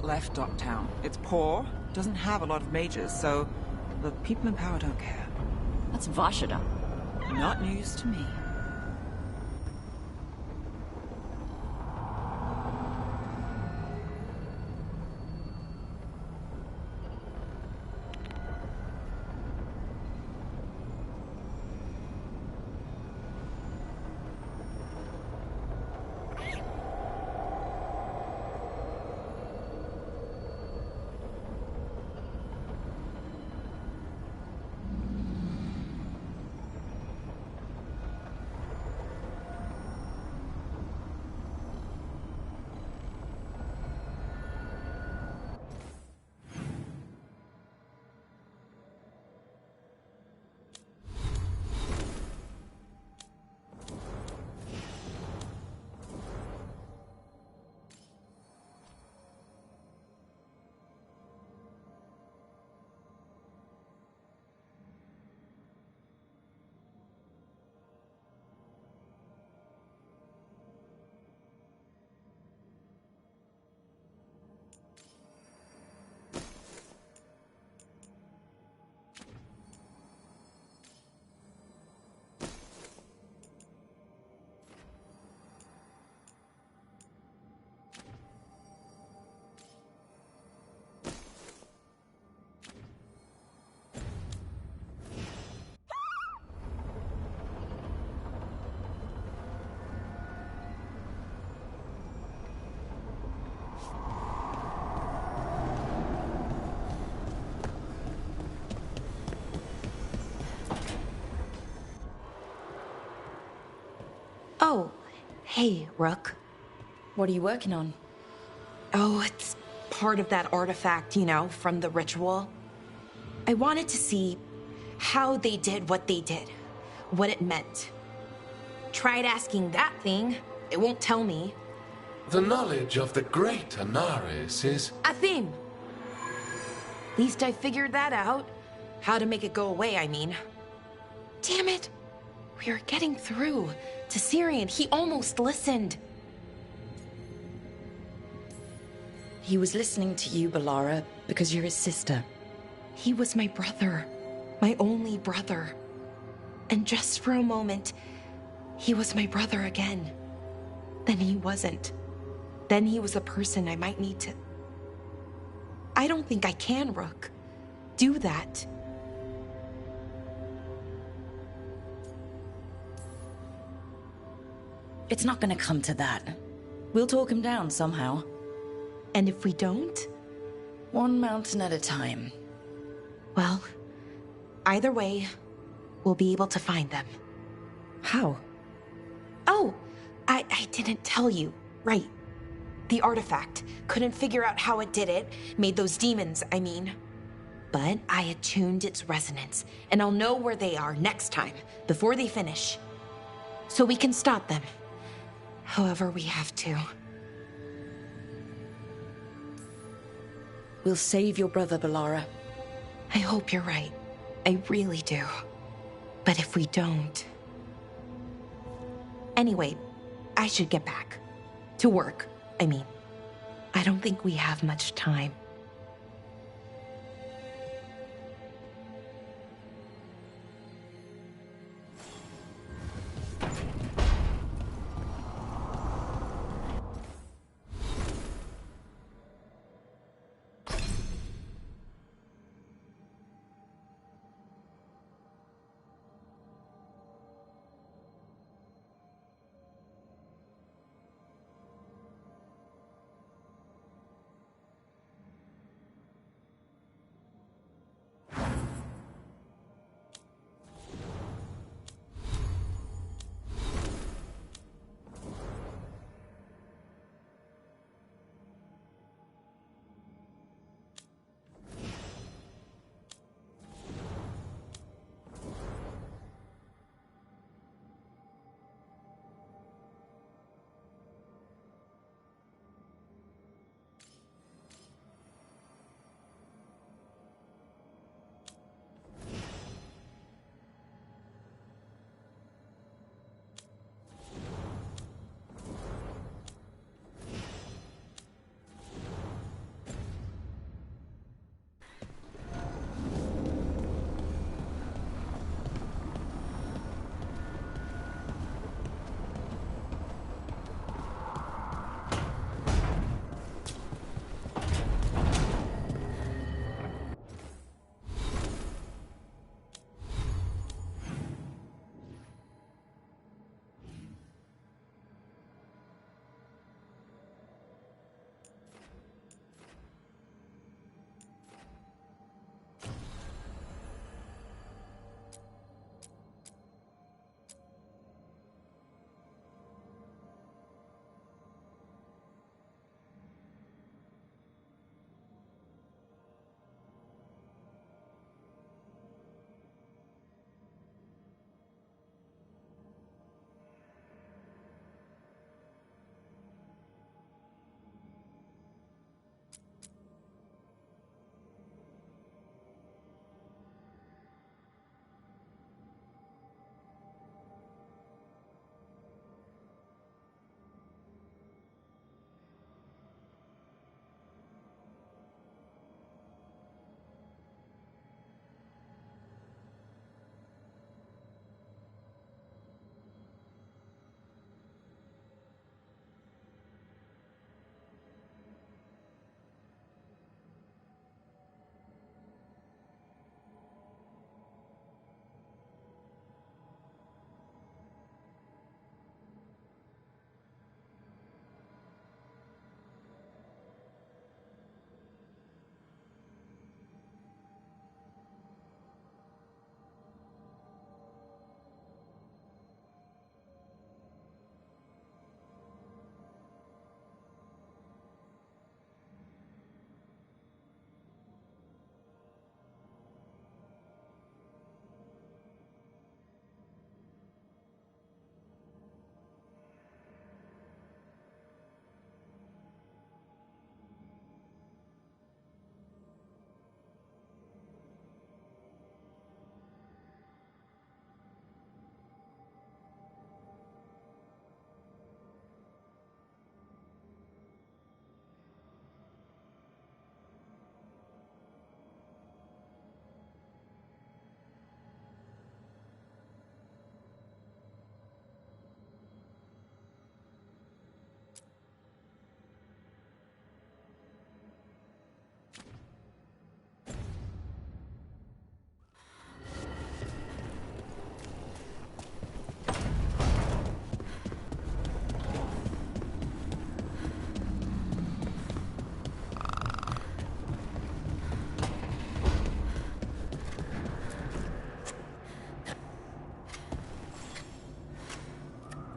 left Docktown. It's poor, doesn't have a lot of mages, so the people in power don't care. That's Vashida. Not news to me. Oh, hey, Rook. What are you working on? Oh, it's part of that artifact, you know, from the ritual. I wanted to see how they did what they did, what it meant. Tried asking that thing, it won't tell me. The knowledge of the great Anaris is... A theme! Least I figured that out. How to make it go away, I mean. Damn it! We were getting through to Syrian. He almost listened. He was listening to you, Balara, because you're his sister. He was my brother. My only brother. And just for a moment, he was my brother again. Then he wasn't. Then he was a person I might need to... I don't think I can, Rook. Do that. It's not gonna come to that. We'll talk him down somehow. And if we don't? One mountain at a time. Well, either way, we'll be able to find them. How? Oh, I didn't tell you. Right. The artifact. Couldn't figure out how it did it. Made those demons, I mean. But I attuned its resonance, and I'll know where they are next time, before they finish. So we can stop them. However we have to. We'll save your brother, Balara. I hope you're right. I really do. But if we don't... Anyway, I should get back. To work, I mean. I don't think we have much time.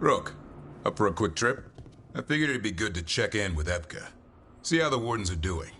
Rook, up for a quick trip? I figured it'd be good to check in with Evka. See how the wardens are doing.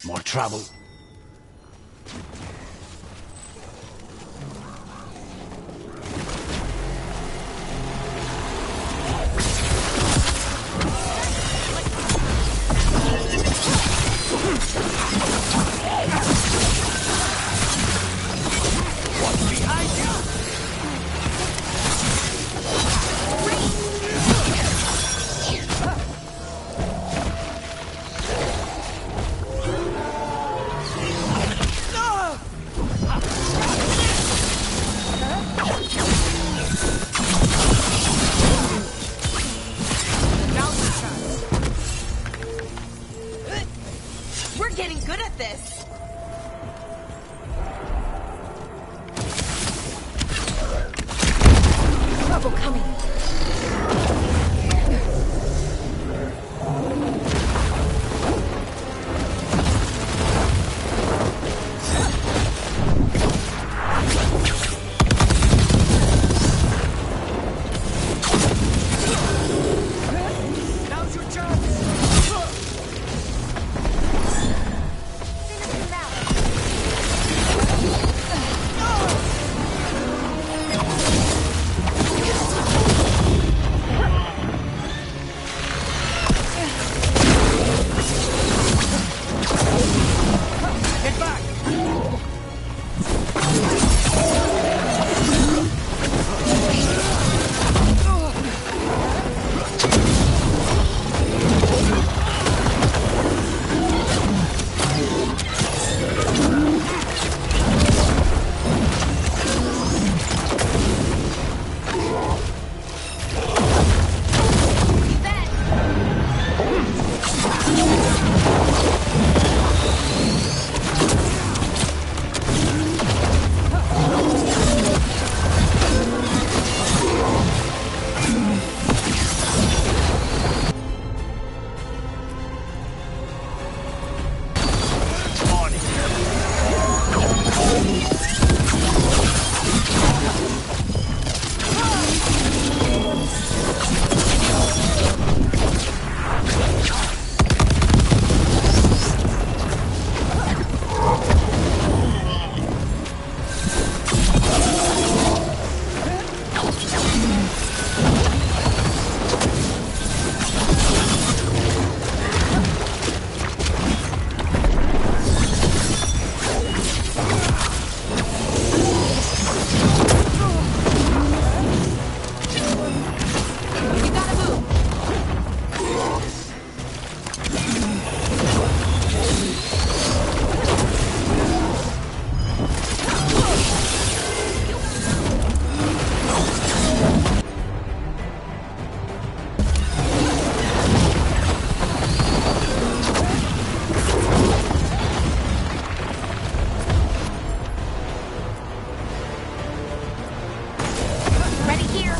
More trouble. We're getting good at this. Trouble coming. Now's your chance! Get back! Ready here.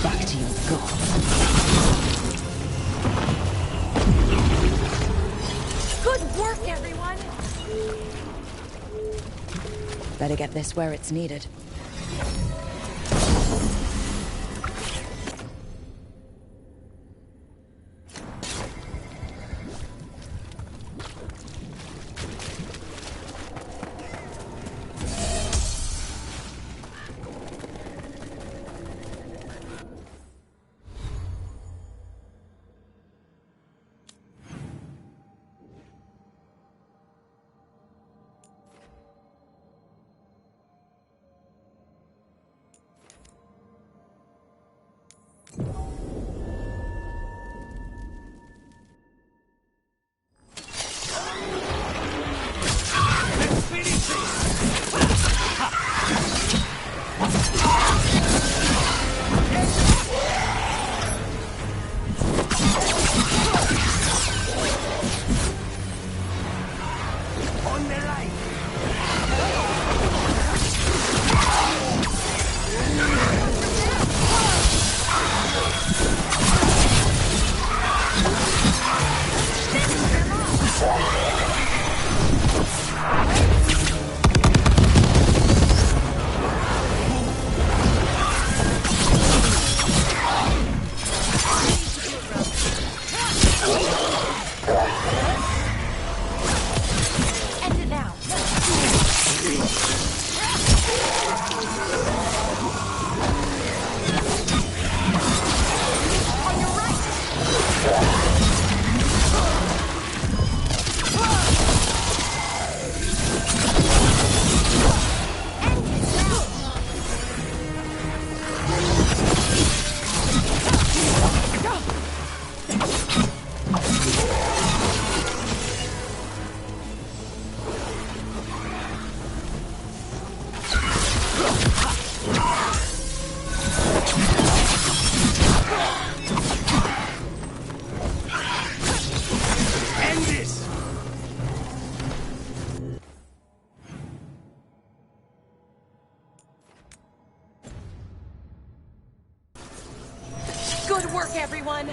Back to your gods. Good work, everyone. Better get this where it's needed. Good work, everyone!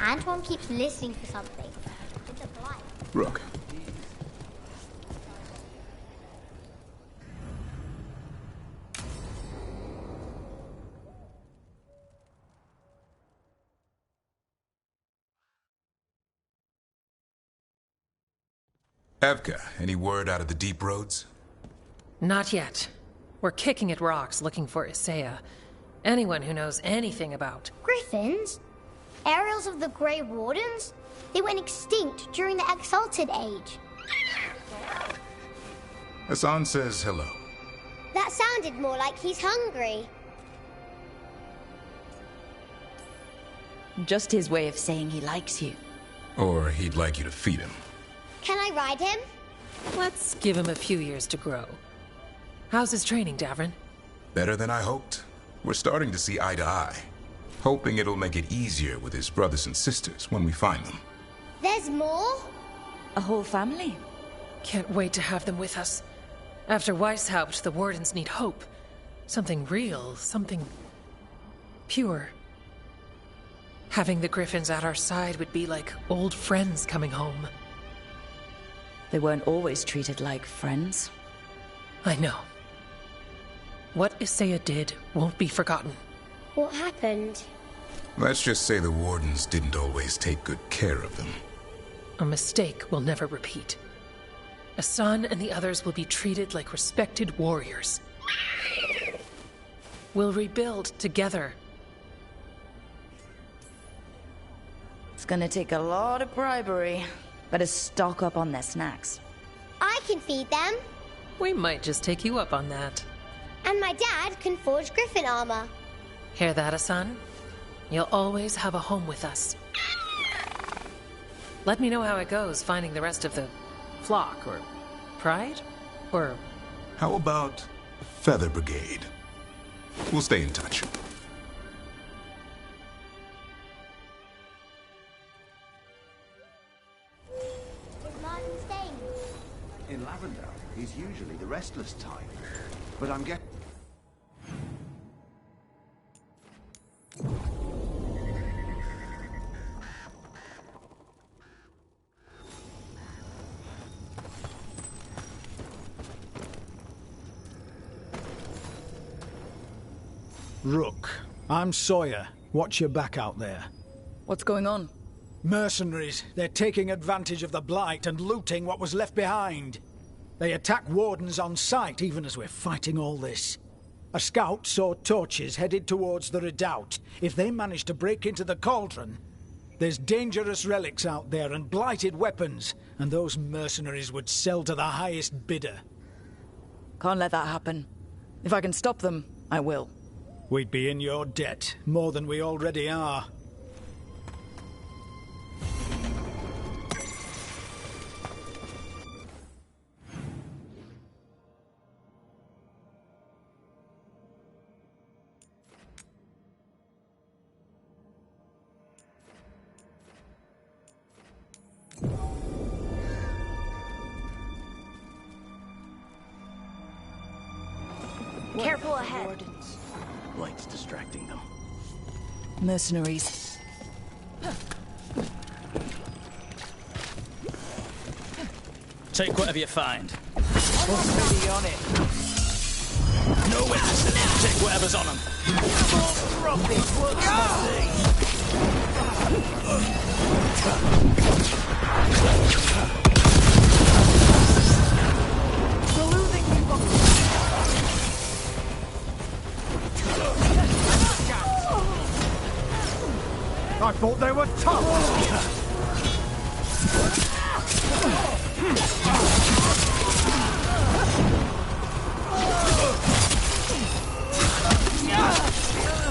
Antoine keeps listening for something. It's a blight. Rook. Evka, any word out of the deep roads? Not yet. We're kicking at rocks looking for Isaiah. Anyone who knows anything about... Griffins? Aerials of the Grey Wardens? They went extinct during the Exalted Age. Hassan says hello. That sounded more like he's hungry. Just his way of saying he likes you. Or he'd like you to feed him. Can I ride him? Let's give him a few years to grow. How's his training, Davrin? Better than I hoped. We're starting to see eye to eye. Hoping it'll make it easier with his brothers and sisters when we find them. There's more? A whole family? Can't wait to have them with us. After Weishaupt, the Wardens need hope. Something real, something... pure. Having the Griffins at our side would be like old friends coming home. They weren't always treated like friends. I know. What Isaiah did won't be forgotten. What happened? Let's just say the Wardens didn't always take good care of them. A mistake we'll never repeat. Hassan and the others will be treated like respected warriors. We'll rebuild together. It's gonna take a lot of bribery. Better stock up on their snacks. I can feed them. We might just take you up on that. And my dad can forge Griffin armor. Hear that, Hassan? You'll always have a home with us. Let me know how it goes finding the rest of the flock, or pride, or... How about Feather Brigade? We'll stay in touch. Is Martin staying? In Lavender, he's usually the restless type. But I'm getting... Rook, I'm Sawyer. Watch your back out there. What's going on? Mercenaries. They're taking advantage of the Blight and looting what was left behind. They attack Wardens on sight, even as we're fighting all this. A scout saw torches headed towards the redoubt. If they manage to break into the cauldron, there's dangerous relics out there and blighted weapons, and those mercenaries would sell to the highest bidder. Can't let that happen. If I can stop them, I will. We'd be in your debt, more than we already are. Careful ahead. Blight's distracting them. Mercenaries. Take whatever you find. What's really on it? No witnesses. Take whatever's on them. We're losing people! I thought they were tough!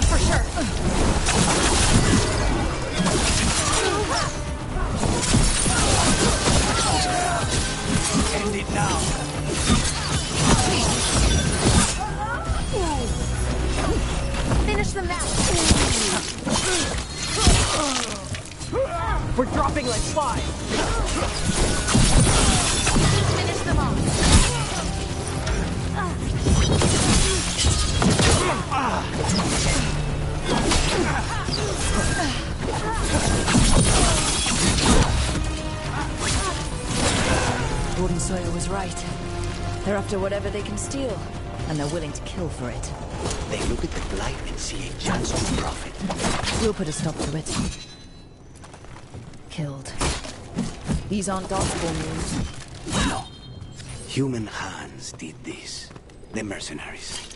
For sure. End it now! Finish them now. We're dropping like flies! Finish them off. Sawyer was right. They're after whatever they can steal, and they're willing to kill for it. They look at the Blight and see a chance to profit. We'll put a stop to it. Killed. These aren't dodgeball moves. No. Human hands did this. The mercenaries.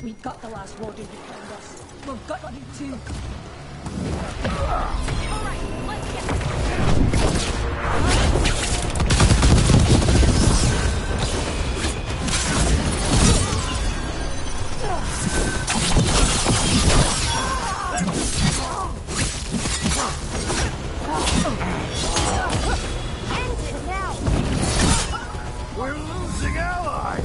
We've got the last warden behind us. We've got you too. Alright, let's get this. End it now! We're losing allies!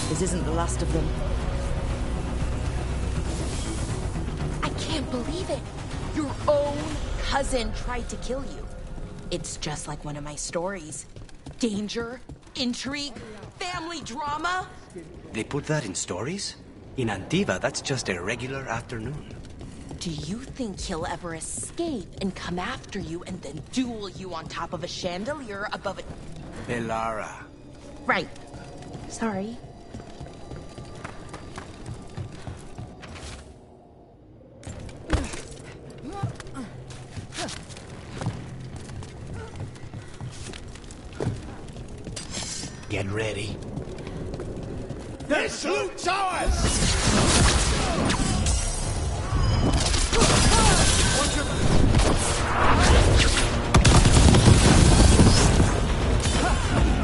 This isn't the last of them. I can't believe it. Your own cousin tried to kill you. It's just like one of my stories. Danger, intrigue, family drama. They put that in stories? In Antiva, that's just a regular afternoon. Do you think he'll ever escape and come after you and then duel you on top of a chandelier above a... Elara. Right. Sorry. Get ready. This loot's ours!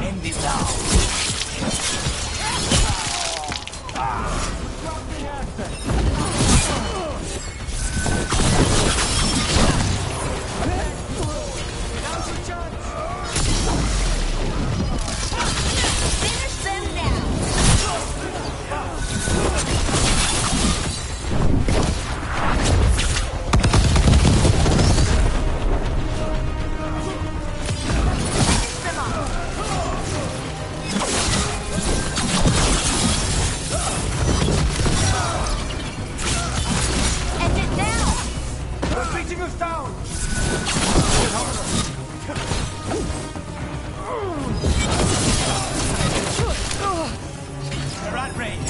End it now. Finish them now! Finish them off! End it now! They're beating us down! They're at range.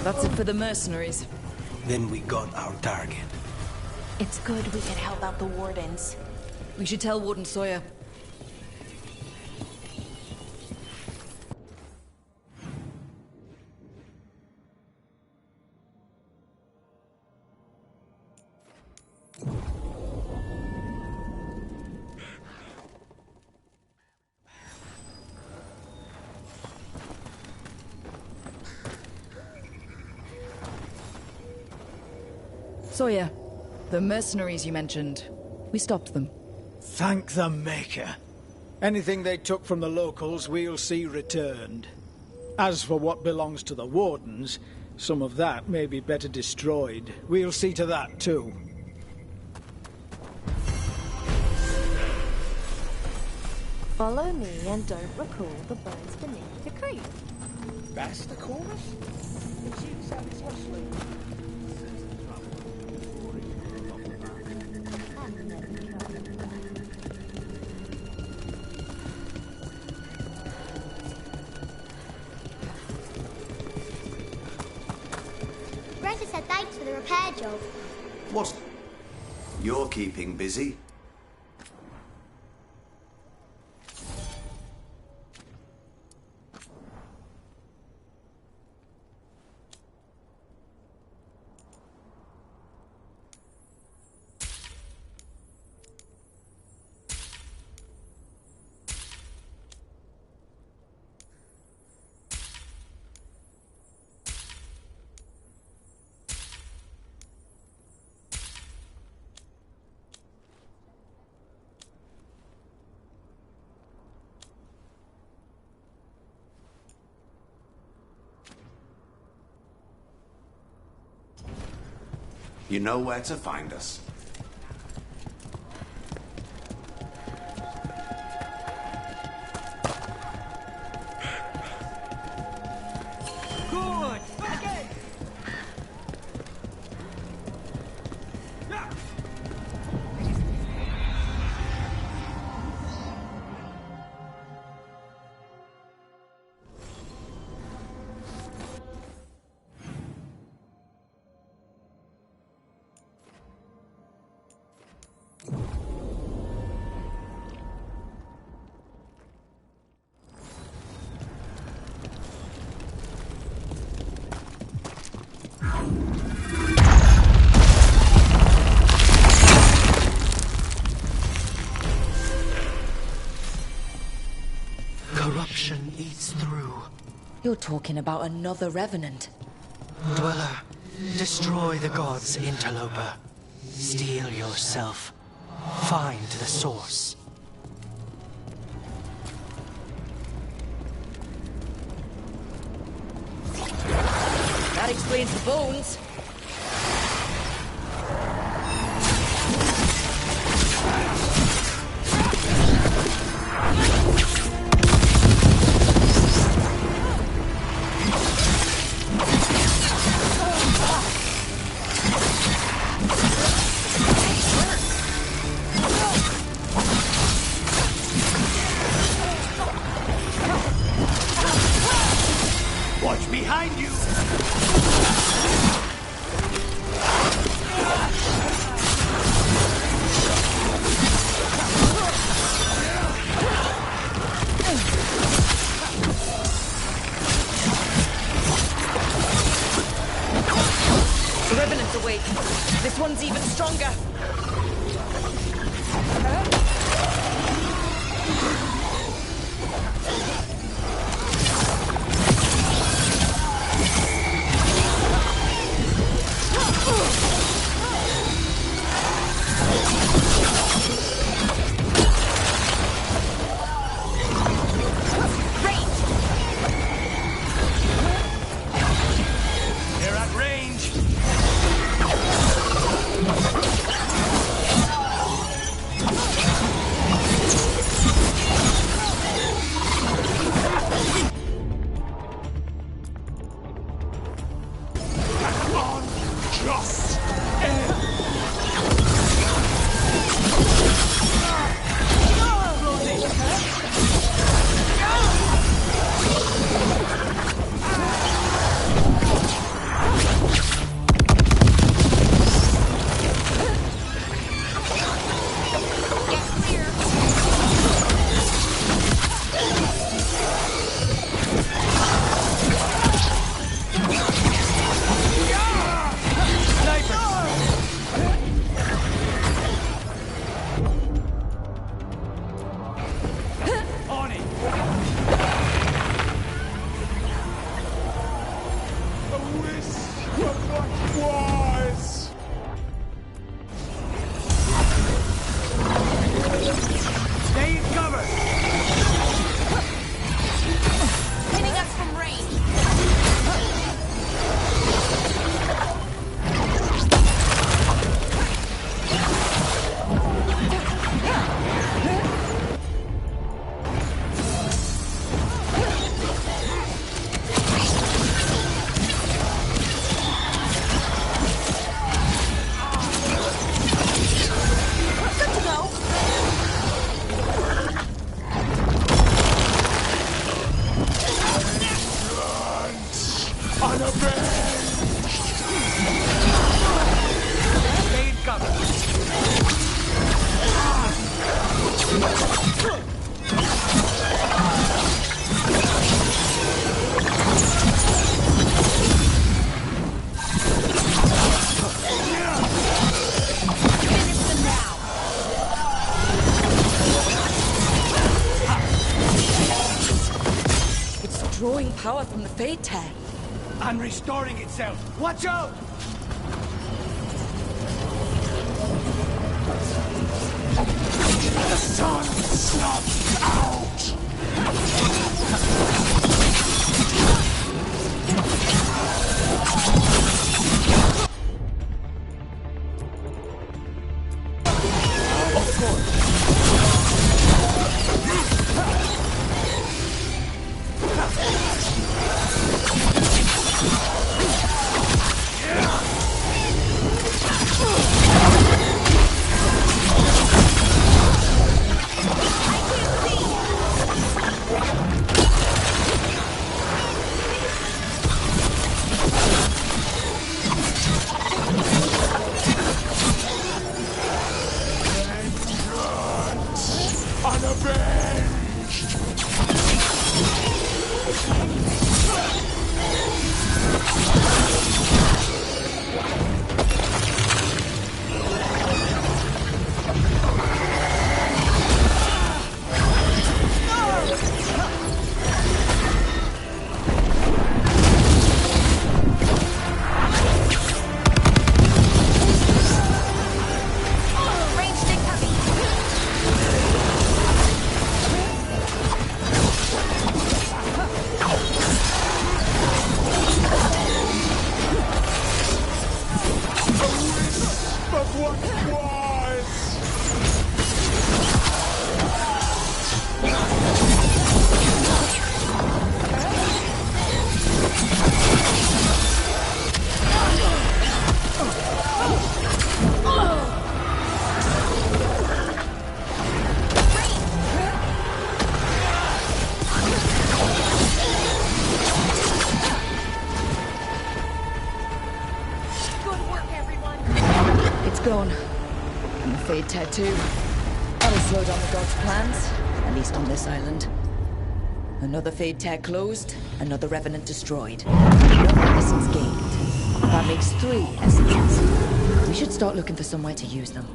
That's it for the mercenaries. Then we got our target. It's good we can help out the wardens. We should tell Warden Sawyer. Sawyer, the mercenaries you mentioned, we stopped them. Thank the Maker. Anything they took from the locals, we'll see returned. As for what belongs to the Wardens, some of that may be better destroyed. We'll see to that, too. Follow me and don't recall the bones beneath the creek. That's the chorus? It seems that it's hustling. Greta said thanks for the repair job. What? You're keeping busy. You know where to find us. Good! Again! Corruption eats through. You're talking about another revenant. Dweller, destroy the gods, interloper. Steel yourself. Find the source. That explains the bones. Watch behind you! The revenant's awake. This one's even stronger. They're at range! On just on it! I wish what was! Stay in cover! Hitting us from range. Good to go. Stay in cover! Finish them now. It's drawing power from the Fade Tear. And restoring itself! Watch out! The sun snuffs out! Gone. And the Fade Tattoo. That'll slow down the gods' plans, at least on this island. Another Fade Tag closed, another Revenant destroyed. No essence gained. That makes 3 essences. We should start looking for somewhere to use them.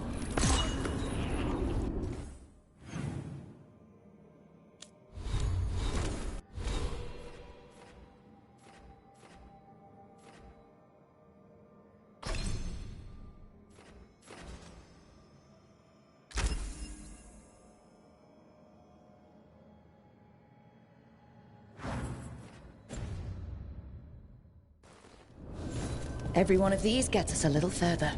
Every one of these gets us a little further.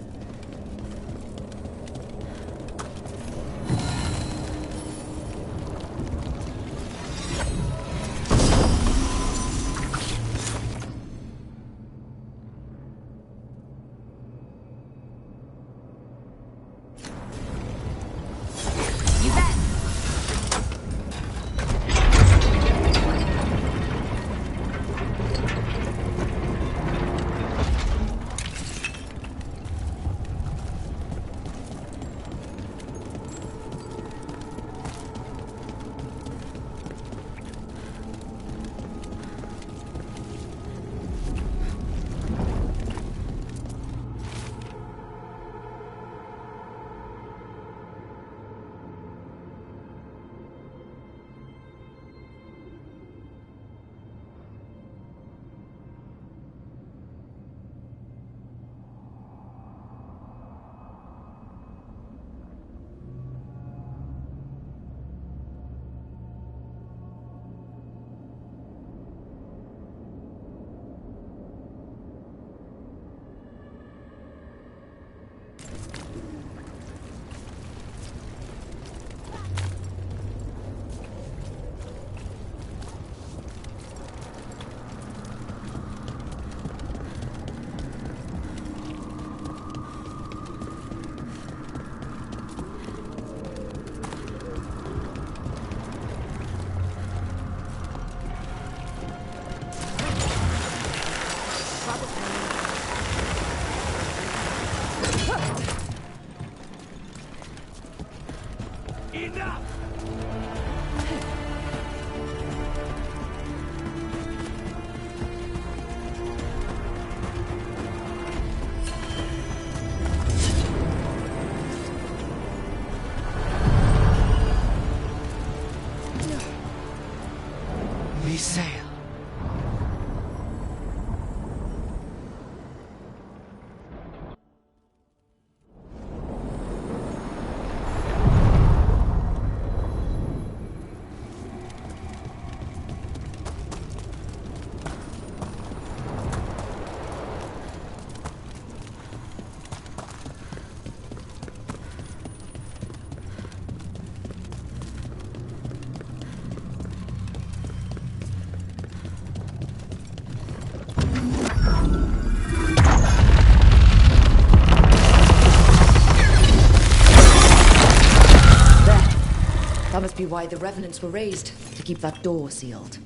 Must be why the revenants were raised, to keep that door sealed.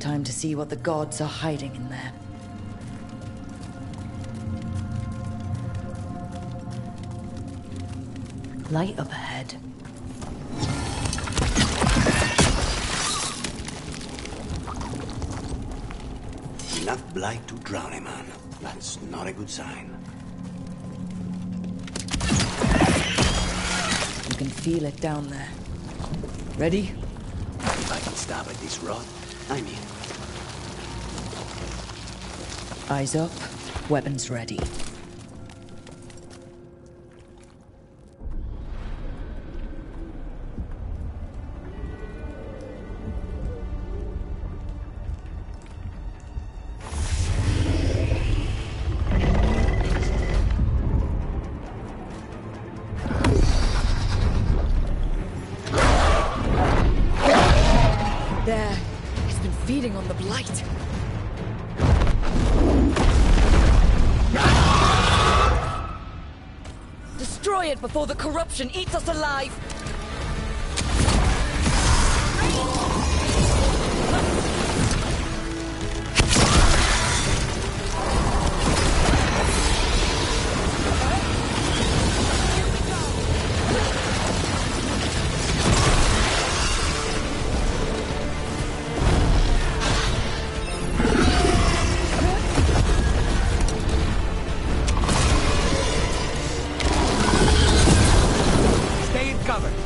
Time to see what the gods are hiding in there. Light up ahead. Enough blight to drown a man. That's not a good sign. You can feel it down there. Ready? If I can stab at this rod, I'm in. Eyes up, weapons ready. There, it's been feeding on the blight. Destroy it before the corruption eats us alive! Stay in cover.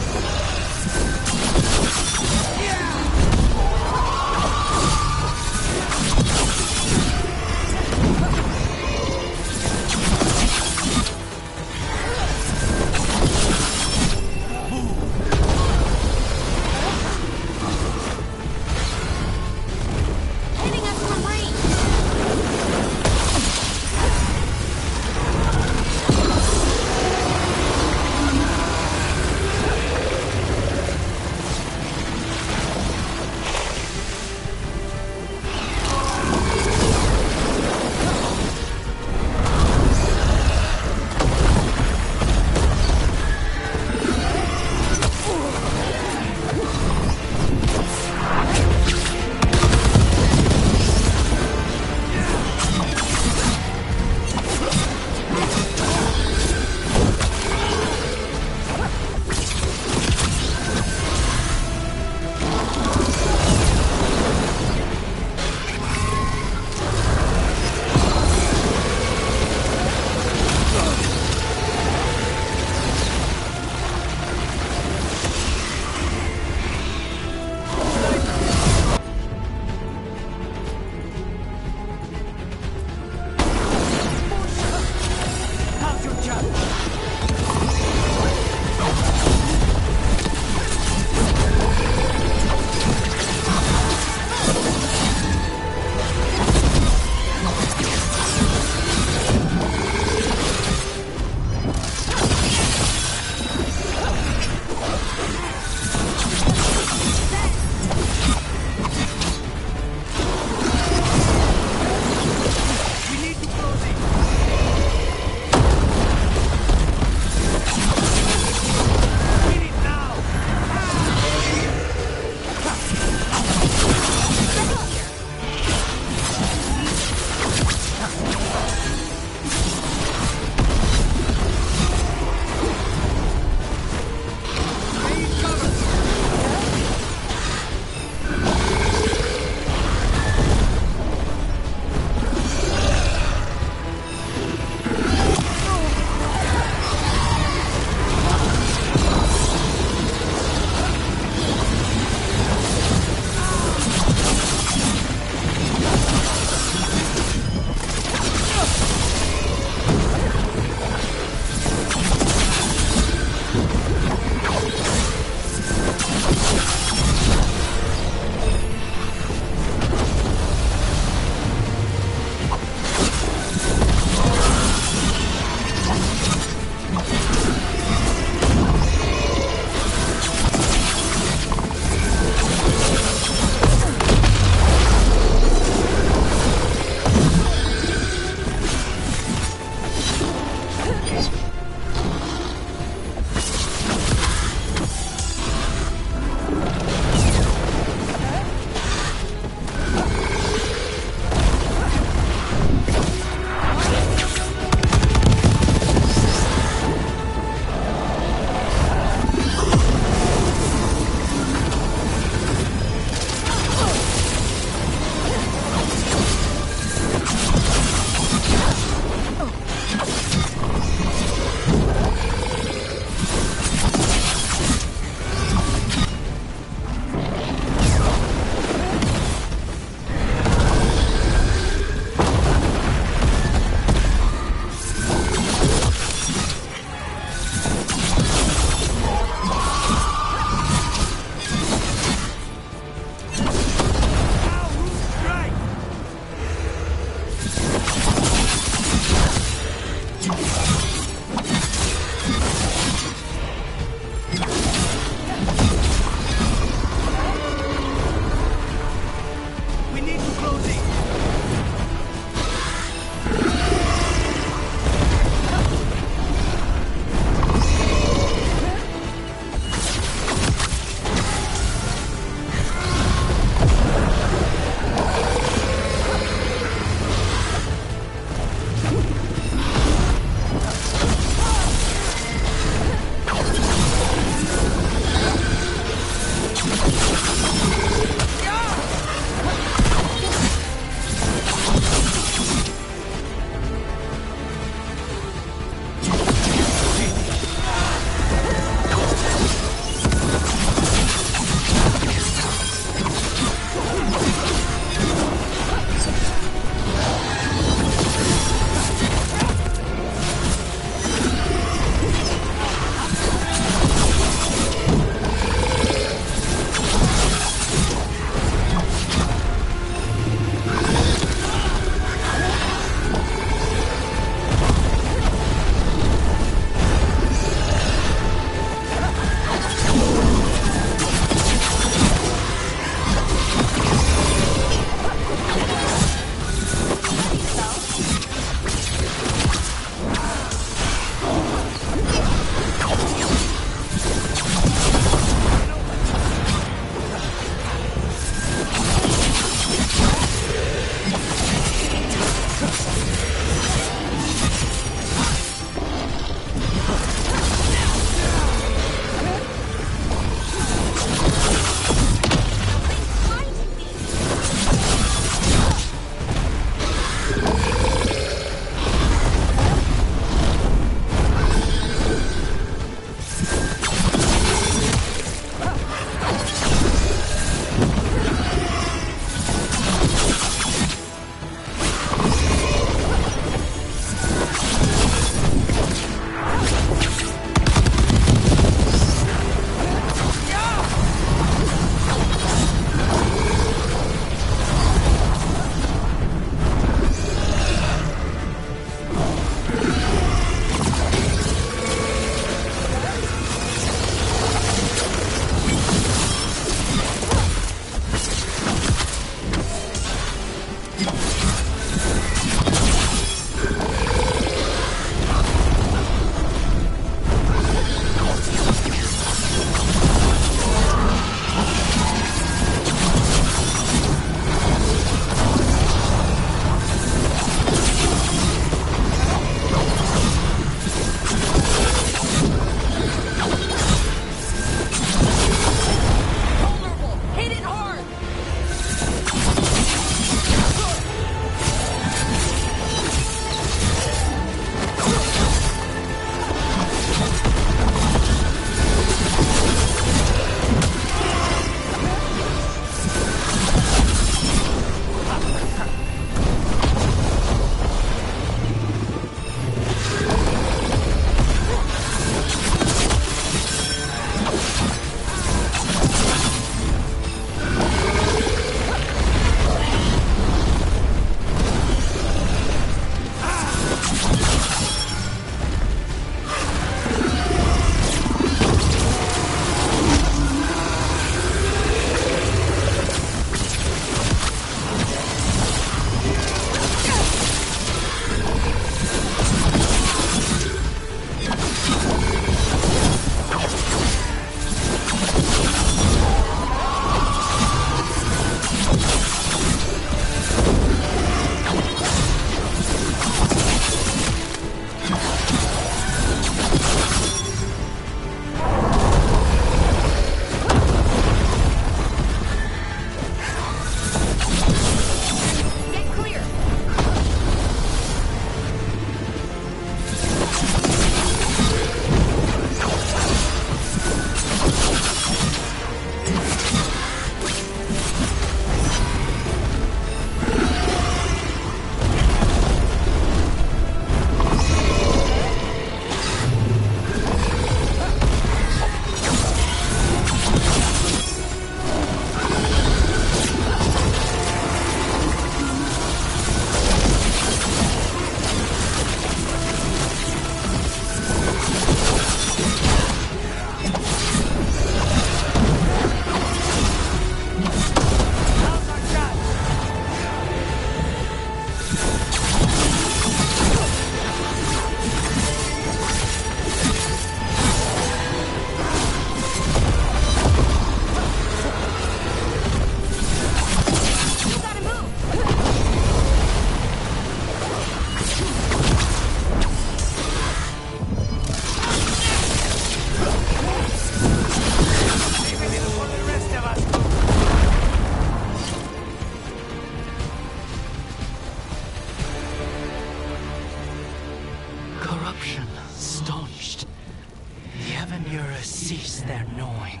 Mirrors cease their gnawing.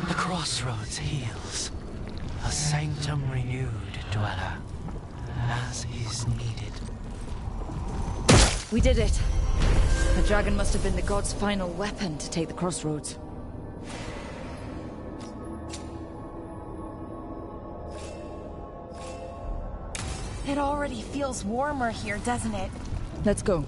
The crossroads heals. A sanctum renewed, dweller, as is needed. We did it. The dragon must have been the god's final weapon to take the crossroads. It already feels warmer here, doesn't it? Let's go.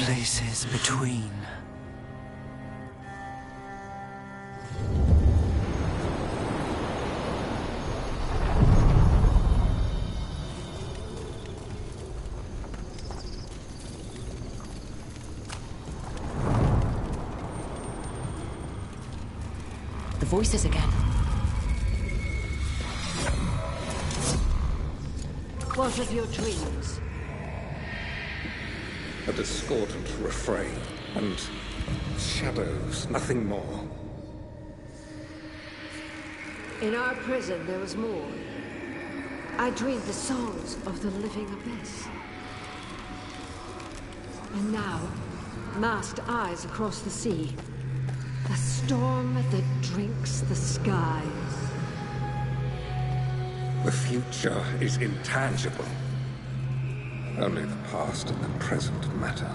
Places between. The voices again. What of your dreams? A discordant refrain, and shadows, nothing more. In our prison, there was more. I dreamed the songs of the living abyss. And now, masked eyes across the sea. A storm that drinks the skies. The future is intangible. Only the past and the present matter.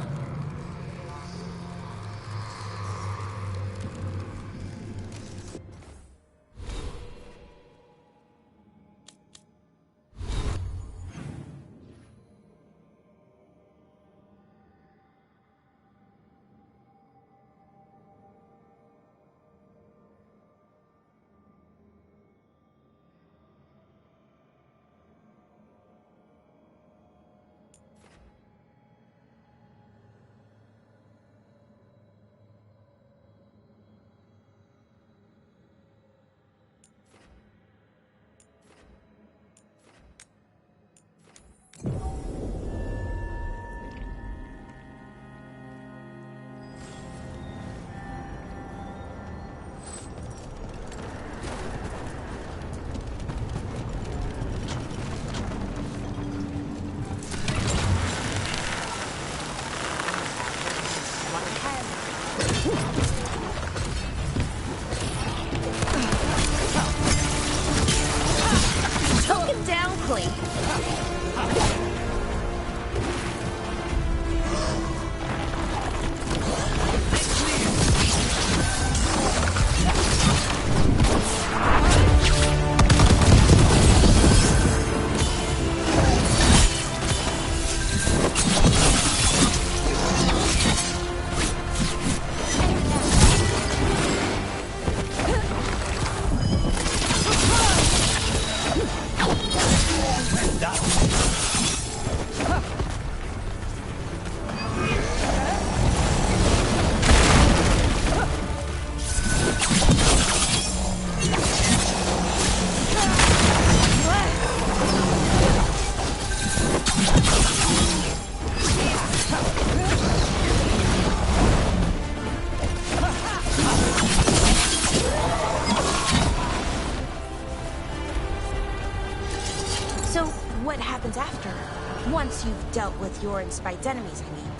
Dealt with your inspired enemies, I mean.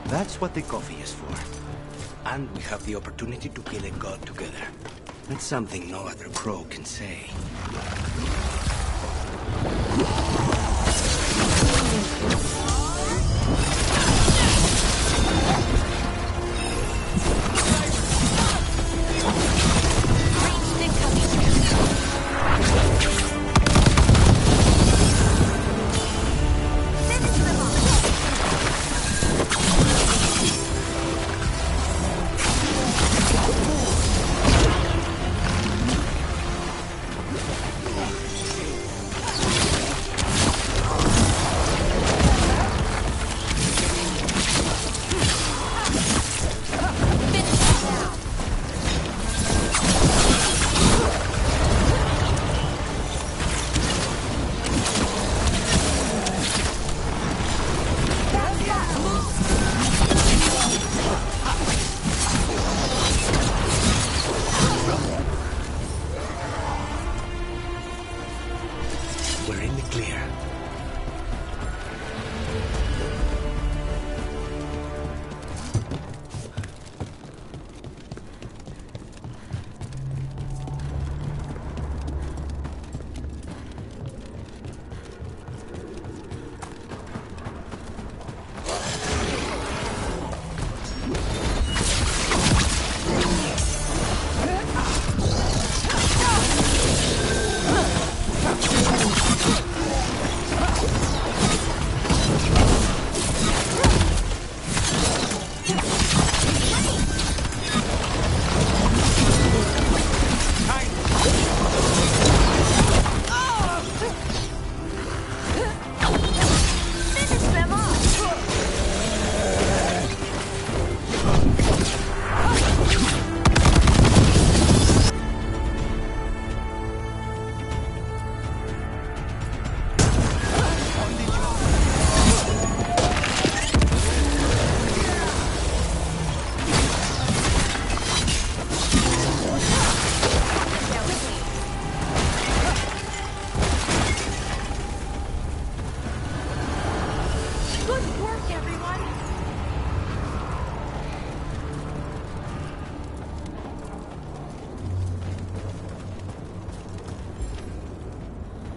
That's what the coffee is for. And we have the opportunity to kill a god together. That's something no other crow can say.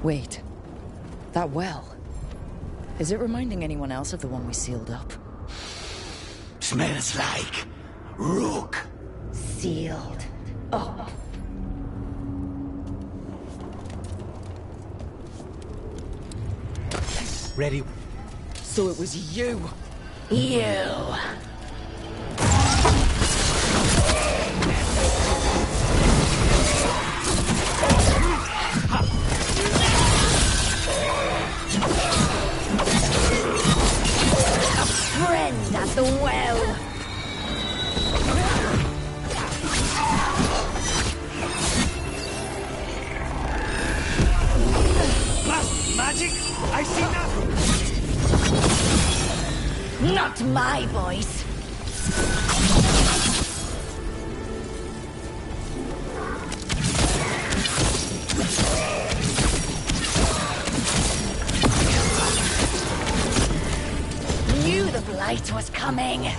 Wait. That well. Is it reminding anyone else of the one we sealed up? Smells like rook. Sealed up. Ready? So it was you. You. A friend at the well. Magic? I see nothing. Not my voice. Knew the blight was coming.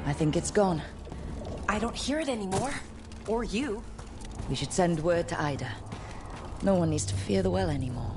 I think it's gone. I don't hear it anymore. Or you. We should send word to Ida. No one needs to fear the well anymore.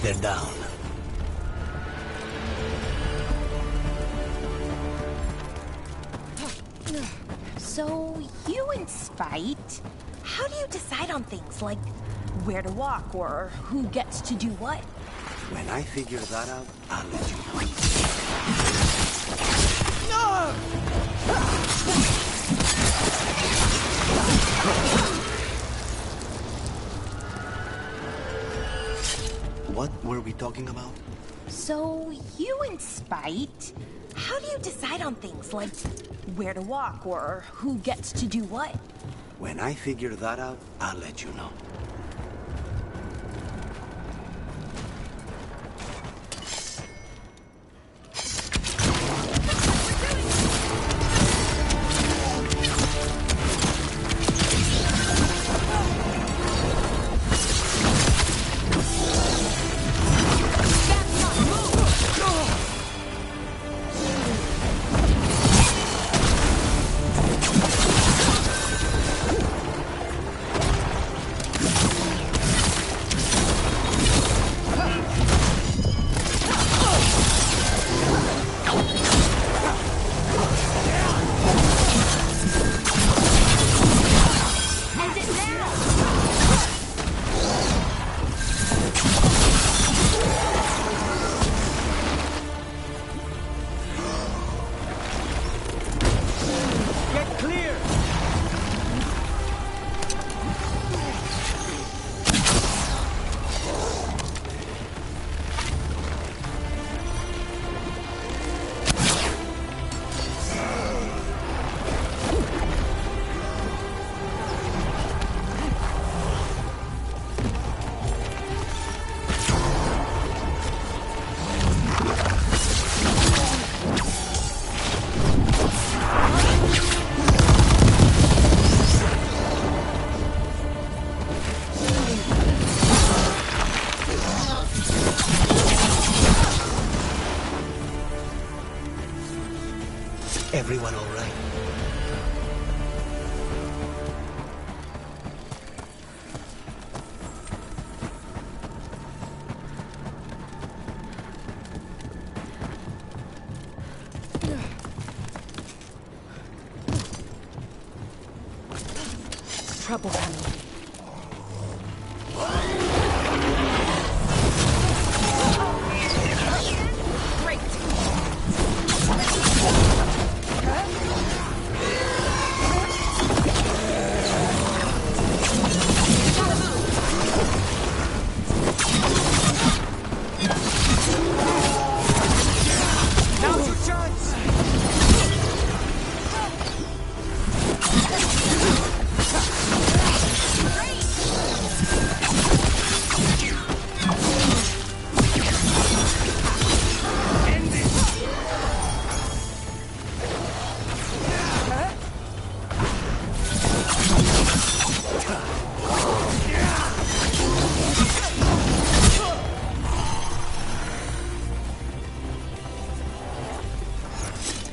They're down. So, you and Spite, how do you decide on things like where to walk or who gets to do what? When I figure that out, I'll let you know. What were we talking about? So, you and Spite, how do you decide on things like where to walk or who gets to do what? When I figure that out, I'll let you know. Everyone all right? Trouble coming.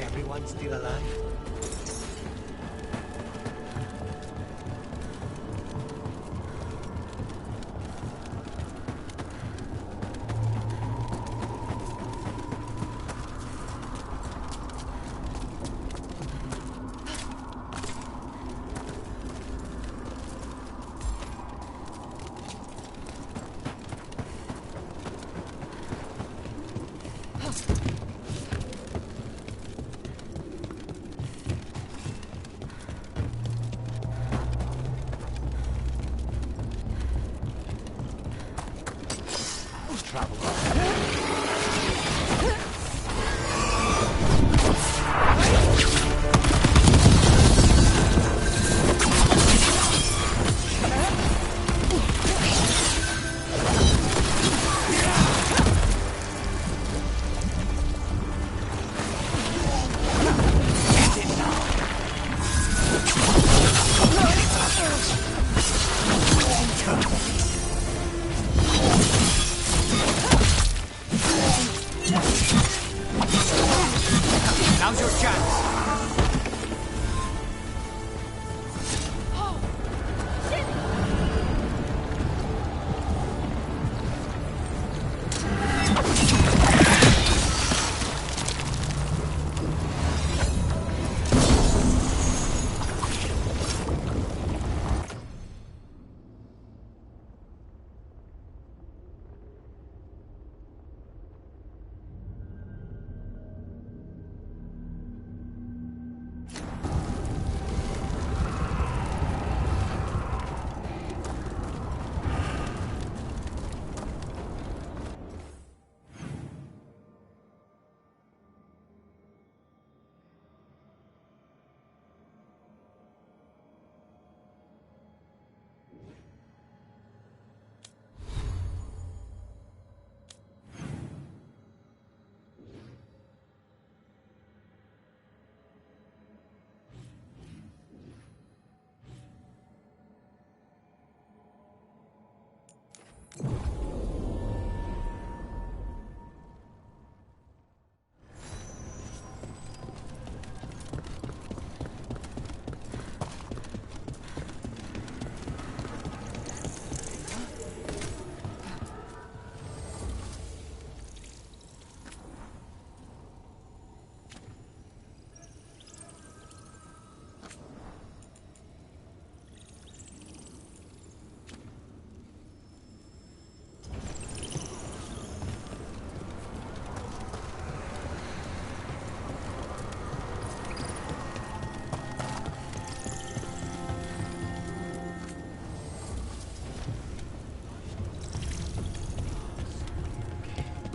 Everyone still alive?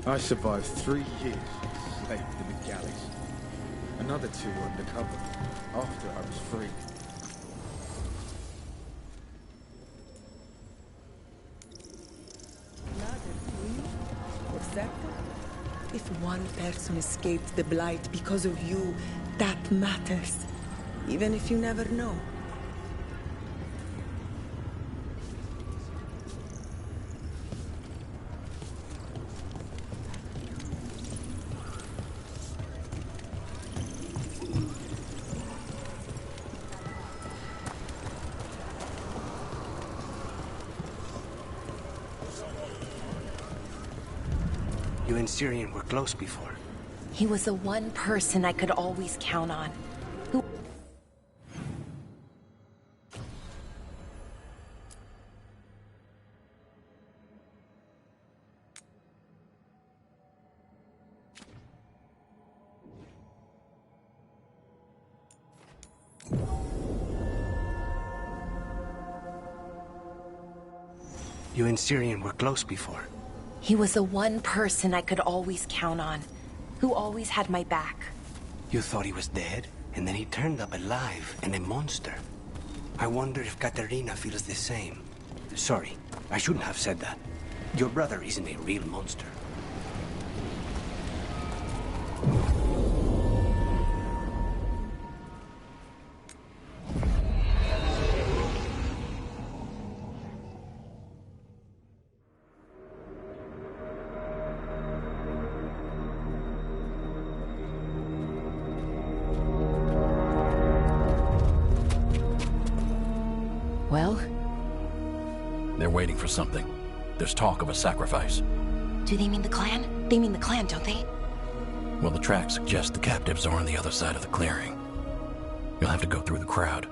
I survived 3 years enslaved in the galleys. Another 2 undercover, after I was free. If one person escaped the Blight because of you, that matters. Even if you never know. You and Syrian were close before. He was the one person I could always count on. Who... You and Syrian were close before. He was the one person I could always count on. Who always had my back. You thought he was dead, and then he turned up alive and a monster. I wonder if Katerina feels the same. Sorry, I shouldn't have said that. Your brother isn't a real monster. Well? They're waiting for something. There's talk of a sacrifice. Do they mean the clan? They mean the clan, don't they? Well, the tracks suggest the captives are on the other side of the clearing. You'll have to go through the crowd.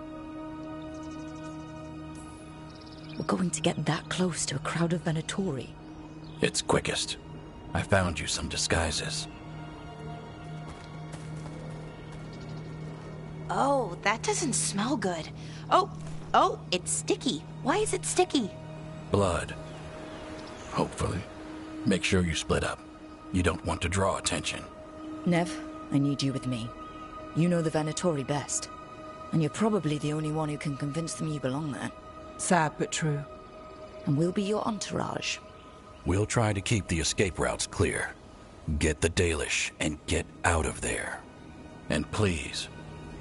We're going to get that close to a crowd of Venatori. It's quickest. I found you some disguises. Oh, that doesn't smell good. Oh, it's sticky. Why is it sticky? Blood. Hopefully. Make sure you split up. You don't want to draw attention. Nev, I need you with me. You know the Venatori best. And you're probably the only one who can convince them you belong there. Sad but true. And we'll be your entourage. We'll try to keep the escape routes clear. Get the Dalish and get out of there. And please,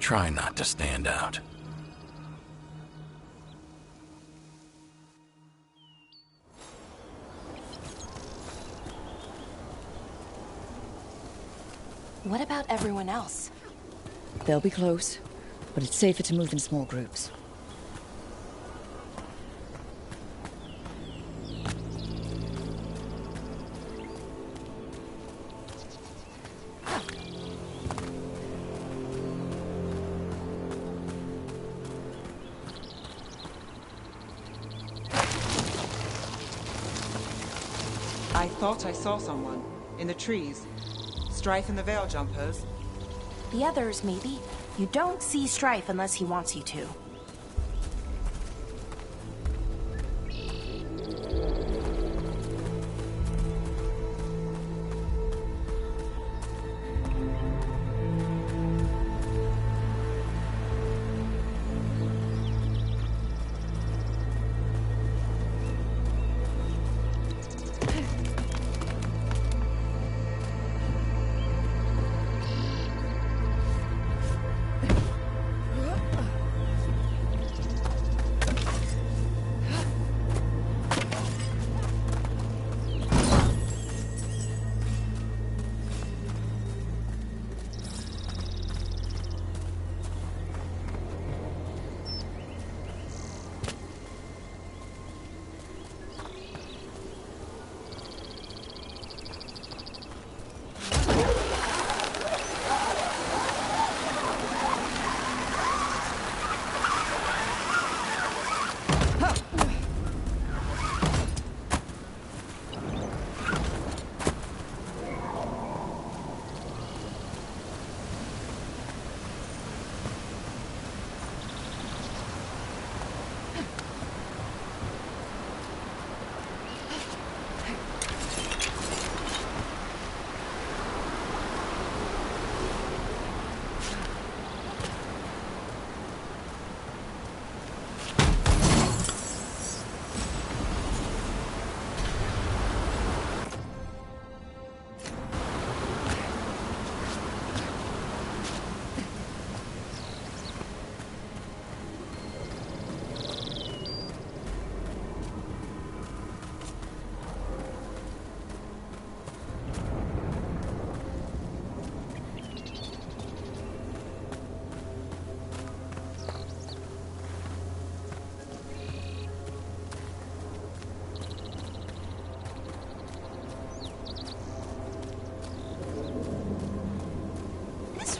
try not to stand out. What about everyone else? They'll be close, but it's safer to move in small groups. I thought I saw someone. In the trees. Strife and the Veil Jumpers. The others, maybe. You don't see Strife unless he wants you to.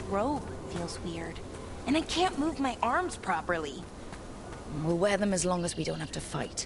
robe feels weird. And I can't move my arms properly. We'll wear them as long as we don't have to fight.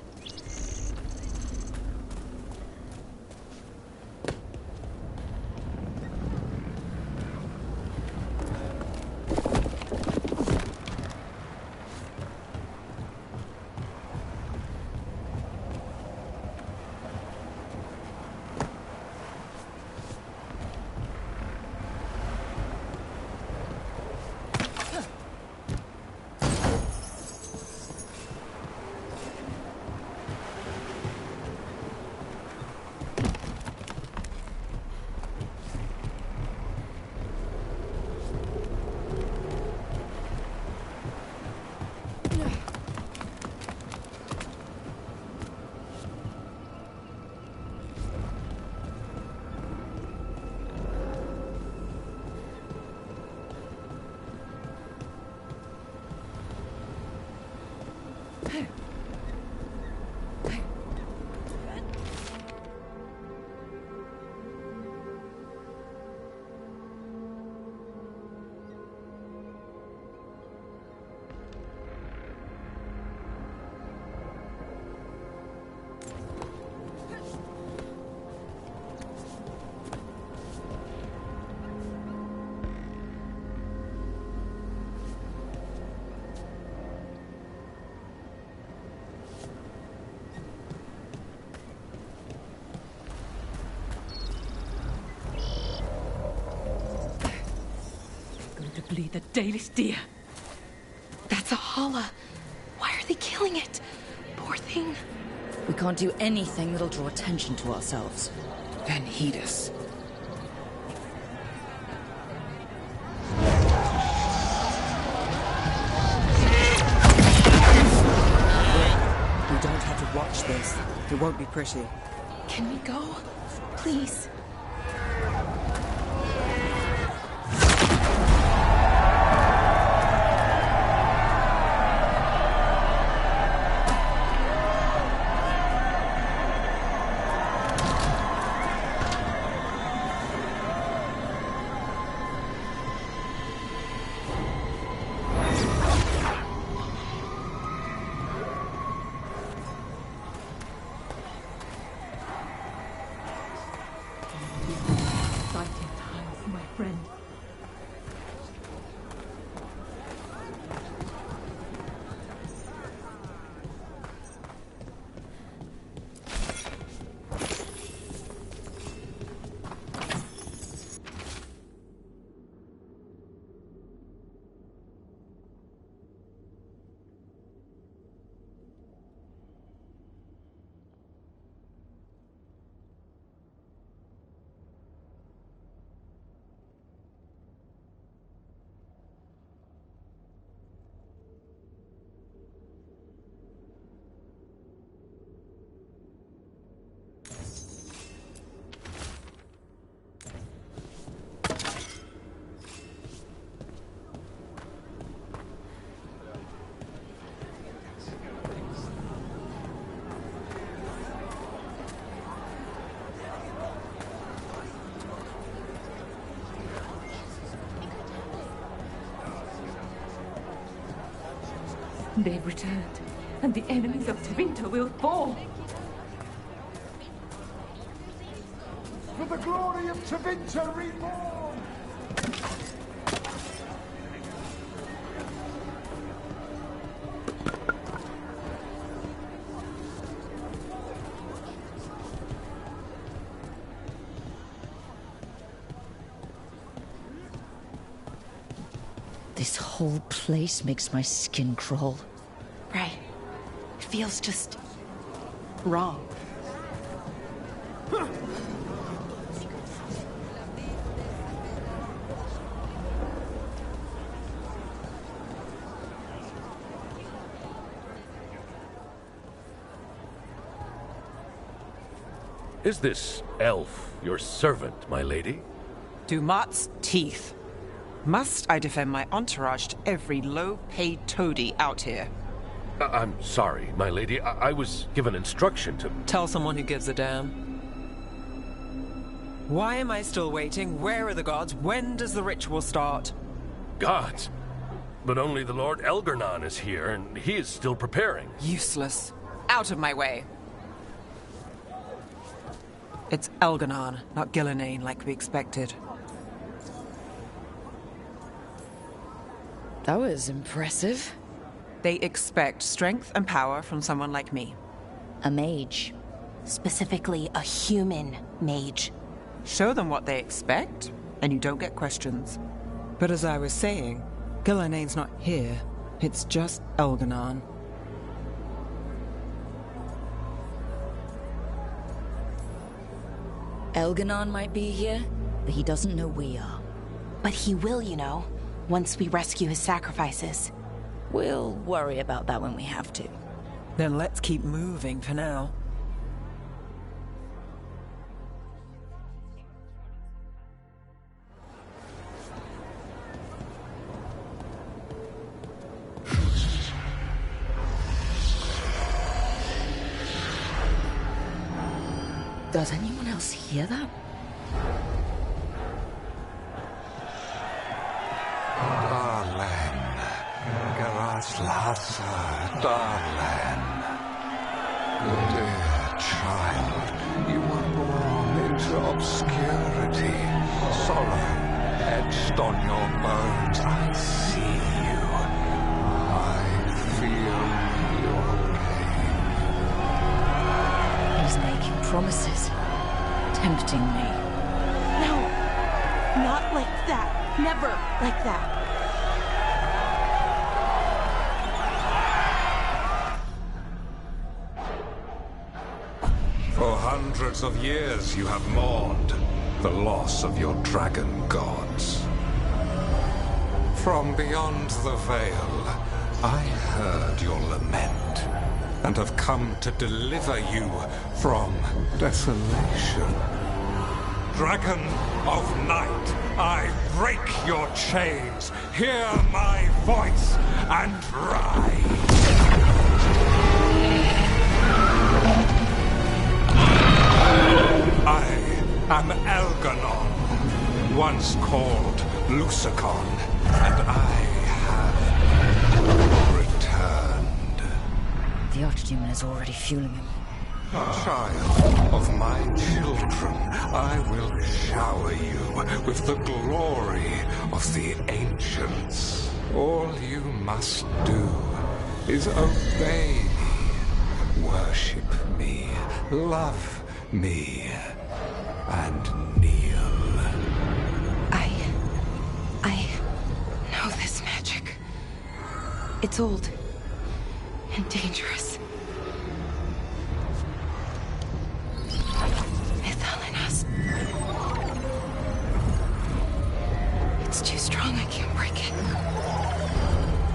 Bleed the Dalish deer. That's a holla. Why are they killing it? Poor thing. We can't do anything that'll draw attention to ourselves. Then heed us. We don't have to watch this. It won't be pretty. Can we go? Please. They've returned, and the enemies of Tevinter will fall. For the glory of Tevinter reborn! This whole place makes my skin crawl. Right. It feels just wrong. Is this elf your servant, my lady? Dumat's teeth. Must I defend my entourage to every low-paid toady out here? I'm sorry, my lady. I was given instruction to... Tell someone who gives a damn. Why am I still waiting? Where are the gods? When does the ritual start? gods. But only the Lord Elgarnon is here, and he is still preparing. Useless. Out of my way. It's Elgarnon, not Gillenane, like we expected. That was impressive. They expect strength and power from someone like me. A mage. Specifically, a human mage. Show them what they expect, and you don't get questions. But as I was saying, Gillenane's not here. It's just Elgarnon. Elgarnon might be here, but he doesn't know we are. But he will, you know, once we rescue his sacrifices. We'll worry about that when we have to. Then let's keep moving for now. Does anyone else hear that? Darling, Garaslasa, darling. Dear child, you were born into obscurity. Sorrow etched on your bones. I see you. I feel your pain. He's making promises. Tempting me. No! Not like that. Never like that. For hundreds of years you have mourned the loss of your dragon gods. From beyond the veil, I heard your lament, and have come to deliver you from desolation. Dragon of night, I break your chains. Hear my voice and rise. I am Elgarnon, once called Lucicon, and I have returned. The Archdemon is already fueling him. Child of my children, I will shower you with the glory of the ancients. All you must do is obey me, worship me, love me, and kneel. I know this magic. It's old and dangerous. It's too strong, I can't break it.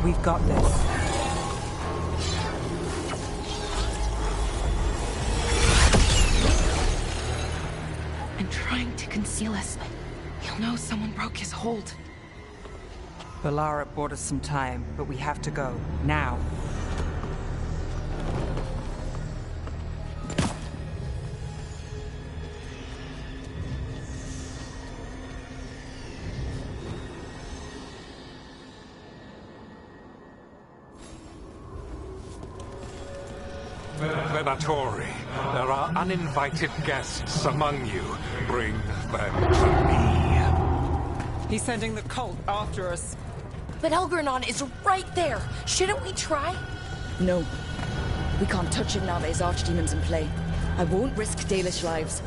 We've got this. I'm trying to conceal us. He'll know someone broke his hold. Balara bought us some time, but we have to go. Now. Venatori, there are uninvited guests among you. Bring them to me. He's sending the cult after us. But Elgarnon is right there. Shouldn't we try? No. We can't touch him now that his Archdemon's in play. I won't risk Dalish lives.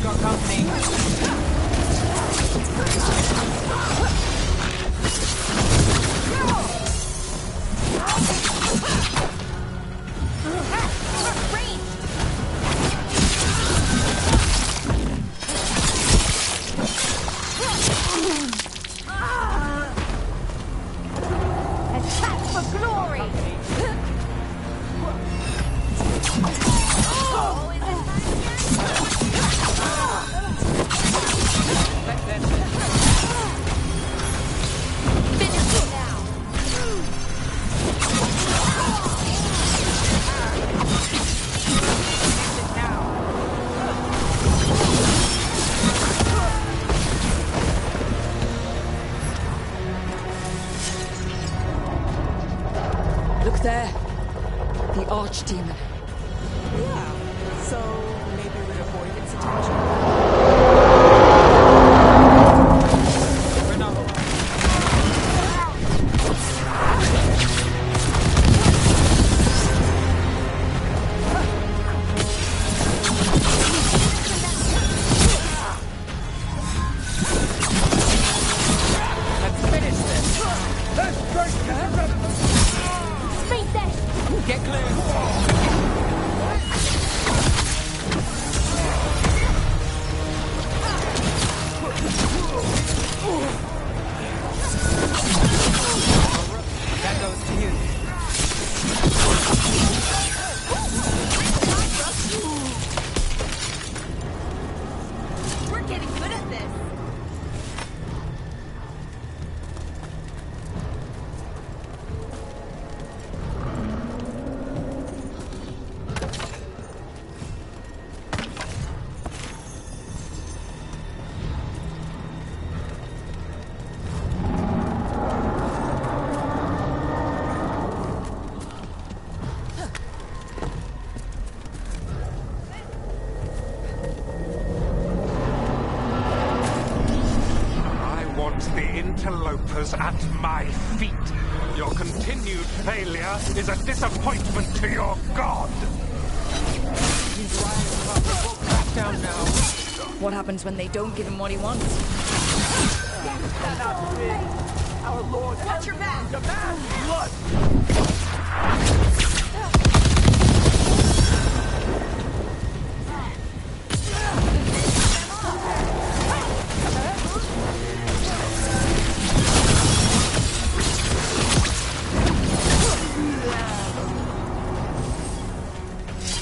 got company. Attack for glory! Look there. The archdemon. Yeah, so maybe we avoid its attention. We're not alone. Let's finish this. Let's break the revenant! Speed this! Get clear. That goes to you. We're getting good at this. I want the interlopers at my feet. Your continued failure is a disappointment to your god. He's rising above the book. Back down now. What happens when they don't give him what he wants? Stand up, big. Our Lord Watch your back. demands blood!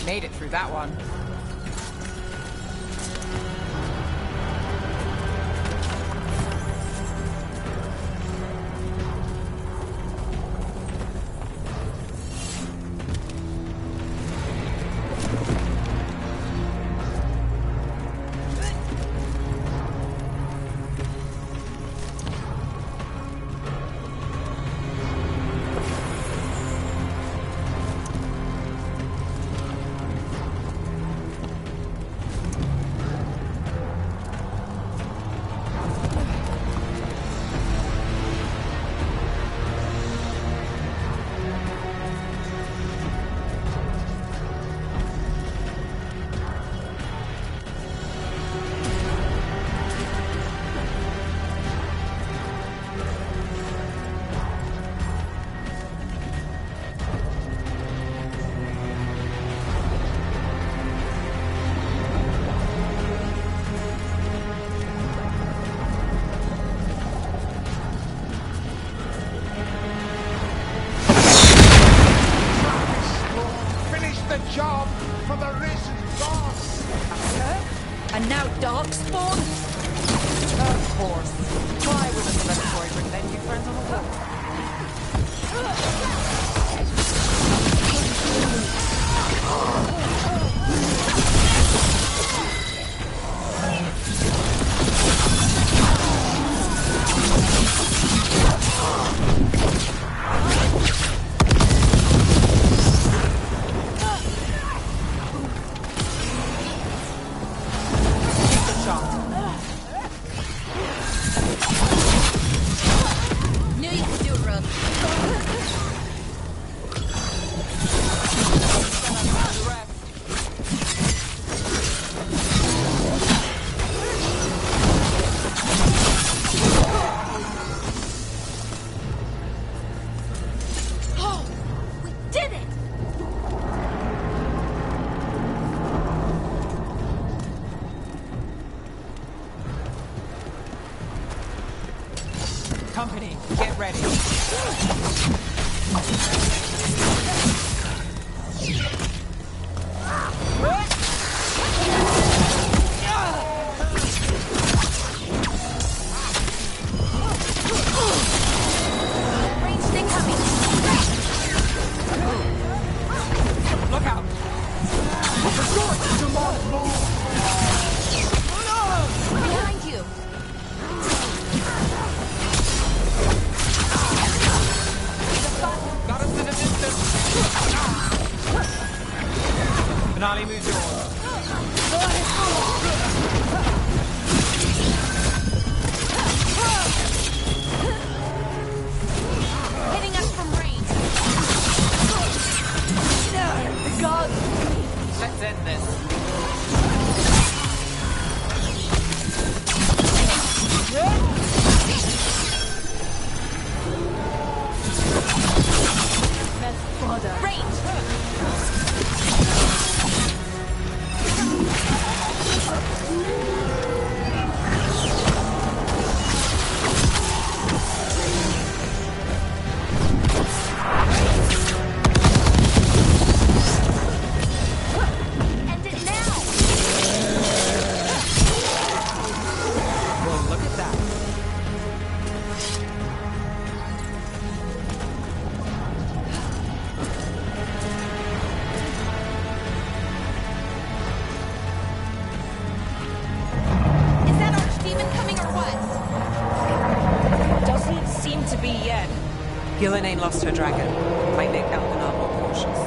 Made it through that one. Finish the job for the risen boss! And now Darkspawn? Of course. Why wouldn't the Venatori bring their new friends on the wall? Knew you could do it, Rook. company. Get ready. Range stick coming. Look out! Behind you. Got us in the distance. Finale moves yours. Hitting us from range. Let's end this. End it now. Well, look at that. Is that archdemon coming or what? Doesn't seem to be yet. Gillenane lost her dragon. Might make Elganar more cautious.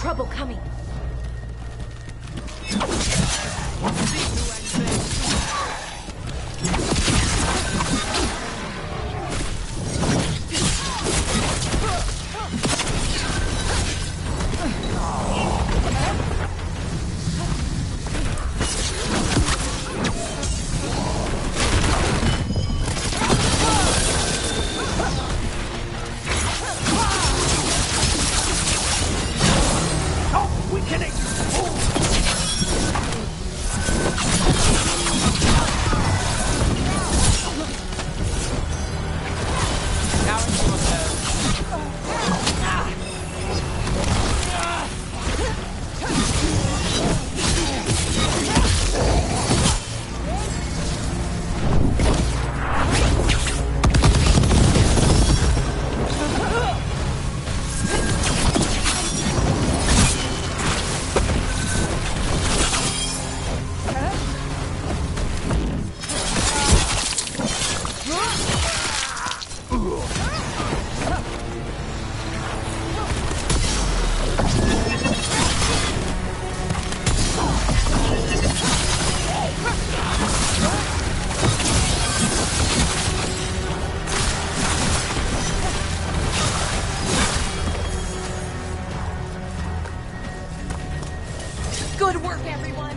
Trouble coming. Now it's your turn. Good work, everyone.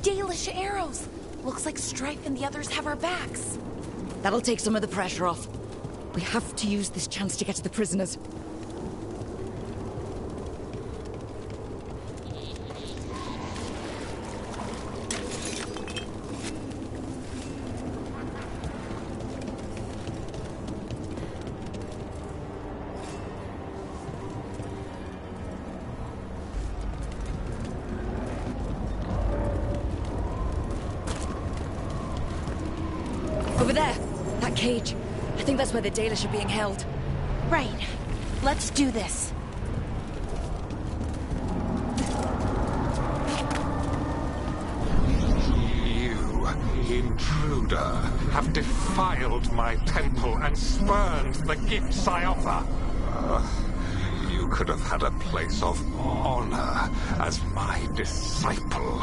Dalish arrows! Looks like Strife and the others have our backs. That'll take some of the pressure off. We have to use this chance to get to the prisoners. Over there! That cage. I think that's where the Dalish are being held. Right. Let's do this. You, intruder, have defiled my temple and spurned the gifts I offer. You could have had a place of honor as my disciple.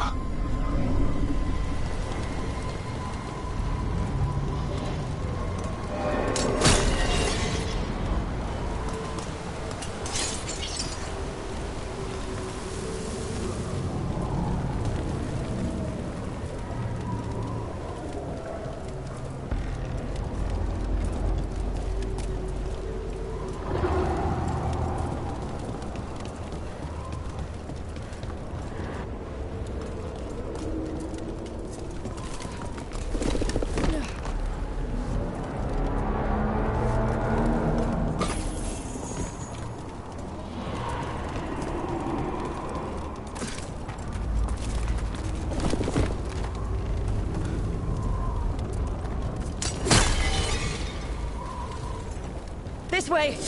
This way!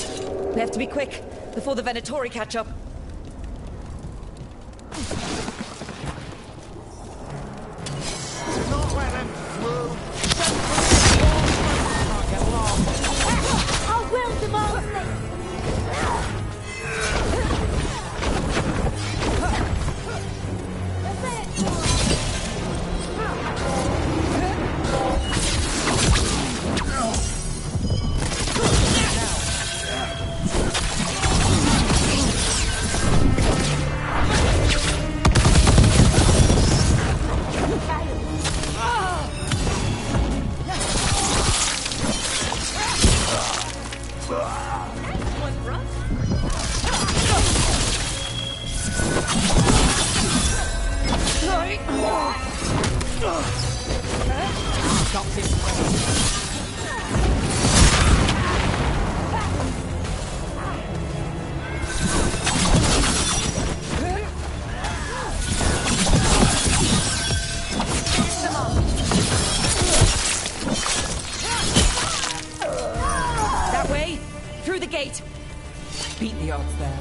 We have to be quick, before the Venatori catch up. Not let him through! I will demand this! That way, through the gate. Beat the odds there.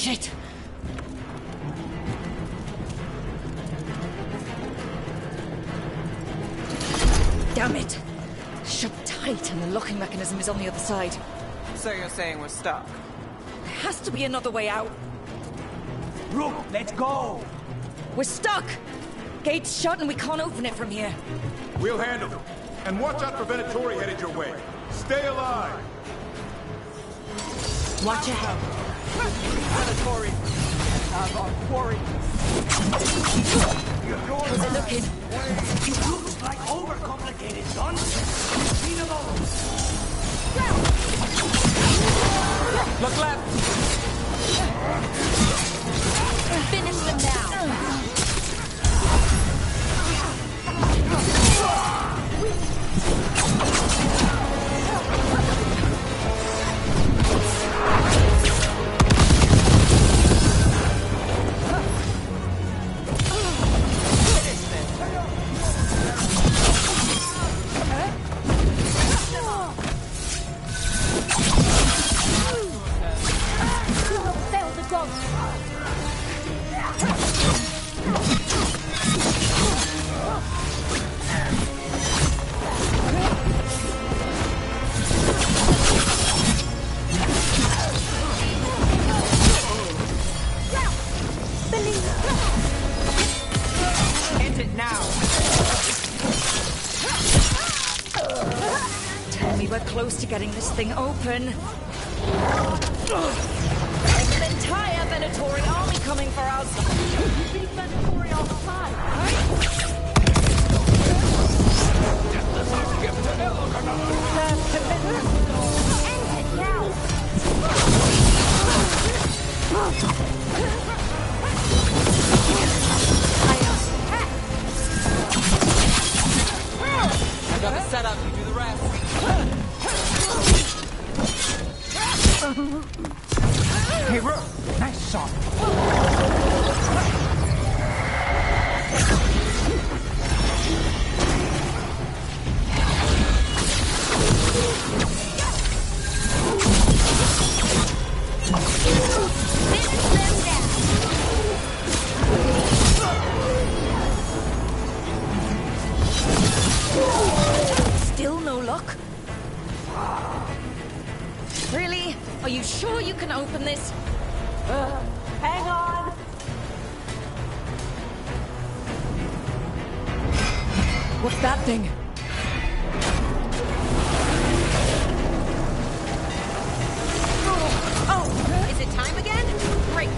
Shit! Damn it! Shut tight and the locking mechanism is on the other side. So you're saying we're stuck? There has to be another way out. Rook, let's go! We're stuck! Gate's shut and we can't open it from here. We'll handle it. And watch out for Venatori headed your way. Stay alive! Watch ahead. Venatori! Have our quarry! How's it looking? It looks like overcomplicated, son! Look left! Finish them now. Fail the gods! thing open. There's an entire Venatori army coming for us. You beat Venatori all the time. End it now. I got the setup, you do the rest. Hey, Rook, nice shot. Still no luck? Really? Are you sure you can open this? Hang on. What's that thing? Oh, is it time again? Great.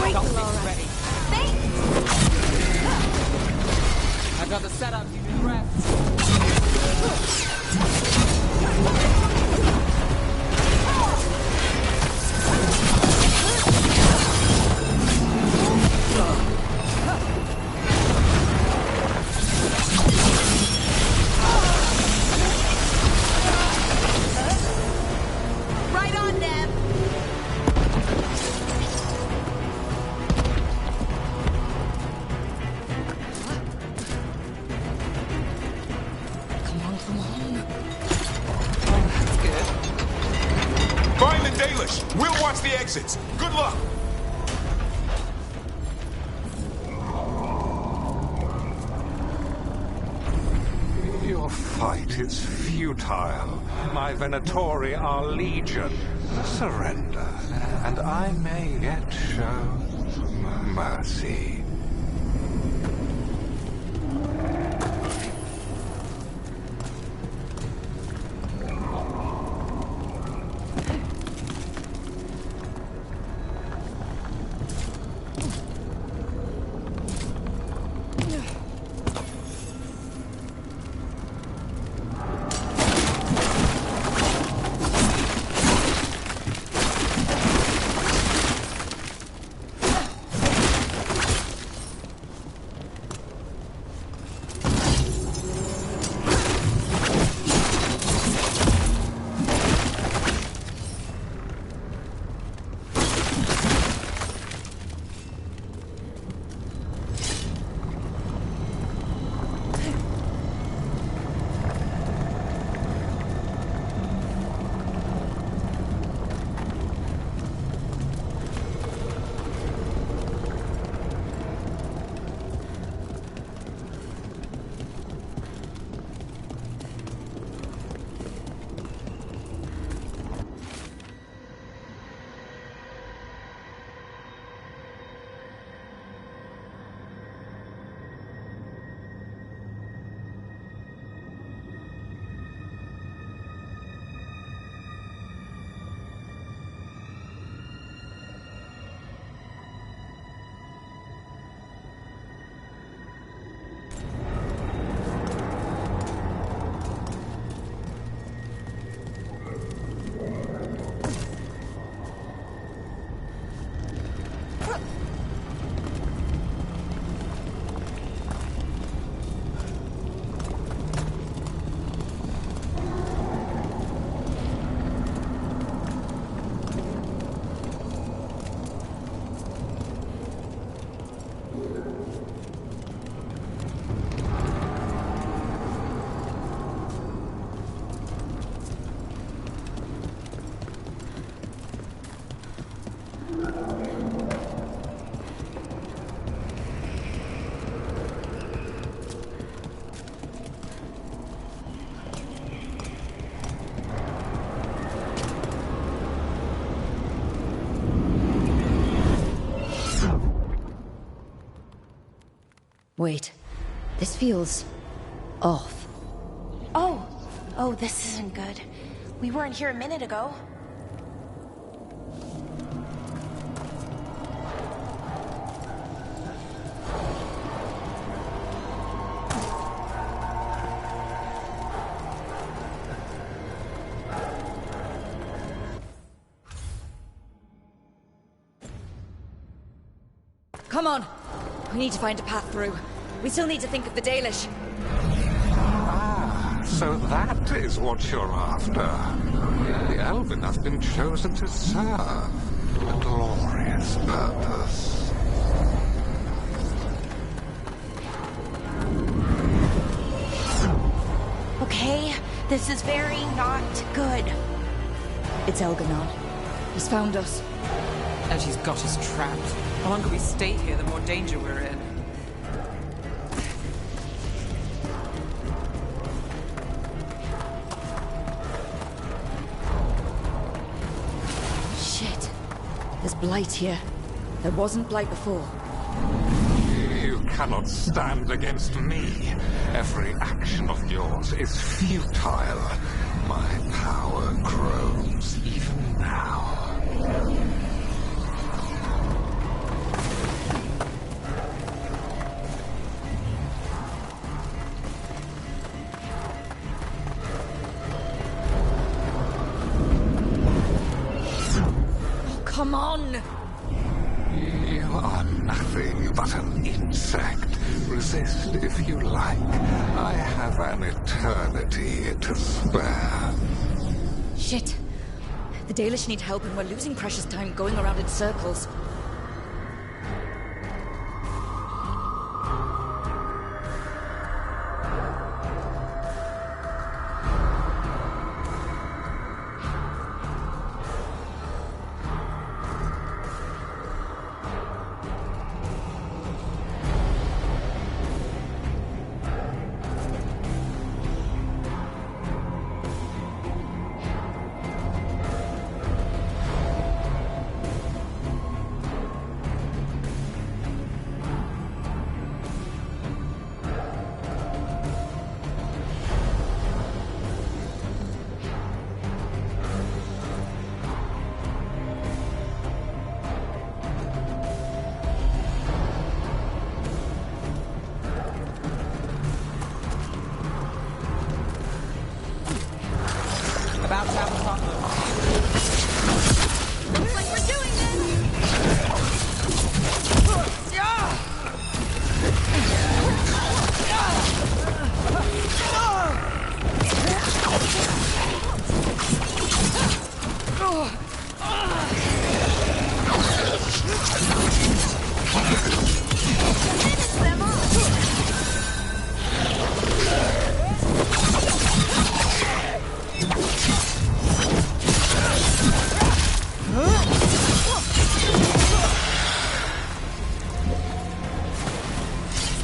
I've got things ready. I've got the setup, you can rest. Right on, Neb! Come on, come on. Oh, that's good. Find the Dalish! We'll watch the exits! Good luck! Your fight is futile. My Venatori are legion. Surrender, and I may yet show mercy. Wait, this feels off. Oh, this isn't good. We weren't here a minute ago. Come on! We need to find a path through. We still need to think of the Dalish. Ah, so that is what you're after. The Elven have been chosen to serve a glorious purpose. Okay, this is very not good. It's Elgar'nan. He's found us. And he's got us trapped. The longer we stay here, the more danger we're in. Shit. There's blight here. There wasn't blight before. You cannot stand against me. Every action of yours is futile. My power grows even now. come on! You are nothing but an insect. Resist if you like. I have an eternity to spare. Shit. The Dalish need help and we're losing precious time going around in circles. About to have a problem. Looks like we're doing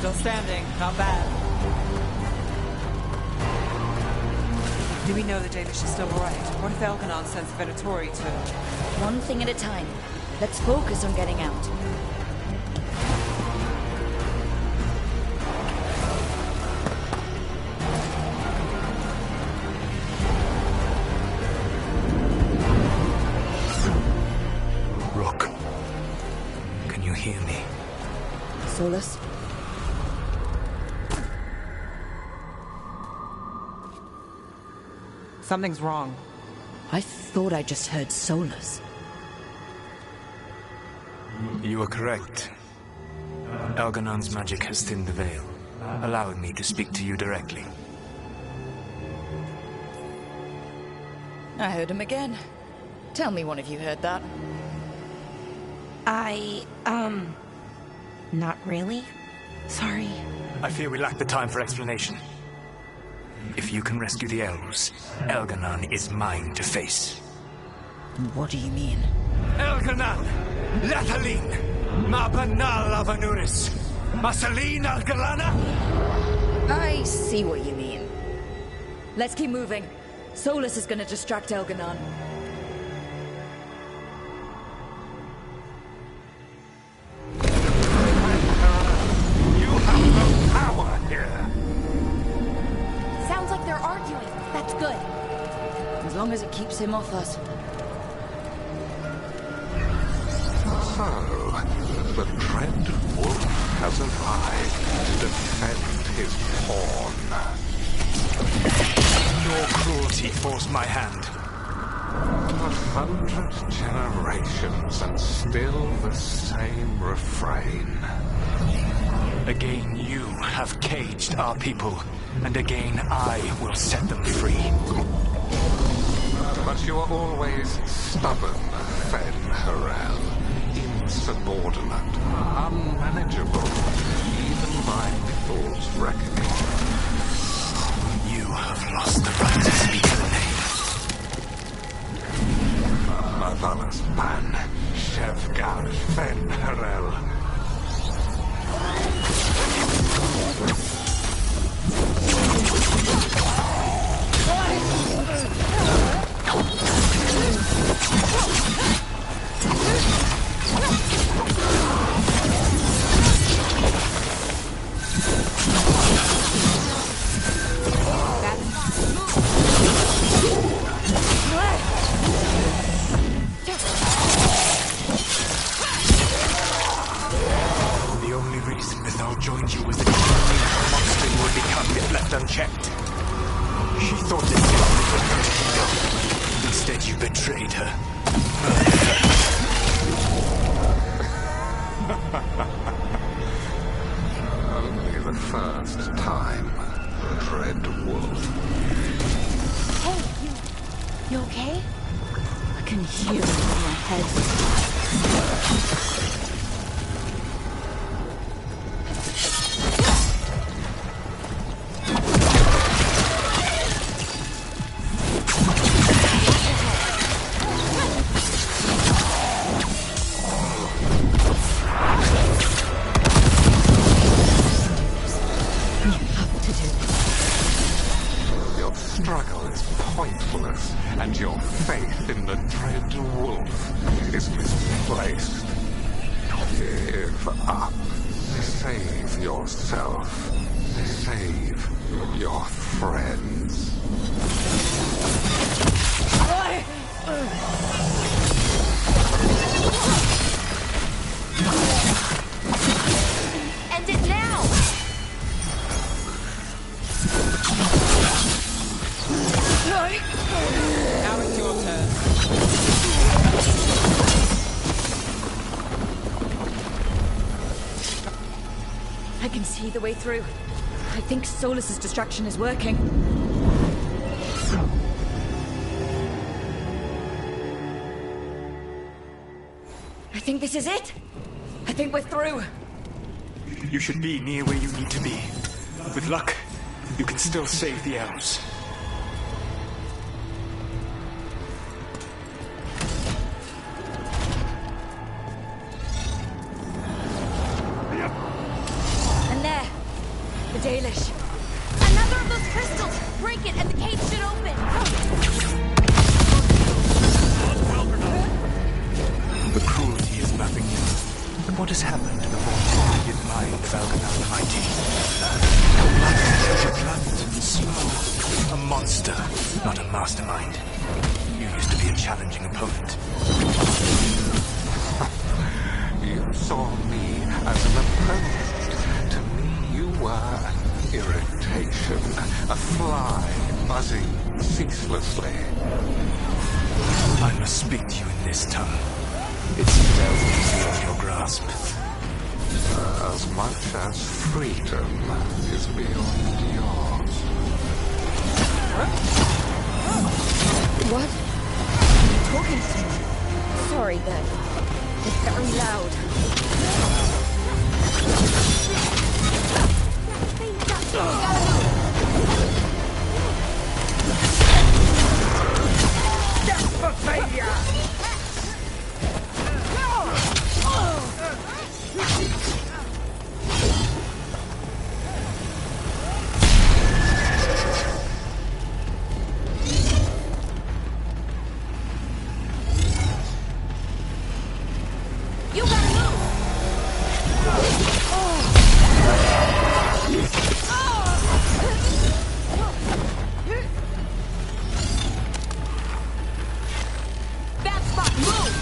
Still standing. Not bad. Do we know the Dalish is still right? What if Elganon sends Venatori to... One thing at a time. Let's focus on getting out. Rook, can you hear me? Solus? Something's wrong. I thought I just heard Solus. You are correct. Elganon's magic has thinned the veil, allowing me to speak to you directly. I heard him again. Tell me one of you heard that. Not really. Sorry. I fear we lack the time for explanation. If you can rescue the elves, Elganon is mine to face. What do you mean? Elganon! Lathaline! Ma banal avanuris! Masaline Algalana! I see what you mean. Let's keep moving. Solus is gonna distract Elganon. You have no power here. Sounds like they're arguing. That's good. As long as it keeps him off us. So, the dread wolf has arrived to defend his pawn. Your cruelty forced my hand. 100 generations and still the same refrain. Again, you have caged our people, and again I will set them free. But you are always stubborn, Fen Harel. Insubordinate, unmanageable, even by Mythal's reckoning. You have lost the right to speak her name. Mavalas Ban, Shevgar Fen Harel. The only reason Mythal joined you was that she knew her monster would become if left unchecked. She thought this was her kingdom. Instead, you betrayed her. Only the first time, Dread Wolf. Hey, you okay? I can hear it in my head. Struggle is pointless, and your faith in the Dread Wolf is misplaced. Give up. Save yourself. Save your friends. End it now! Now it's your turn. I can see the way through. I think Solus's distraction is working. I think this is it. I think we're through. You should be near where you need to be. With luck, you can still save the elves. And there, the Dalish. Another of those crystals! Break it and the cave should open! The cruelty is nothing new. But what has happened to the warm-hearted mind of Elganon the Mighty? Blunt and slow. A monster, not a mastermind. You used to be a challenging opponent. You saw me as an opponent. To me, you were an irritation. A fly buzzing ceaselessly. I must speak to you in this tongue. It seems elves is beyond your grasp. As much as freedom is beyond yours. What? Are you talking to me? Sorry, then. It's very loud. Death for failure! You gotta move! Bad spot, move!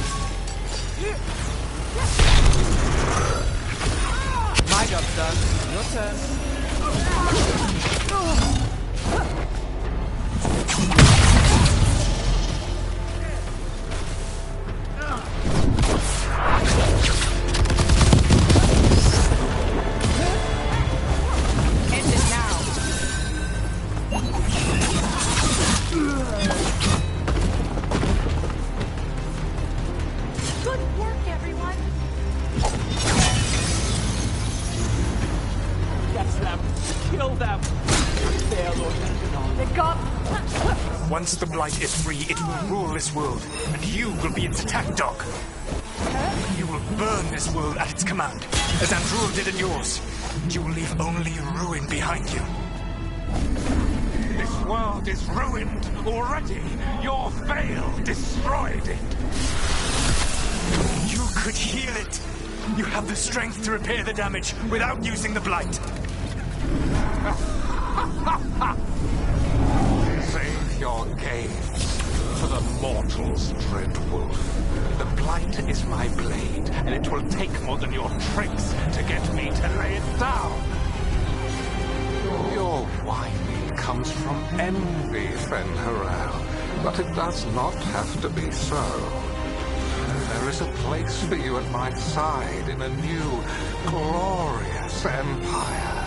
My job's done. Your turn. End it now. Good work, everyone! Catch them! Kill them! There, Lord Elganon. The god... Once the Blight is free, it will rule this world, and you will be its attack dog. You will burn this world at its command, as Andrul did at yours. You will leave only ruin behind you. This world is ruined already. Your Veil destroyed it. You could heal it. You have the strength to repair the damage without using the Blight. Save your games for the mortals, Dread Wolf. The Blight is my blade, and it will take more than your tricks to get me to lay it down. Your whining comes from envy, Fen'Harel, but it does not have to be so. there is a place for you at my side in a new, glorious empire.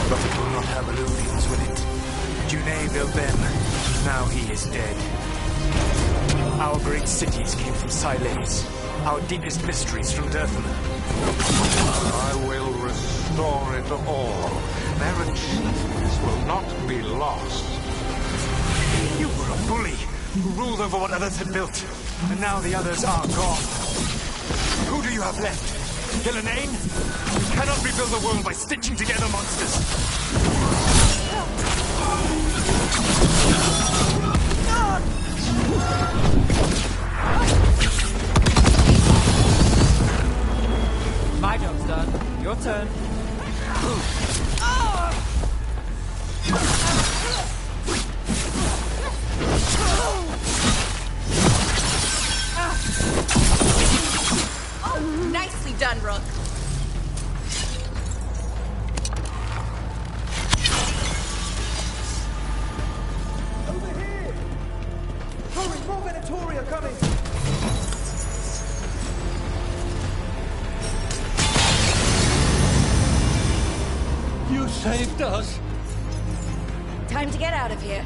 But it will not have illusions with it. June built them. Now he is dead. Our great cities came from Silex. Our deepest mysteries from Dirtham. I will restore it all. Their achievements will not be lost. You were a bully who ruled over what others had built. And now the others are gone. Who do you have left? Gillenane? You cannot rebuild the world by stitching together monsters. My job's done. Your turn. Nicely done, Rook. Over here! Hurry, more Venatori are coming! You saved us. Time to get out of here.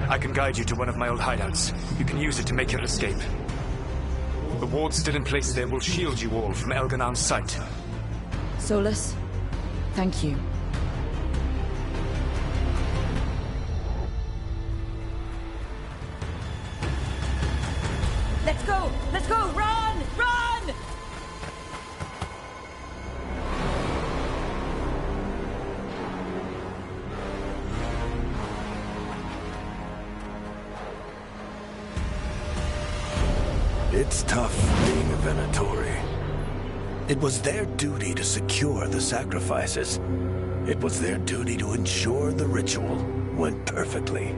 I can guide you to one of my old hideouts. You can use it to make your escape. The wards still in place there will shield you all from Elganon's sight. Solus, thank you. Let's go! Let's go! Run! Run! It's tough being a Venatori. It was their duty to secure the sacrifices. It was their duty to ensure the ritual went perfectly.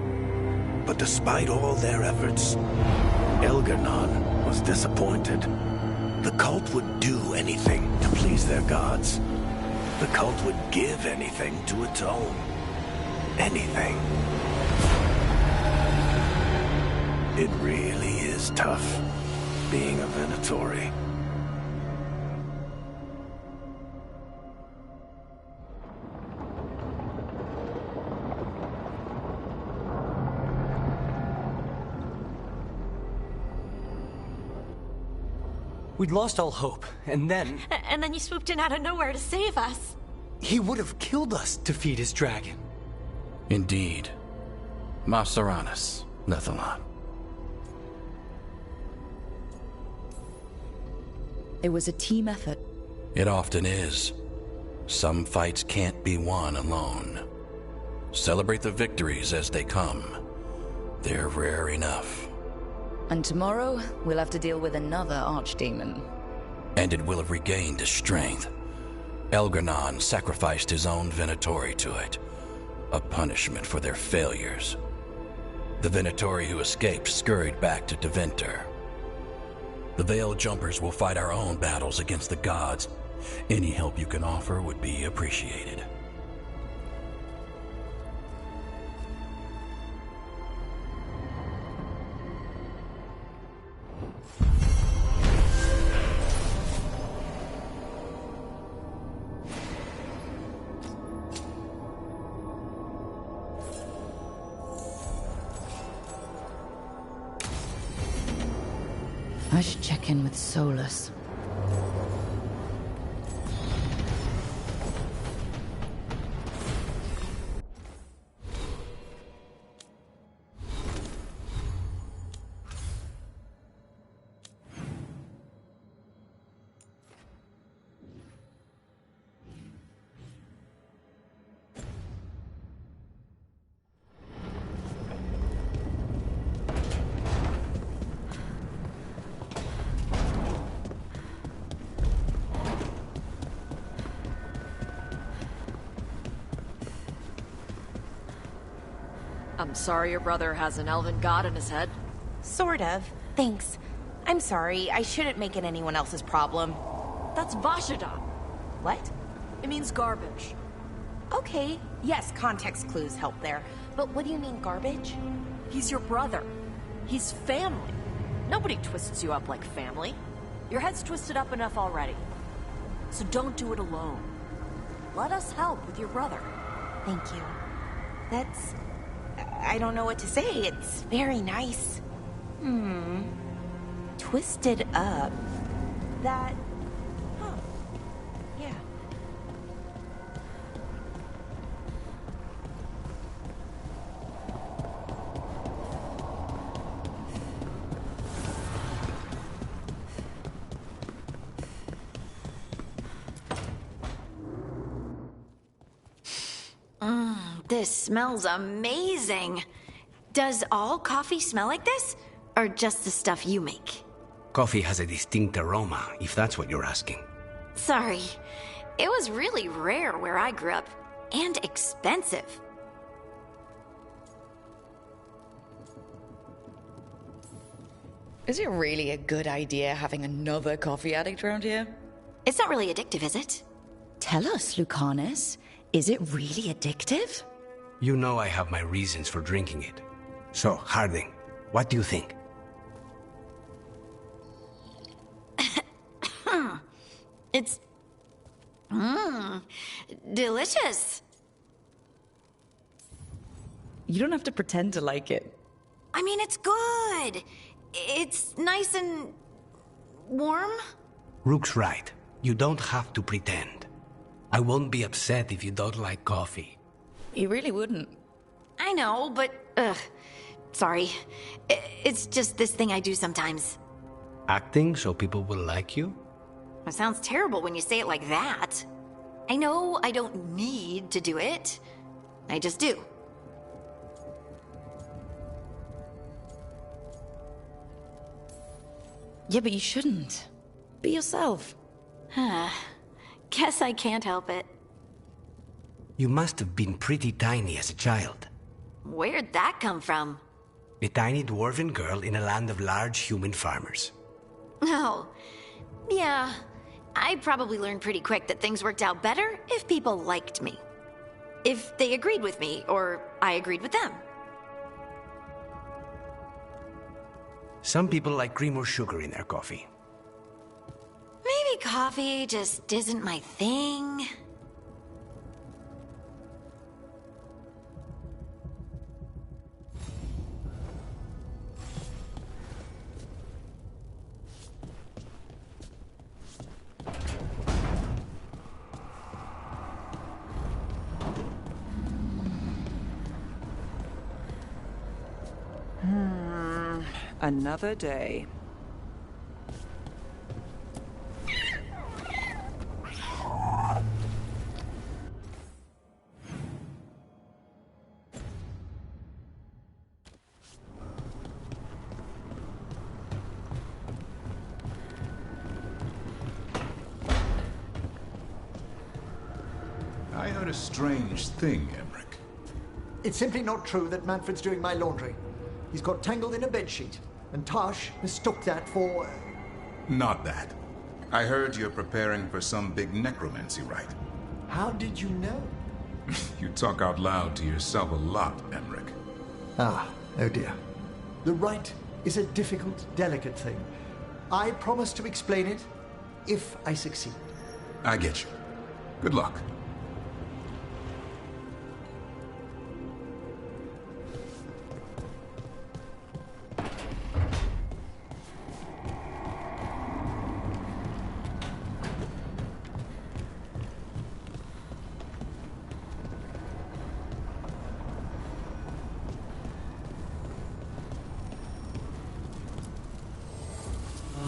But despite all their efforts, Elganon was disappointed. The cult would do anything to please their gods. The cult would give anything to atone. Anything. It really is tough being a Venatori. We'd lost all hope, and then... And then you swooped in out of nowhere to save us. He would have killed us to feed his dragon. Indeed. Maceranus, Lethalon. It was a team effort. It often is. Some fights can't be won alone. Celebrate the victories as they come. They're rare enough. And tomorrow, we'll have to deal with another archdemon. And it will have regained its strength. Elganon sacrificed his own Venatori to it. A punishment for their failures. The Venatori who escaped scurried back to Deventer. The Veil Jumpers will fight our own battles against the gods. Any help you can offer would be appreciated. I should check in with Solus. I'm sorry your brother has an elven god in his head. Sort of. Thanks. I'm sorry. I shouldn't make it anyone else's problem. That's Vashadan. What? It means garbage. Okay. Yes, context clues help there. But what do you mean, garbage? He's your brother. He's family. Nobody twists you up like family. Your head's twisted up enough already. So don't do it alone. Let us help with your brother. Thank you. That's... I don't know what to say. It's very nice. Twisted up. That... Huh. Yeah. This smells amazing. Does all coffee smell like this? Or just the stuff you make? Coffee has a distinct aroma, if that's what you're asking. Sorry. It was really rare where I grew up. And expensive. Is it really a good idea having another coffee addict around here? It's not really addictive, is it? Tell us, Lucanus. Is it really addictive? You know I have my reasons for drinking it. So, Harding, what do you think? It's... delicious. You don't have to pretend to like it. I mean, it's good. It's nice and... warm? Rook's right. You don't have to pretend. I won't be upset if you don't like coffee. You really wouldn't. I know, but... sorry. It's just this thing I do sometimes. Acting so people will like you? It sounds terrible when you say it like that. I know I don't need to do it. I just do. Yeah, but you shouldn't. Be yourself. Guess I can't help it. You must have been pretty tiny as a child. Where'd that come from? A tiny dwarven girl in a land of large human farmers. Oh, yeah. I probably learned pretty quick that things worked out better if people liked me. If they agreed with me, or I agreed with them. Some people like cream or sugar in their coffee. Maybe coffee just isn't my thing. Another day. I heard a strange thing, Emmerich. It's simply not true that Manfred's doing my laundry. He's got tangled in a bedsheet, and Tosh mistook that for... Not that. I heard you're preparing for some big necromancy rite. How did you know? You talk out loud to yourself a lot, Emmerich. Oh dear. The rite is a difficult, delicate thing. I promise to explain it if I succeed. I get you. Good luck.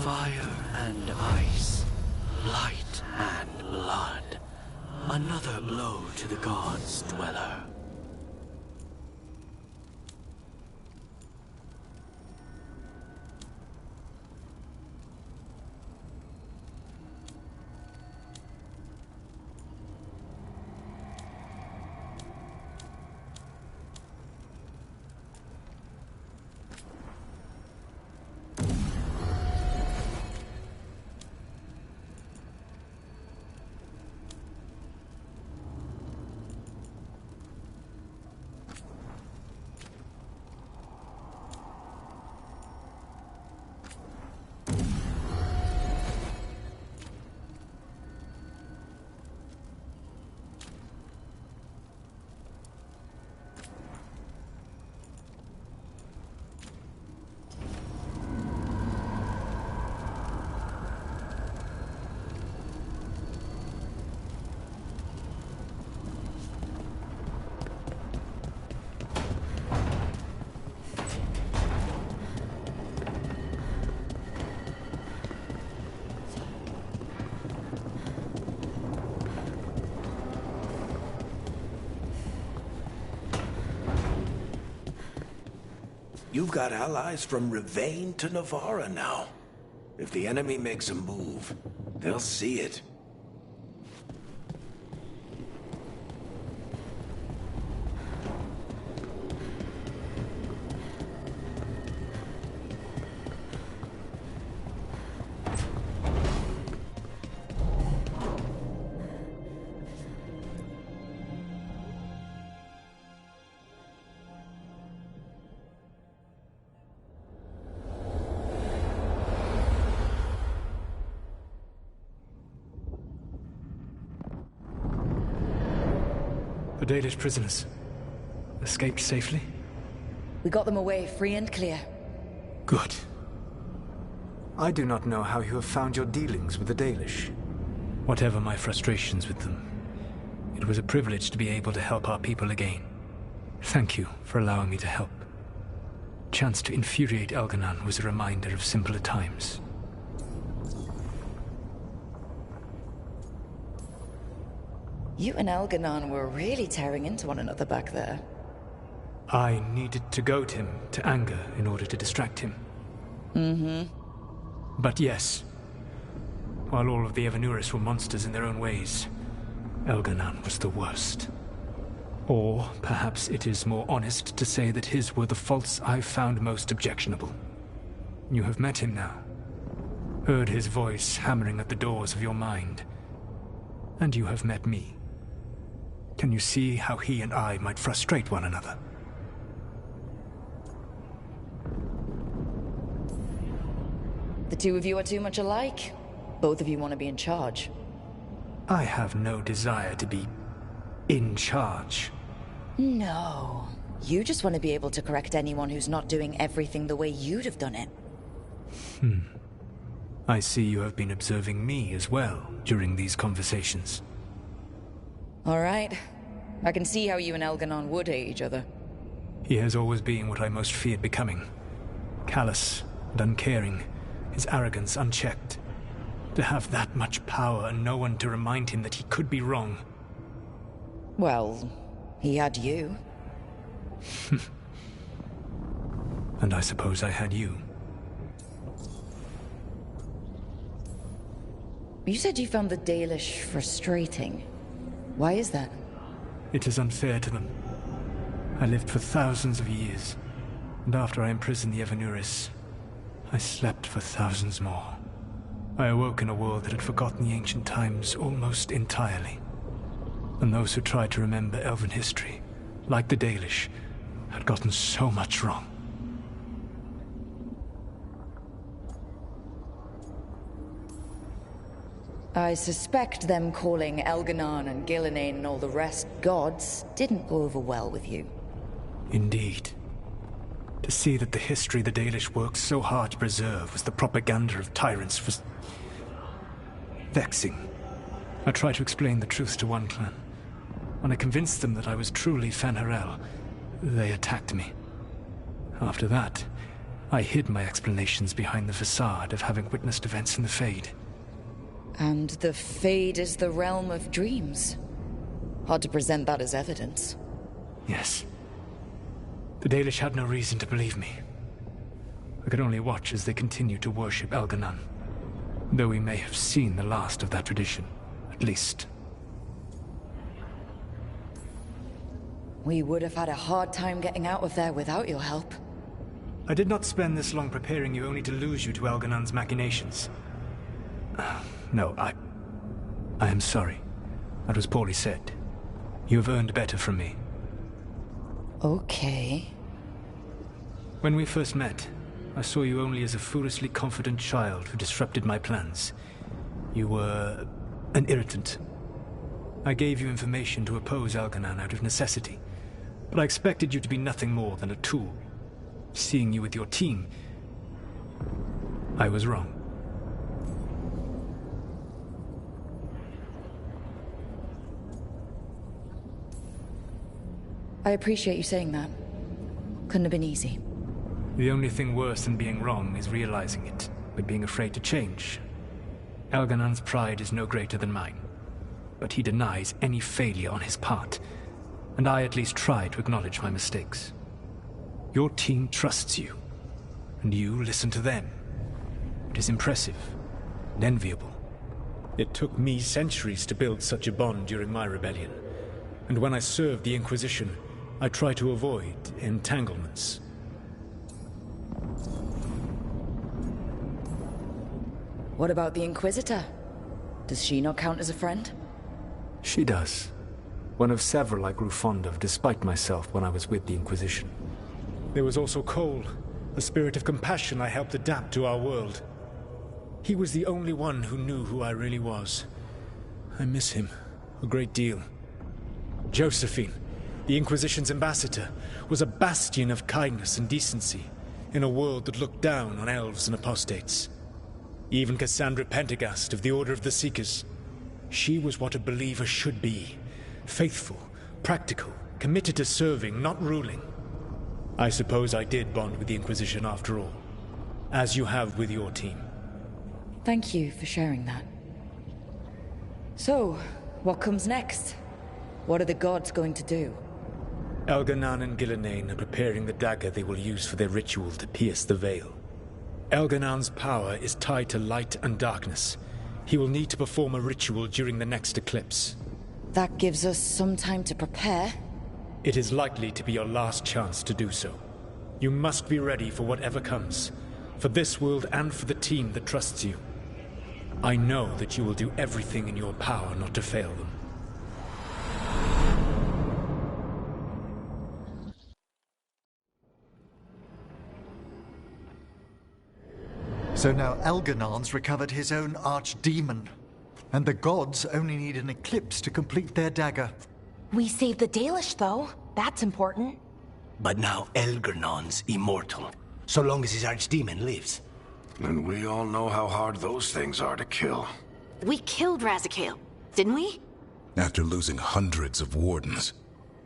Fire and ice, light and blood. Another blow to the gods' dweller. You've got allies from Rivain to Navarra now. If the enemy makes a move, they'll see it. The Dalish prisoners escaped safely? We got them away free and clear. Good. I do not know how you have found your dealings with the Dalish. Whatever my frustrations with them, it was a privilege to be able to help our people again. Thank you for allowing me to help. Chance to infuriate Elganon was a reminder of simpler times. You and Elganon were really tearing into one another back there. I needed to goad him to anger in order to distract him. Mm-hmm. But yes, while all of the Venuris were monsters in their own ways, Elganon was the worst. Or perhaps it is more honest to say that his were the faults I found most objectionable. You have met him now. Heard his voice hammering at the doors of your mind. And you have met me. Can you see how he and I might frustrate one another? The two of you are too much alike. Both of you want to be in charge. I have no desire to be in charge. No. You just want to be able to correct anyone who's not doing everything the way you'd have done it. I see you have been observing me as well during these conversations. All right. I can see how you and Elganon would hate each other. He has always been what I most feared becoming. Callous and uncaring, his arrogance unchecked. To have that much power and no one to remind him that he could be wrong. Well, he had you. And I suppose I had you. You said you found the Dalish frustrating. Why is that? It is unfair to them. I lived for thousands of years, and after I imprisoned the Venuris, I slept for thousands more. I awoke in a world that had forgotten the ancient times almost entirely. And those who tried to remember Elven history, like the Dalish, had gotten so much wrong. I suspect them calling Elganon and Gillenane and all the rest gods didn't go over well with you. Indeed. To see that the history the Dalish worked so hard to preserve was the propaganda of tyrants was vexing. I tried to explain the truth to one clan. When I convinced them that I was truly Fen'Harel, they attacked me. After that, I hid my explanations behind the facade of having witnessed events in the Fade. And the Fade is the realm of dreams. Hard to present that as evidence. Yes. The Dalish had no reason to believe me. I could only watch as they continued to worship Elganon, though we may have seen the last of that tradition, at least. We would have had a hard time getting out of there without your help. I did not spend this long preparing you only to lose you to Elganon's machinations. No, I am sorry. That was poorly said. You have earned better from me. Okay. When we first met, I saw you only as a foolishly confident child who disrupted my plans. You were an irritant. I gave you information to oppose Elganon out of necessity, but I expected you to be nothing more than a tool. Seeing you with your team, I was wrong. I appreciate you saying that. Couldn't have been easy. The only thing worse than being wrong is realizing it, but being afraid to change. Elganon's pride is no greater than mine, but he denies any failure on his part, and I at least try to acknowledge my mistakes. Your team trusts you, and you listen to them. It is impressive and enviable. It took me centuries to build such a bond during my rebellion, and when I served the Inquisition, I tried to avoid entanglements. What about the Inquisitor? Does she not count as a friend? She does. One of several I grew fond of despite myself when I was with the Inquisition. There was also Cole, a spirit of compassion I helped adapt to our world. He was the only one who knew who I really was. I miss him a great deal. Josephine, the Inquisition's ambassador, was a bastion of kindness and decency in a world that looked down on elves and apostates. Even Cassandra Pendergast of the Order of the Seekers. She was what a believer should be. Faithful, practical, committed to serving, not ruling. I suppose I did bond with the Inquisition after all, as you have with your team. Thank you for sharing that. So, what comes next? What are the gods going to do? Elganan and Gillenane are preparing the dagger they will use for their ritual to pierce the veil. Elganan's power is tied to light and darkness. He will need to perform a ritual during the next eclipse. That gives us some time to prepare. It is likely to be your last chance to do so. You must be ready for whatever comes, for this world and for the team that trusts you. I know that you will do everything in your power not to fail them. So now Elganan's recovered his own archdemon, and the gods only need an eclipse to complete their dagger. We saved the Dalish, though. That's important. But now Elgernon's immortal, so long as his archdemon lives. And we all know how hard those things are to kill. We killed Razikale, didn't we? After losing hundreds of wardens,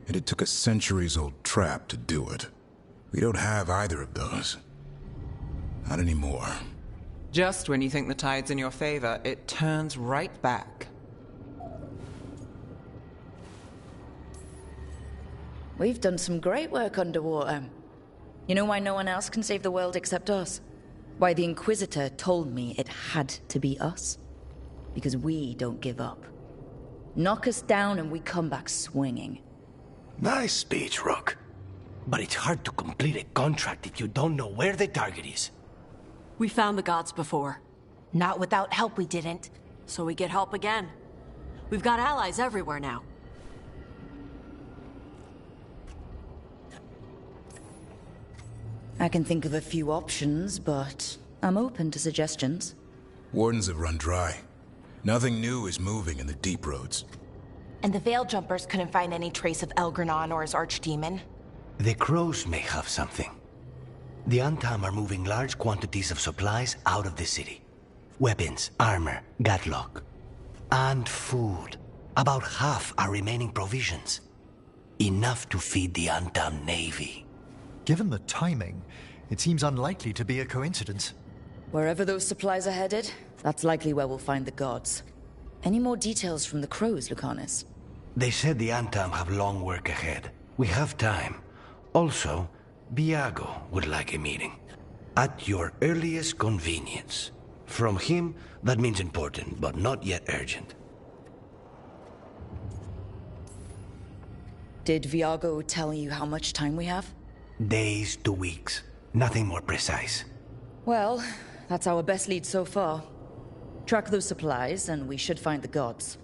and it took a centuries-old trap to do it. We don't have either of those. Not anymore. Just when you think the tide's in your favor, it turns right back. We've done some great work underwater. You know why no one else can save the world except us? Why the Inquisitor told me it had to be us? Because we don't give up. Knock us down and we come back swinging. Nice speech, Rook. But it's hard to complete a contract if you don't know where the target is. We found the gods before. Not without help, we didn't. So we get help again. We've got allies everywhere now. I can think of a few options, but I'm open to suggestions. Wardens have run dry. Nothing new is moving in the deep roads. And the Veil Jumpers couldn't find any trace of Elgranon or his archdemon. The crows may have something. The Antam are moving large quantities of supplies out of the city. Weapons, armor, gatlock. And food. About half are remaining provisions. Enough to feed the Antam navy. Given the timing, it seems unlikely to be a coincidence. Wherever those supplies are headed, that's likely where we'll find the gods. Any more details from the crows, Lucanus? They said the Antam have long work ahead. We have time. Also, Viago would like a meeting. At your earliest convenience. From him, that means important, but not yet urgent. Did Viago tell you how much time we have? Days to weeks. Nothing more precise. Well, that's our best lead so far. Track those supplies, and we should find the gods.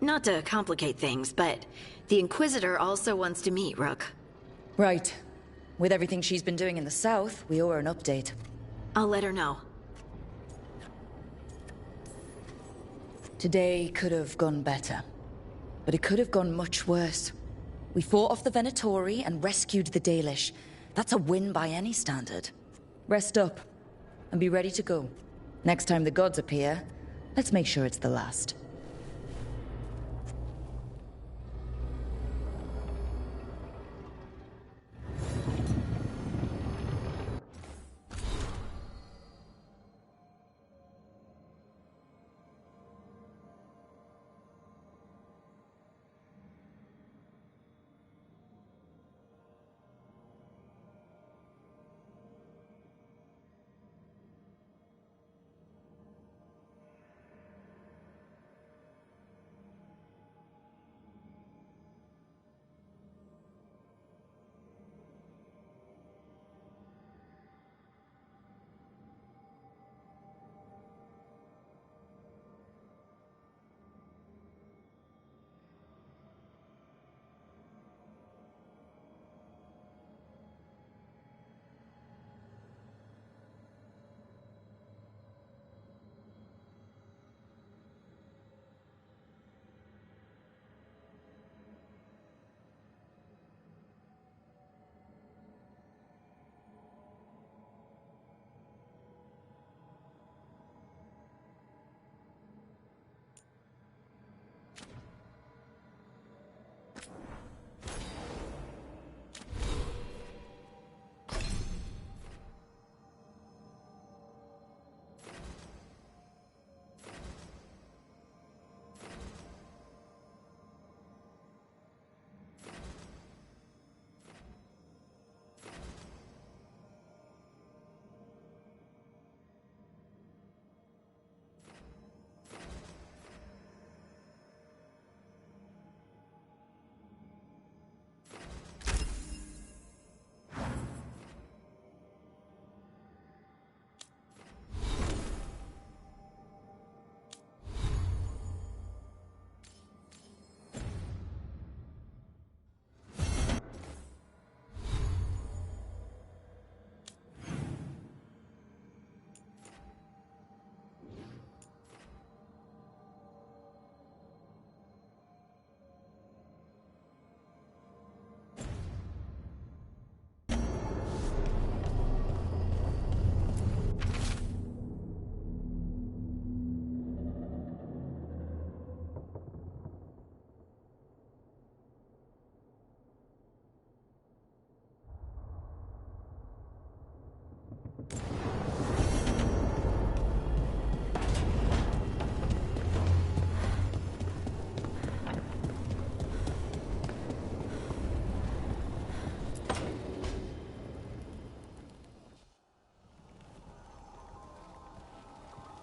Not to complicate things, but the Inquisitor also wants to meet Rook. Right. With everything she's been doing in the south, we owe her an update. I'll let her know. Today could have gone better. But it could have gone much worse. We fought off the Venatori and rescued the Dalish. That's a win by any standard. Rest up, and be ready to go. Next time the gods appear, let's make sure it's the last.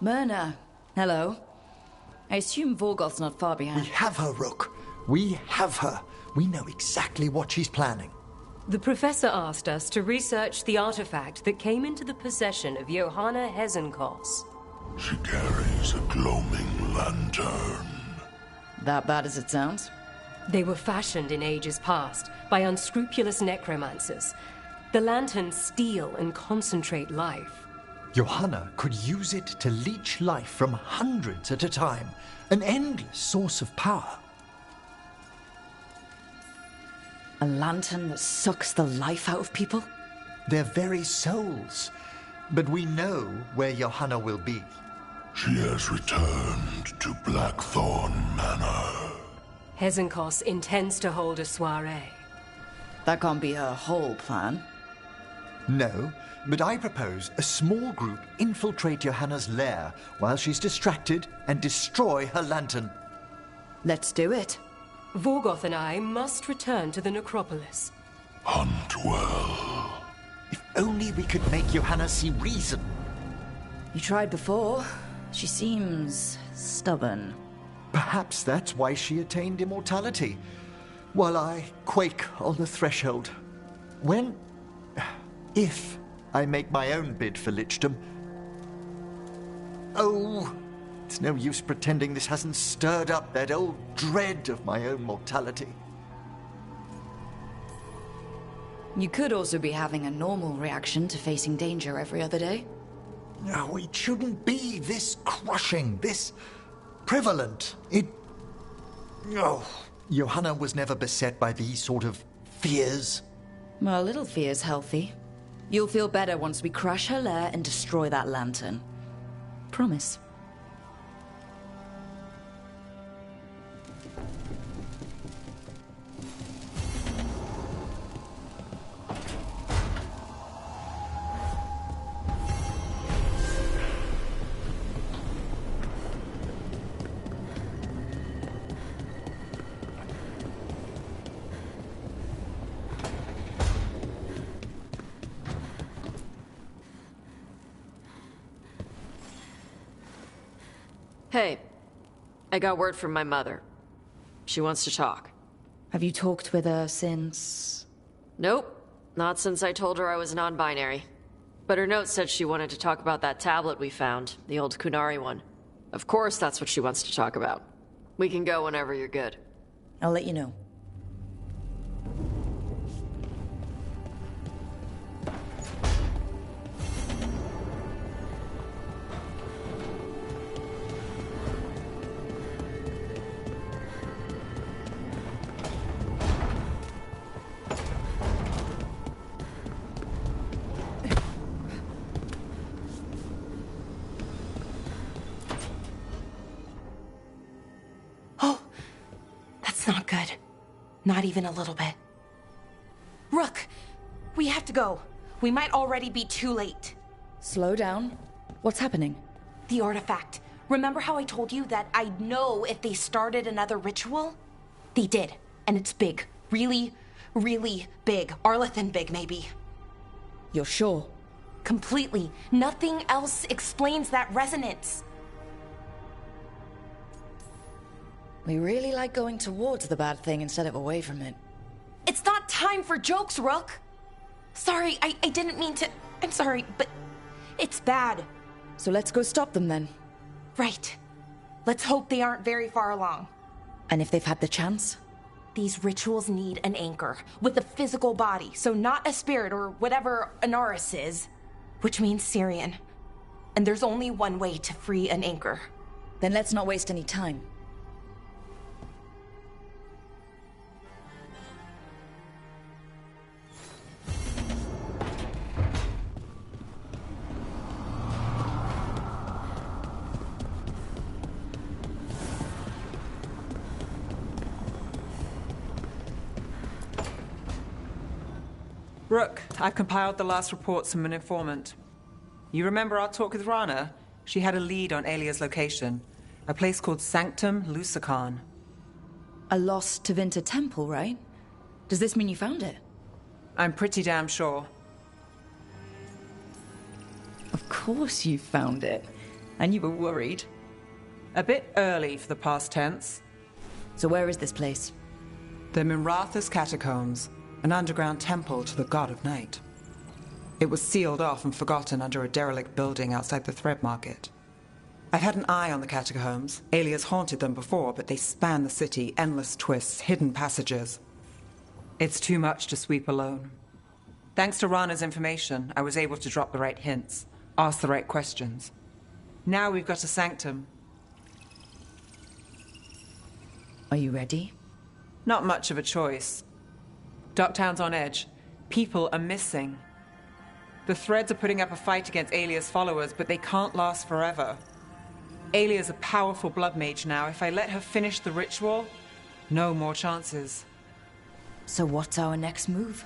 Myrna, hello. I assume Vorgoth's not far behind. We have her, Rook. We have her. We know exactly what she's planning. The professor asked us to research the artifact that came into the possession of Johanna Hezenkos. She carries a gloaming lantern. That bad as it sounds? They were fashioned in ages past by unscrupulous necromancers. The lanterns steal and concentrate life. Johanna could use it to leech life from hundreds at a time. An endless source of power. A lantern that sucks the life out of people? Their very souls. But we know where Johanna will be. She has returned to Blackthorn Manor. Hezenkos intends to hold a soiree. That can't be her whole plan. No, but I propose a small group infiltrate Johanna's lair while she's distracted and destroy her lantern. Let's do it. Vorgoth and I must return to the necropolis. Hunt well. If only we could make Johanna see reason. You tried before. She seems stubborn. Perhaps that's why she attained immortality, while I quake on the threshold. If I make my own bid for lichdom. Oh, it's no use pretending this hasn't stirred up that old dread of my own mortality. You could also be having a normal reaction to facing danger every other day. No, it shouldn't be this crushing, this prevalent. Johanna was never beset by these sort of fears. Well, a little fear's healthy. You'll feel better once we crash her lair and destroy that lantern. Promise. Hey, I got word from my mother. She wants to talk. Have you talked with her since? Nope, not since I told her I was non-binary. But her note said she wanted to talk about that tablet we found, the old Kunari one. Of course that's what she wants to talk about. We can go whenever you're good. I'll let you know. Not good. Not even a little bit. Rook, we have to go. We might already be too late. Slow down. What's happening? The artifact. Remember how I told you that I'd know if they started another ritual? They did, and it's big. Really, really big. Arlethan big, maybe. You're sure? Completely. Nothing else explains that resonance. We really like going towards the bad thing instead of away from it. It's not time for jokes, Rook. Sorry, I didn't mean to... I'm sorry, but it's bad. So let's go stop them then. Right. Let's hope they aren't very far along. And if they've had the chance? These rituals need an anchor with a physical body, so not a spirit or whatever Anaris is, which means Syrian. And there's only one way to free an anchor. Then let's not waste any time. Rook, I've compiled the last reports from an informant. You remember our talk with Rana? She had a lead on Alia's location. A place called Sanctum Lucican. A lost Tevinter temple, right? Does this mean you found it? I'm pretty damn sure. Of course you found it. And you were worried. A bit early for the past tense. So where is this place? The Minratha's Catacombs, an underground temple to the god of night. It was sealed off and forgotten under a derelict building outside the Thread Market. I've had an eye on the catacombs. Alias haunted them before, but they span the city, endless twists, hidden passages. It's too much to sweep alone. Thanks to Rana's information, I was able to drop the right hints, ask the right questions. Now we've got a sanctum. Are you ready? Not much of a choice. Docktown's on edge. People are missing. The Threads are putting up a fight against Alia's followers, but they can't last forever. Alia's a powerful blood mage now. If I let her finish the ritual, no more chances. So what's our next move?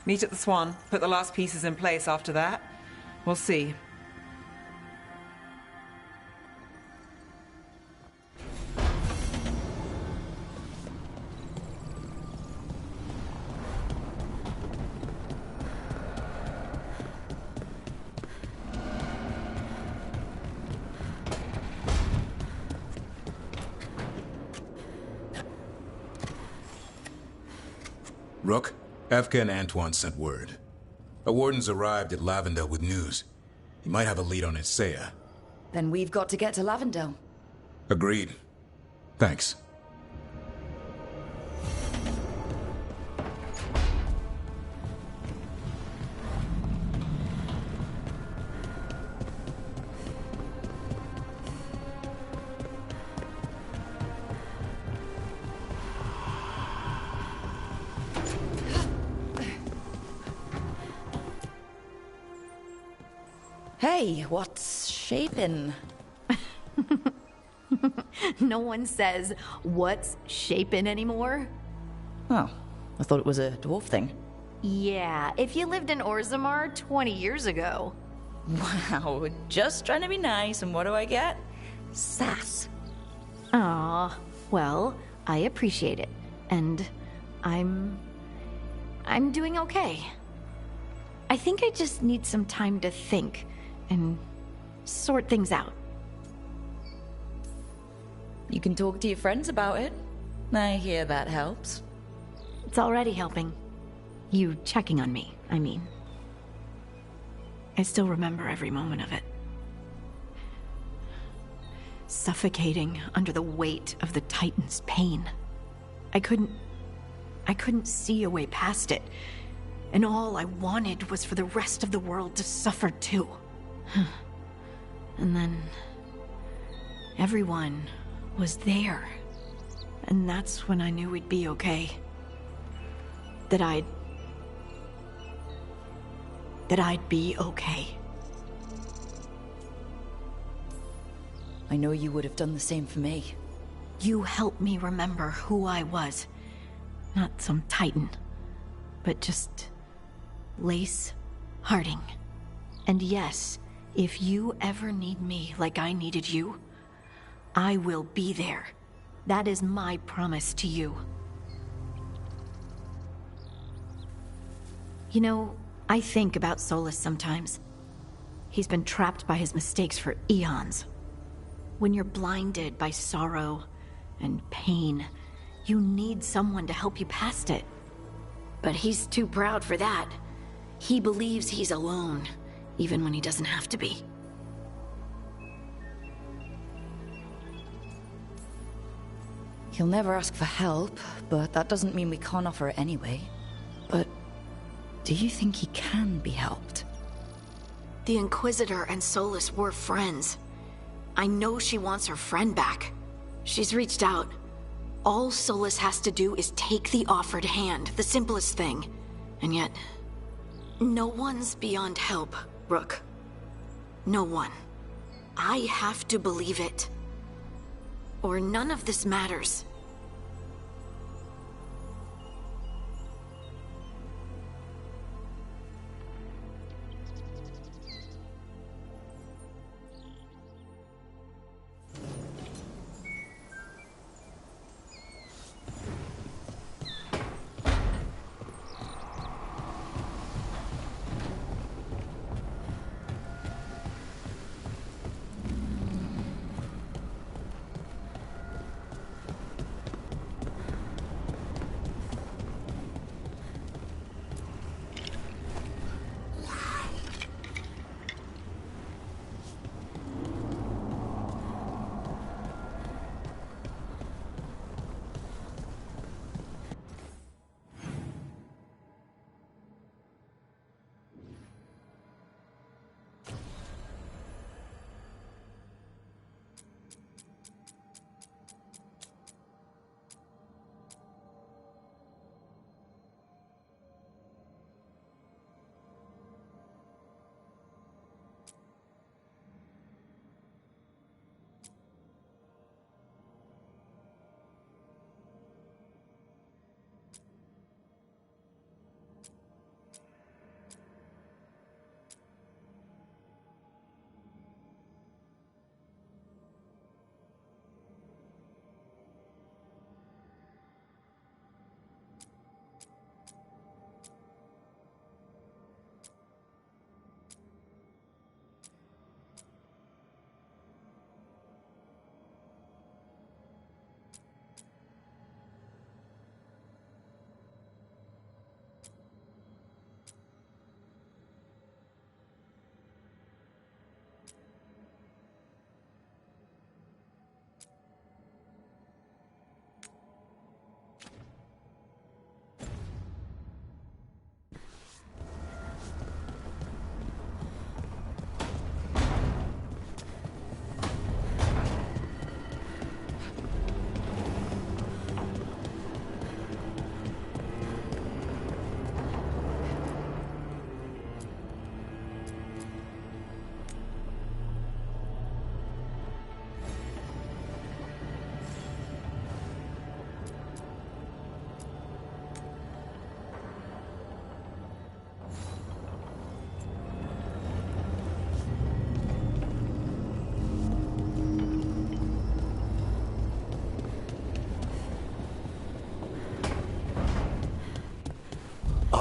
Meet at the Swan, put the last pieces in place after that. We'll see. Rook, Evka and Antoine sent word. A warden's arrived at Lavendel with news. He might have a lead on Isaiah. Then we've got to get to Lavendel. Agreed. Thanks. Hey, what's shaping? No one says, what's shaping anymore? Oh, I thought it was a dwarf thing. Yeah, if you lived in Orzammar 20 years ago. Wow, just trying to be nice, and what do I get? Sass. Aw, well, I appreciate it. And I'm doing okay. I think I just need some time to think and sort things out. You can talk to your friends about it. I hear that helps. It's already helping. You checking on me, I mean. I still remember every moment of it. Suffocating under the weight of the Titan's pain. I couldn't see a way past it. And all I wanted was for the rest of the world to suffer too. And then everyone was there. And that's when I knew we'd be okay. That I'd be okay. I know you would have done the same for me. You helped me remember who I was. Not some Titan, but just Lace Harding. And yes, if you ever need me like I needed you, I will be there. That is my promise to you. You know, I think about Solus sometimes. He's been trapped by his mistakes for eons. When you're blinded by sorrow and pain, you need someone to help you past it. But he's too proud for that. He believes he's alone, even when he doesn't have to be. He'll never ask for help, but that doesn't mean we can't offer it anyway. But do you think he can be helped? The Inquisitor and Solus were friends. I know she wants her friend back. She's reached out. All Solus has to do is take the offered hand, the simplest thing. And yet, no one's beyond help, Rook. No one. I have to believe it. Or none of this matters.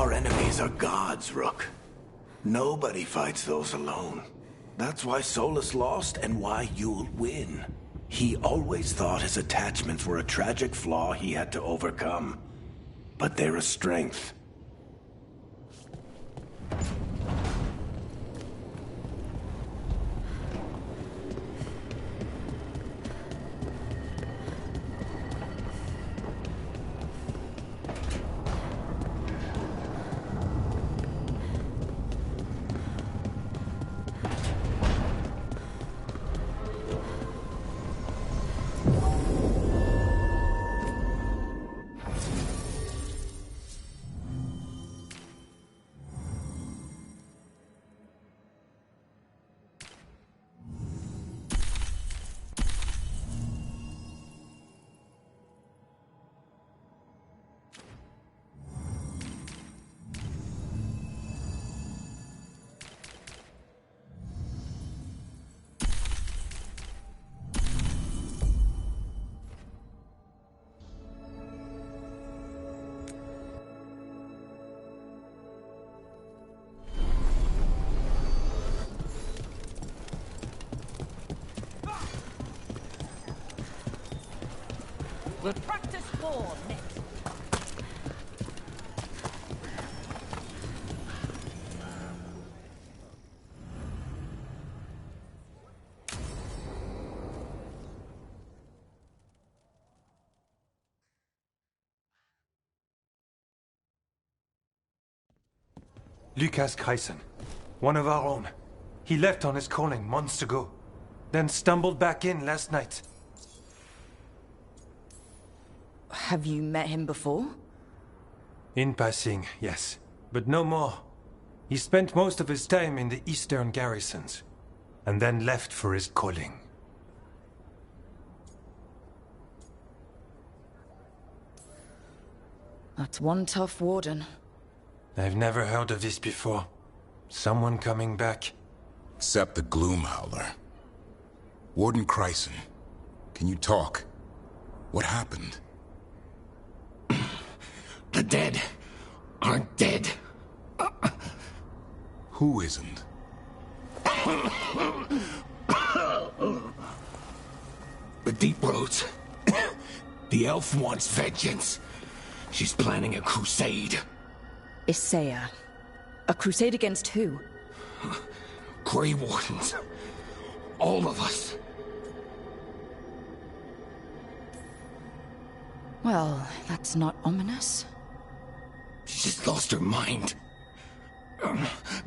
Our enemies are gods, Rook. Nobody fights those alone. That's why Solus lost and why you'll win. He always thought his attachments were a tragic flaw he had to overcome. But they're a strength. We'll practice war next. Lucas Kreisen, one of our own. He left on his calling months ago, then stumbled back in last night. Have you met him before? In passing, yes, but no more. He spent most of his time in the eastern garrisons, and then left for his calling. That's one tough warden. I've never heard of this before. Someone coming back. Except the Gloom Howler. Warden Kreisen, can you talk? What happened? The dead aren't dead. Who isn't? The Deep Roads. The elf wants vengeance. She's planning a crusade. Isaiah. A crusade against who? Grey Wardens. All of us. Well, that's not ominous. She's lost her mind.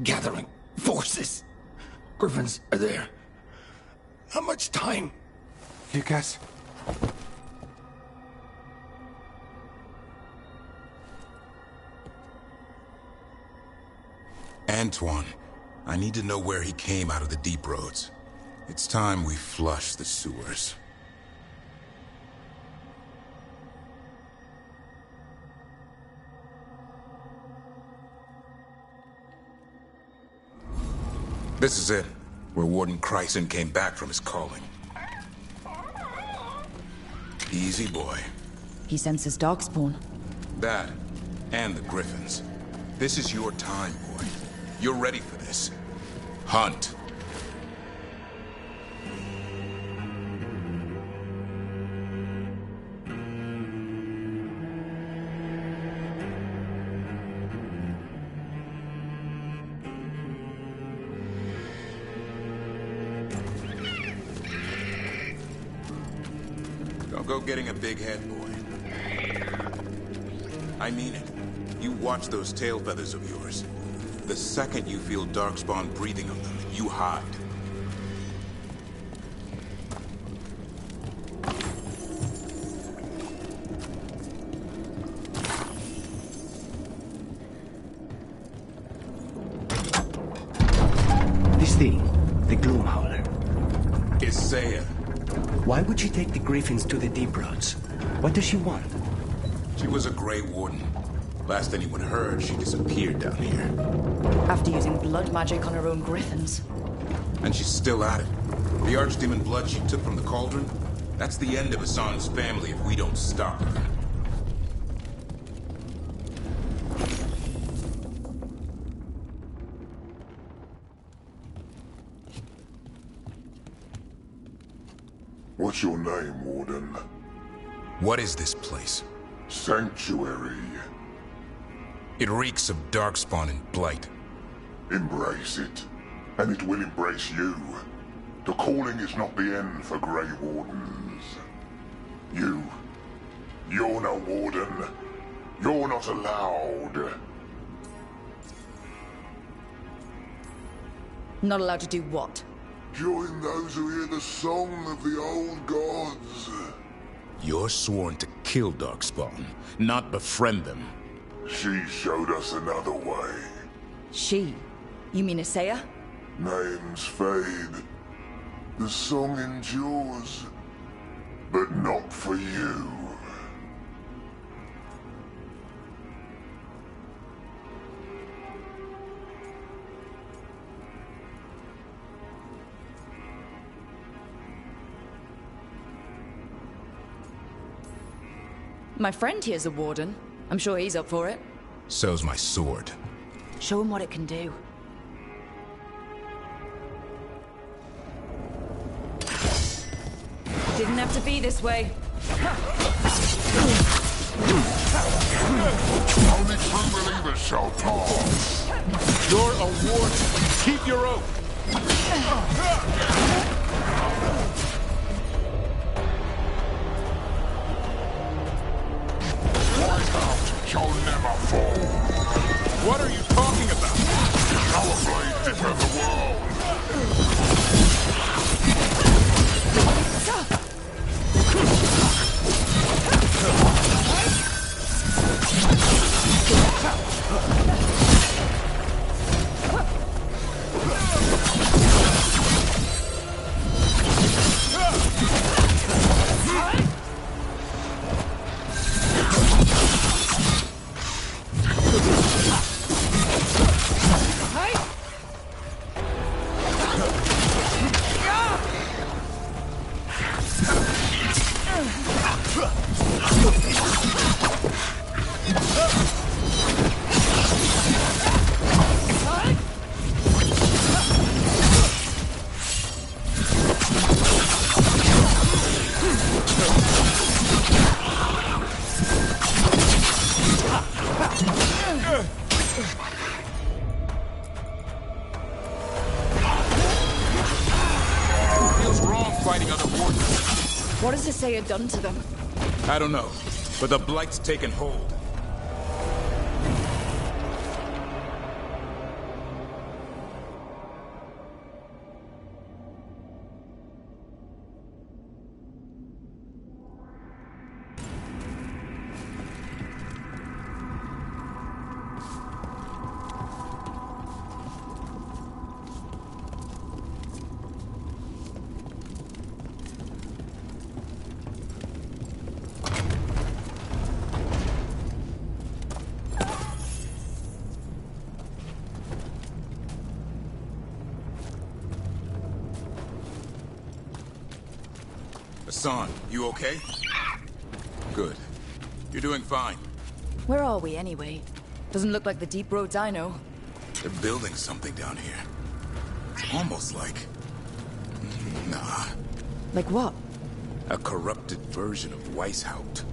Gathering forces. Griffins are there. Not much time. Lucas. Antoine, I need to know where he came out of the Deep Roads. It's time we flush the sewers. This is it, where Warden Kreisen came back from his calling. Easy, boy. He senses Darkspawn. That, and the Griffins. This is your time, boy. You're ready for this. Hunt. Don't go getting a big head, boy. I mean it. You watch those tail feathers of yours. The second you feel Darkspawn breathing on them, you hide. This thing, the Gloom Howler. Isaiah. Why would she take the Griffins to the Deep Roads? What does she want? She was a Grey Warden. Last anyone heard, she disappeared down here. After using blood magic on her own Griffins. And she's still at it. The Archdemon blood she took from the cauldron, that's the end of Hassan's family if we don't stop her. What's your name, Warden? What is this place? Sanctuary. It reeks of darkspawn and blight. Embrace it, and it will embrace you. The calling is not the end for Grey Wardens. You're no Warden. You're not allowed. Not allowed to do what? Join those who hear the song of the old gods. You're sworn to kill Darkspawn, not befriend them. She showed us another way. She? You mean Isaiah? Names fade. The song endures. But not for you. My friend here's a warden. I'm sure he's up for it. So's my sword. Show him what it can do. Didn't have to be this way. Only true believers shall pass. You're a warden. Keep your oath. Shall never fall. What are you talking about? Our blade defend the world. What has Isaiah done to them? I don't know, but the Blight's taken hold. Hassan, you okay? Good. You're doing fine. Where are we, anyway? Doesn't look like the deep roads I know. They're building something down here. Almost like... Nah. Like what? A corrupted version of Weishaupt.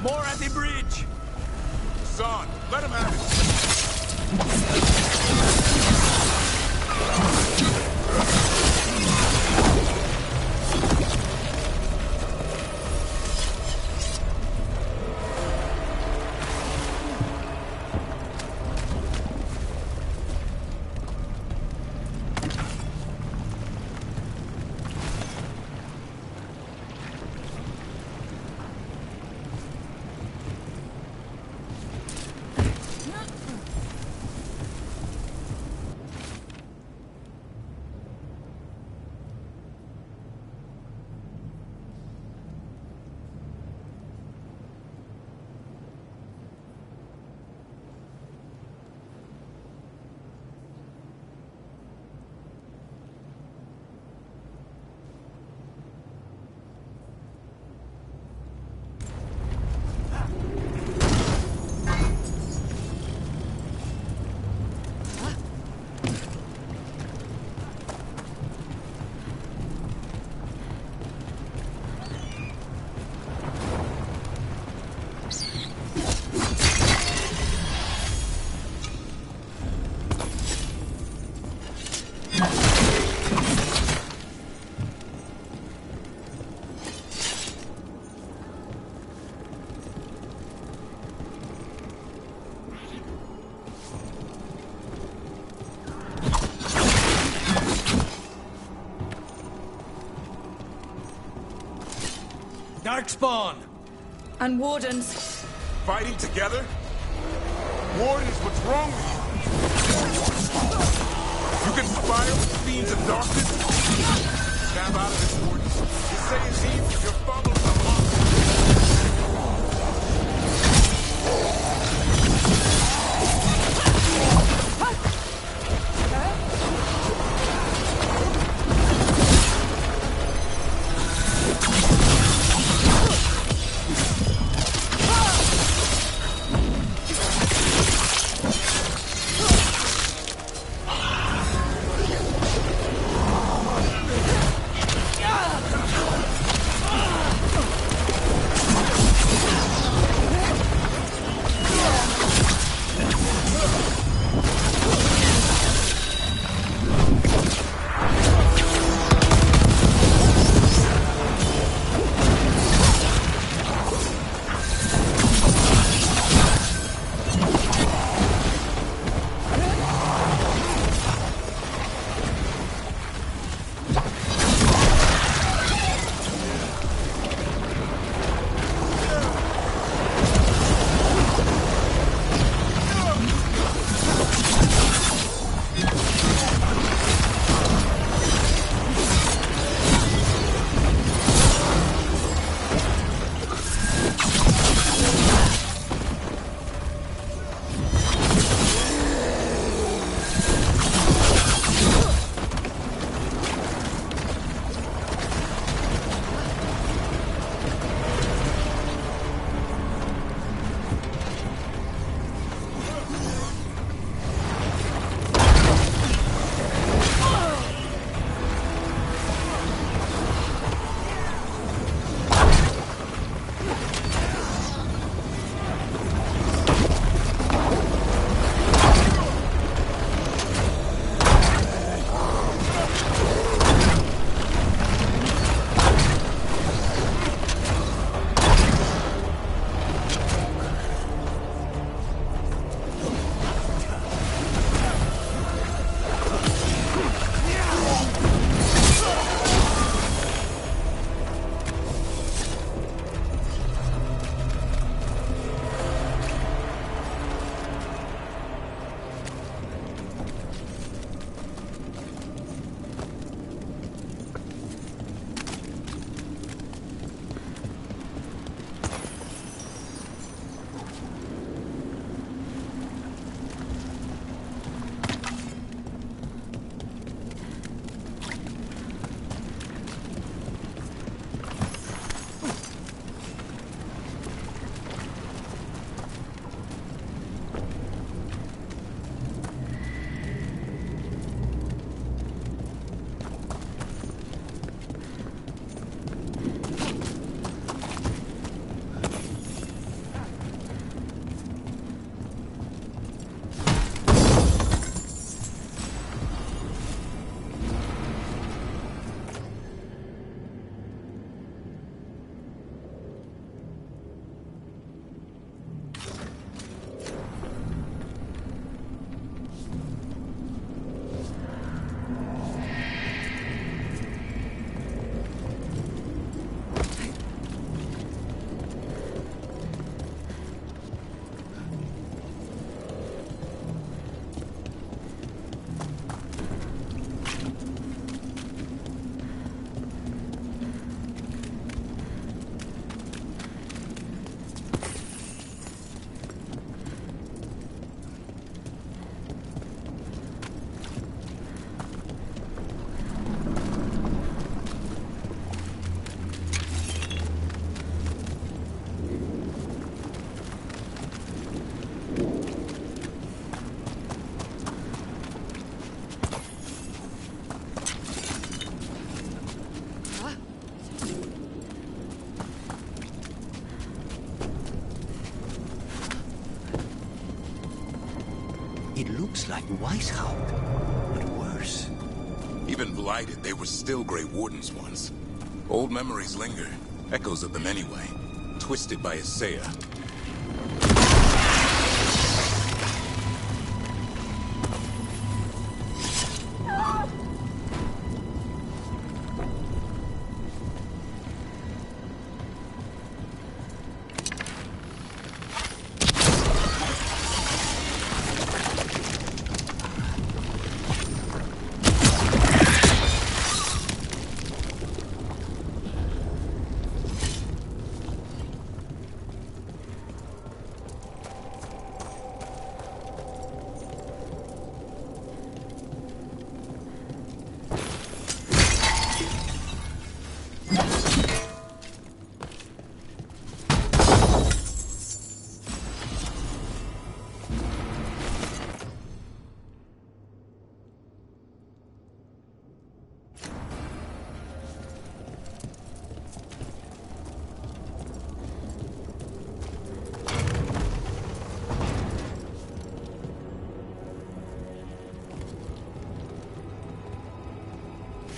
More at the bridge! Son, let him have it! Darkspawn! And Wardens. Fighting together? Wardens, what's wrong with you? You conspire with the fiends of darkness? Snap out of this, Wardens. You say it's evil, your fumbles are lost. looks like Weishaupt, but worse. Even blighted, they were still Grey Wardens once. Old memories linger, echoes of them anyway, twisted by Isaiah.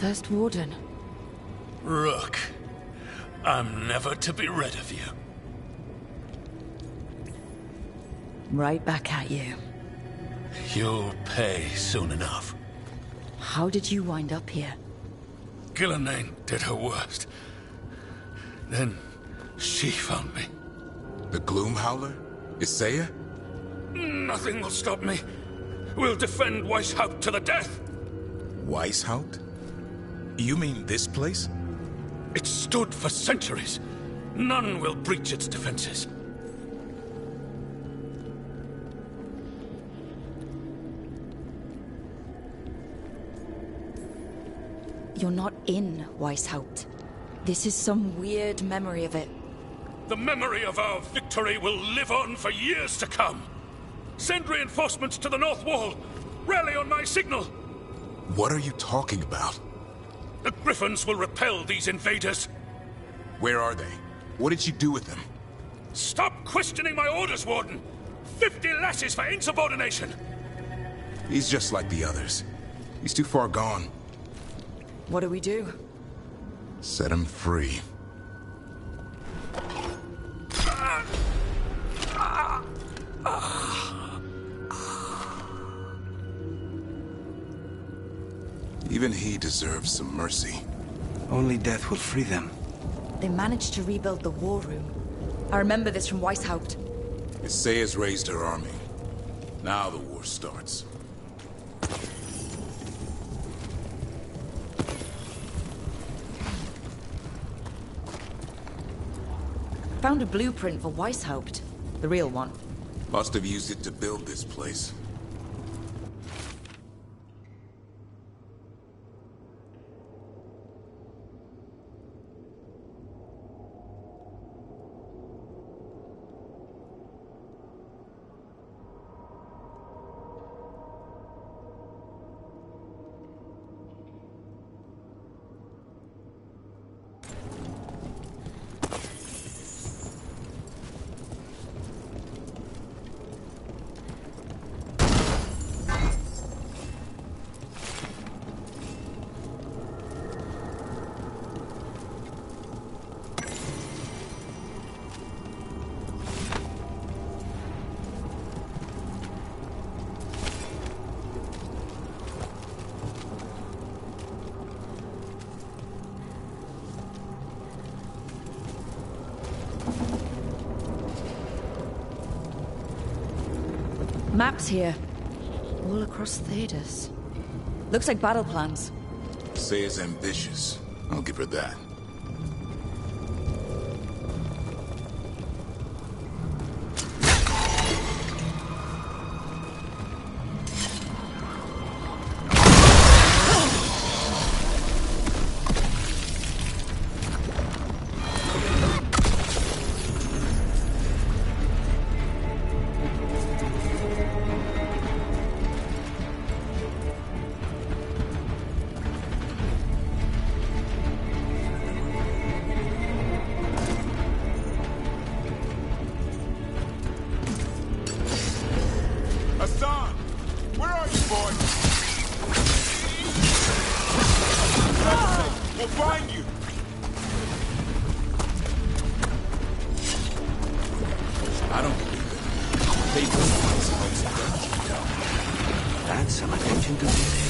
First Warden. Rook, I'm never to be rid of you. Right back at you. You'll pay soon enough. How did you wind up here? Gillenane did her worst. Then she found me. The Gloom Howler? Isaiah? Nothing will stop me. We'll defend Weishaupt to the death. Weishaupt? You mean this place? It stood for centuries. None will breach its defenses. You're not in Weishaupt. This is some weird memory of it. The memory of our victory will live on for years to come. Send reinforcements to the North Wall. Rally on my signal. What are you talking about? The Griffins will repel these invaders. Where are they? What did you do with them? Stop questioning my orders, Warden! 50 lashes for insubordination! He's just like the others. He's too far gone. What do we do? Set him free. Even he deserves some mercy. Only death will free them. They managed to rebuild the war room. I remember this from Weishaupt. Isaiah's raised her army. Now the war starts. Found a blueprint for Weishaupt. The real one. Must have used it to build this place. Maps here. All across Thedas. Looks like battle plans. Isaiah's ambitious. I'll give her that. We'll find you! I don't believe it. People supposed to That's some attention to detail.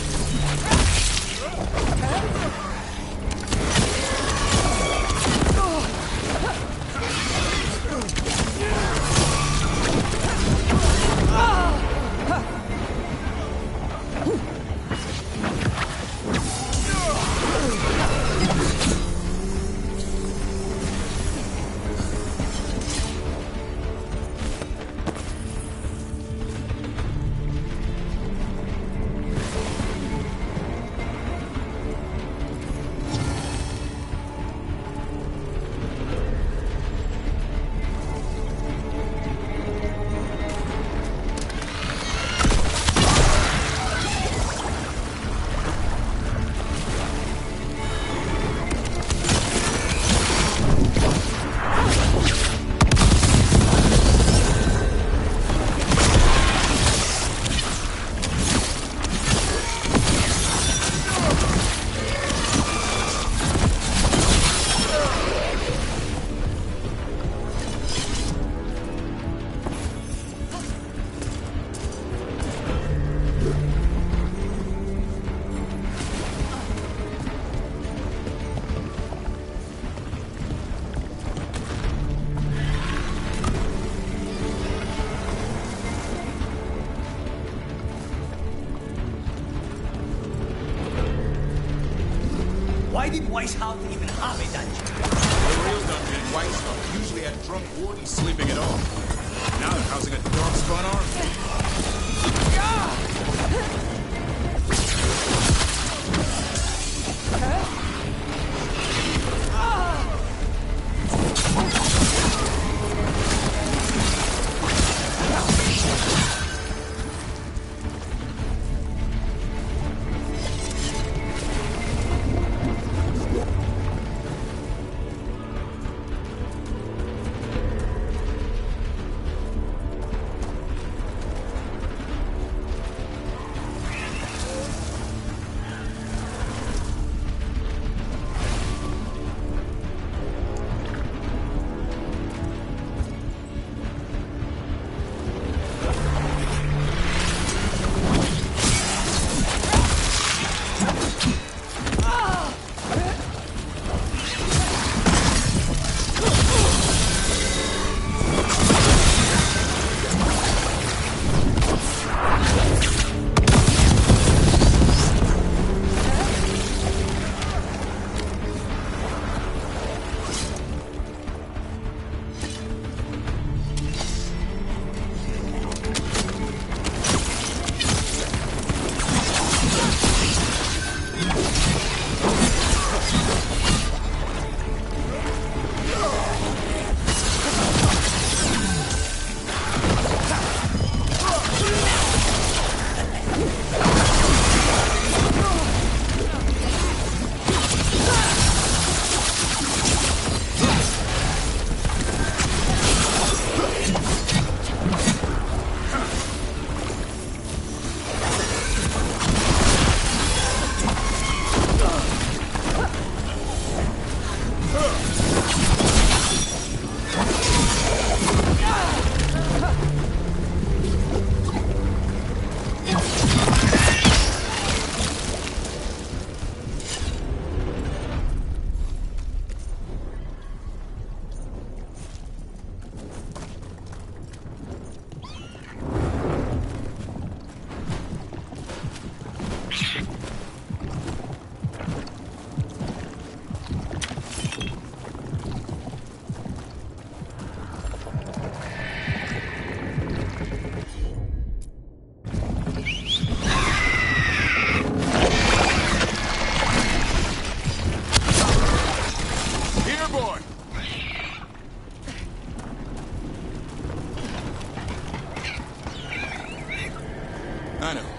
Why did Weishaupt even have a dungeon? The real dungeon in Whitestone usually had drunk wardens sleeping it off. Now they're housing a dog-spawn army.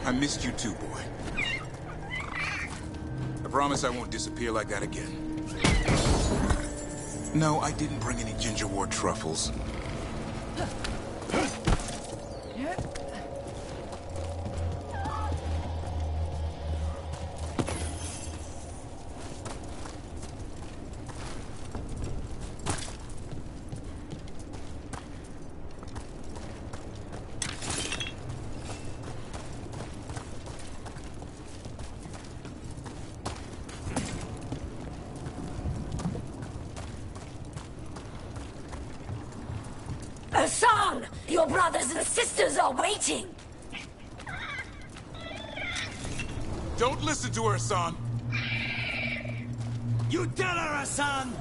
I missed you too, boy. I promise I won't disappear like that again. No, I didn't bring any ginger wort truffles. Hassan! Your brothers and sisters are waiting! Don't listen to her, Hassan! You tell her, Hassan!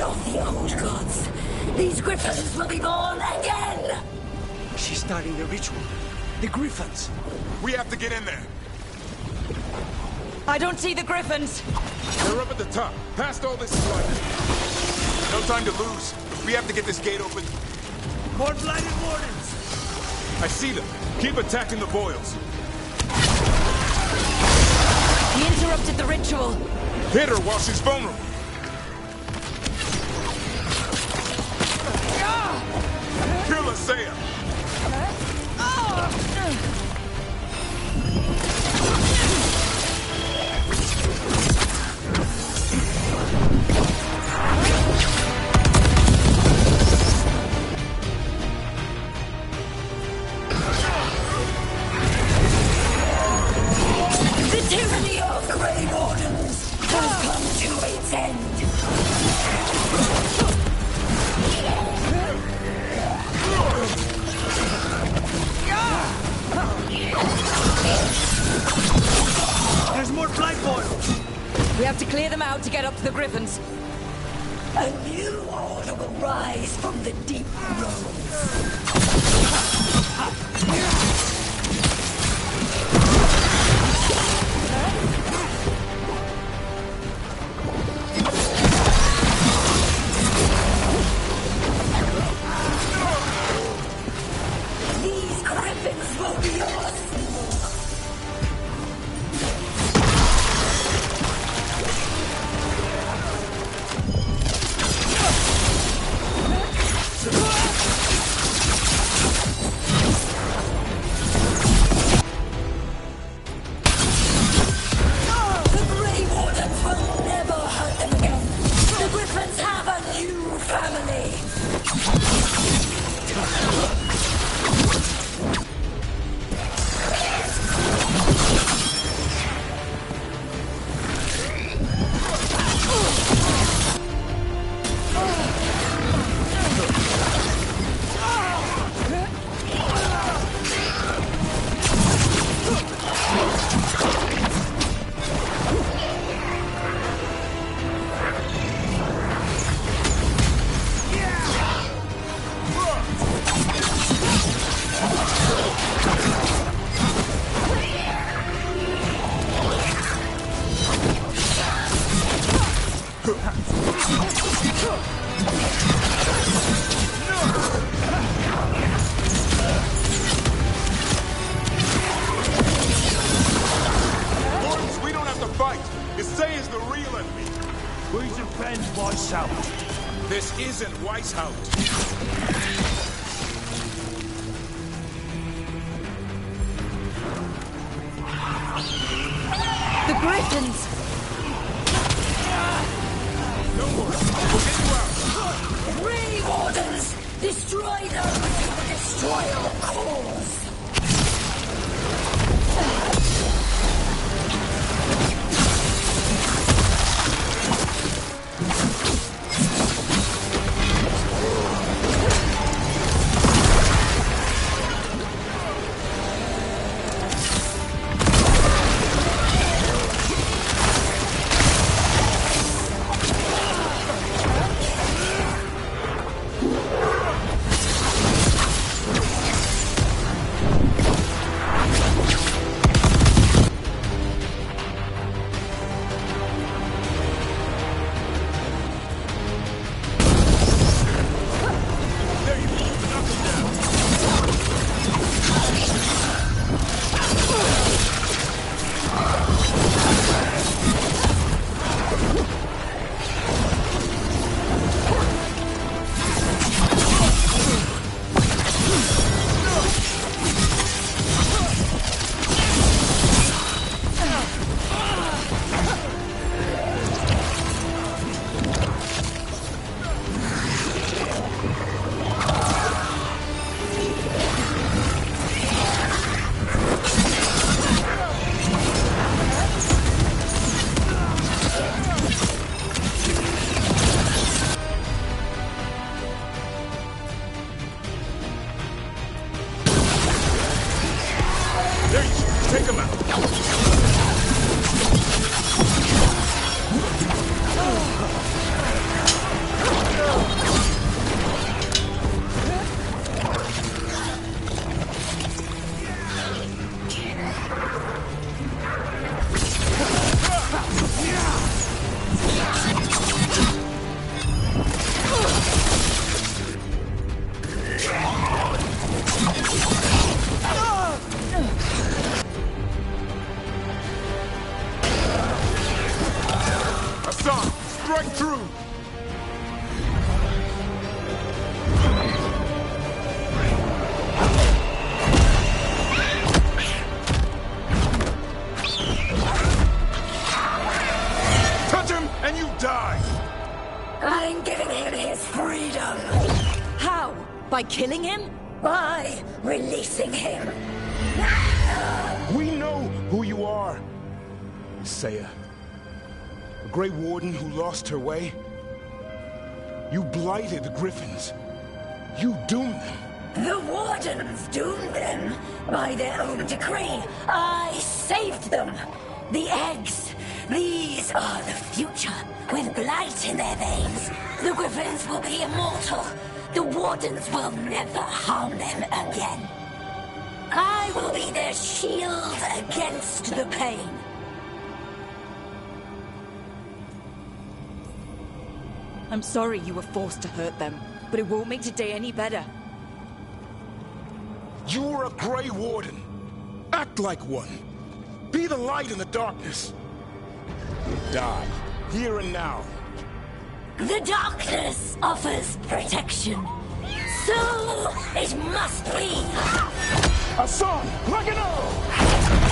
of the old gods. These griffins will be born again! She's starting the ritual. The griffins. We have to get in there. I don't see the griffins. They're up at the top, past all this sludge. No time to lose. We have to get this gate open. More blinded wardens! I see them. Keep attacking the boils. He interrupted the ritual. Hit her while she's vulnerable. Kill Asaya. The tyranny of Grey Wardens has come to its end. There's more blight boils! We have to clear them out to get up to the griffins. A new order will rise from the deep roads. These griffins will be yours. The Grey Wardens will never hurt them again. The griffins have a new family. Wardens, we don't have to fight. Asaya's the real enemy. We defend Weishaupt. This isn't Weishaupt. The griffins! No more. We'll get you out. Grey Wardens, destroy those who destroy our cause. Take him out. Hassan, strike through! Touch him and you die! I'm giving him his freedom. How? By killing him? By releasing him. We know who you are. Saya. A Grey Warden who lost her way. You blighted the Griffins. You doomed them. The Wardens doomed them by their own decree. I saved them. The eggs. These are the future, with blight in their veins. The Griffins will be immortal. The Wardens will never harm them again. I will be their shield against the pain. I'm sorry you were forced to hurt them, but it won't make today any better. You're a Grey Warden. Act like one. Be the light in the darkness. Die, here and now. The darkness offers protection. So it must be. Hassan, like an arrow!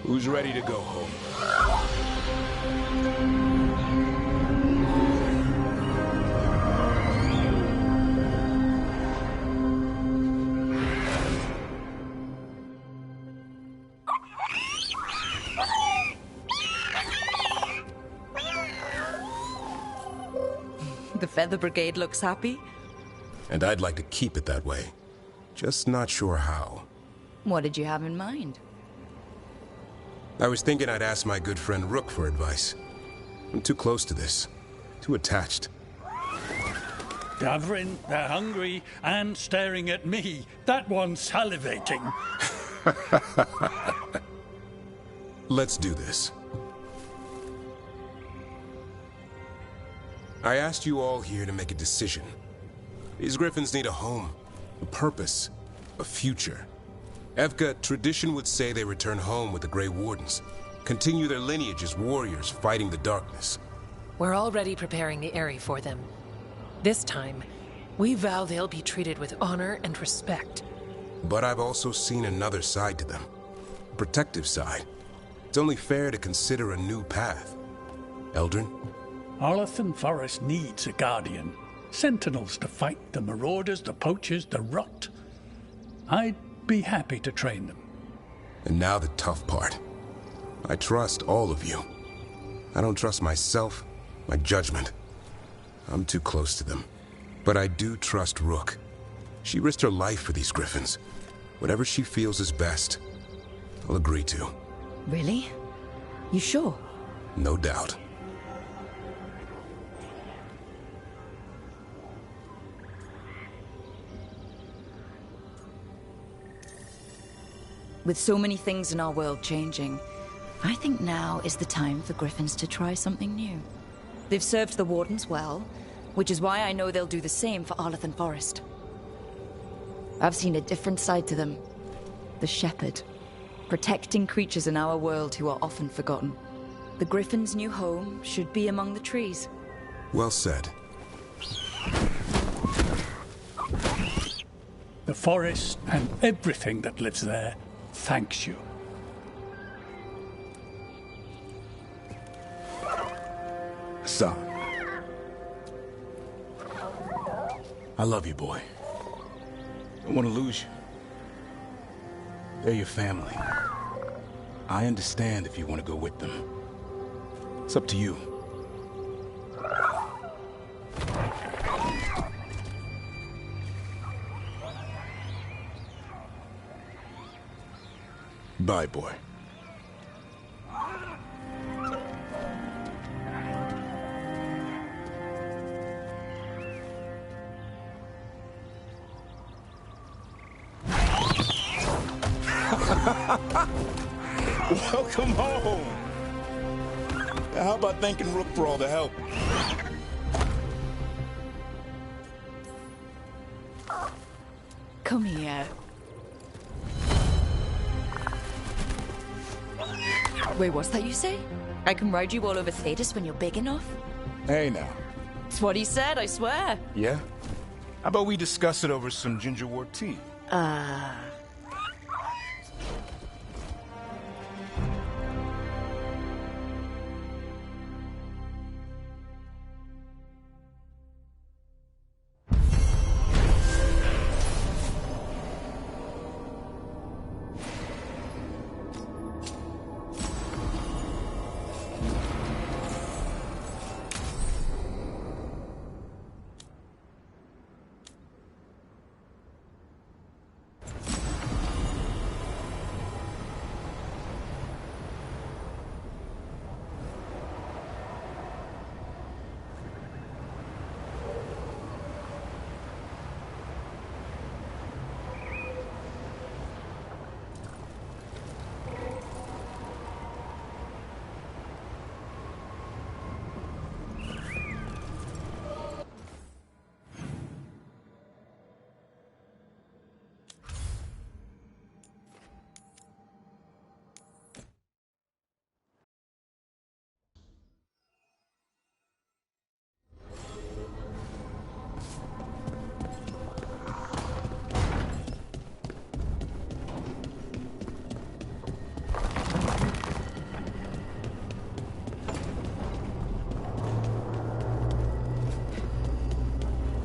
Who's ready to go home? The Feather Brigade looks happy. And I'd like to keep it that way. Just not sure how. What did you have in mind? I was thinking I'd ask my good friend Rook for advice. I'm too close to this. Too attached. Davrin, they're hungry and staring at me. That one's salivating. Let's do this. I asked you all here to make a decision. These Griffins need a home, a purpose, a future. Evka, tradition would say they return home with the Grey Wardens, continue their lineage as warriors fighting the darkness. We're already preparing the Eyrie for them. This time, we vow they'll be treated with honor and respect. But I've also seen another side to them. A protective side. It's only fair to consider a new path. Eldrin? Arlathan Forest needs a guardian. Sentinels to fight the marauders, the poachers, the rot. I'd be happy to train them. And now the tough part. I trust all of you. I don't trust myself, my judgment. I'm too close to them. But I do trust Rook. She risked her life for these Griffins. Whatever she feels is best, I'll agree to. Really? You sure? No doubt. With so many things in our world changing, I think now is the time for Griffins to try something new. They've served the Wardens well, which is why I know they'll do the same for Arlathan Forest. I've seen a different side to them. The Shepherd. Protecting creatures in our world who are often forgotten. The Griffin's new home should be among the trees. Well said. The forest and everything that lives there thanks you. Son. I love you, boy. Don't want to lose you. They're your family. I understand if you want to go with them. It's up to you. Goodbye, boy. Welcome home! How about thanking Rook for all the help? Come here. Wait, what's that you say? I can ride you all over Thetis when you're big enough? Hey now. It's what he said, I swear. Yeah? How about we discuss it over some gingerwort tea?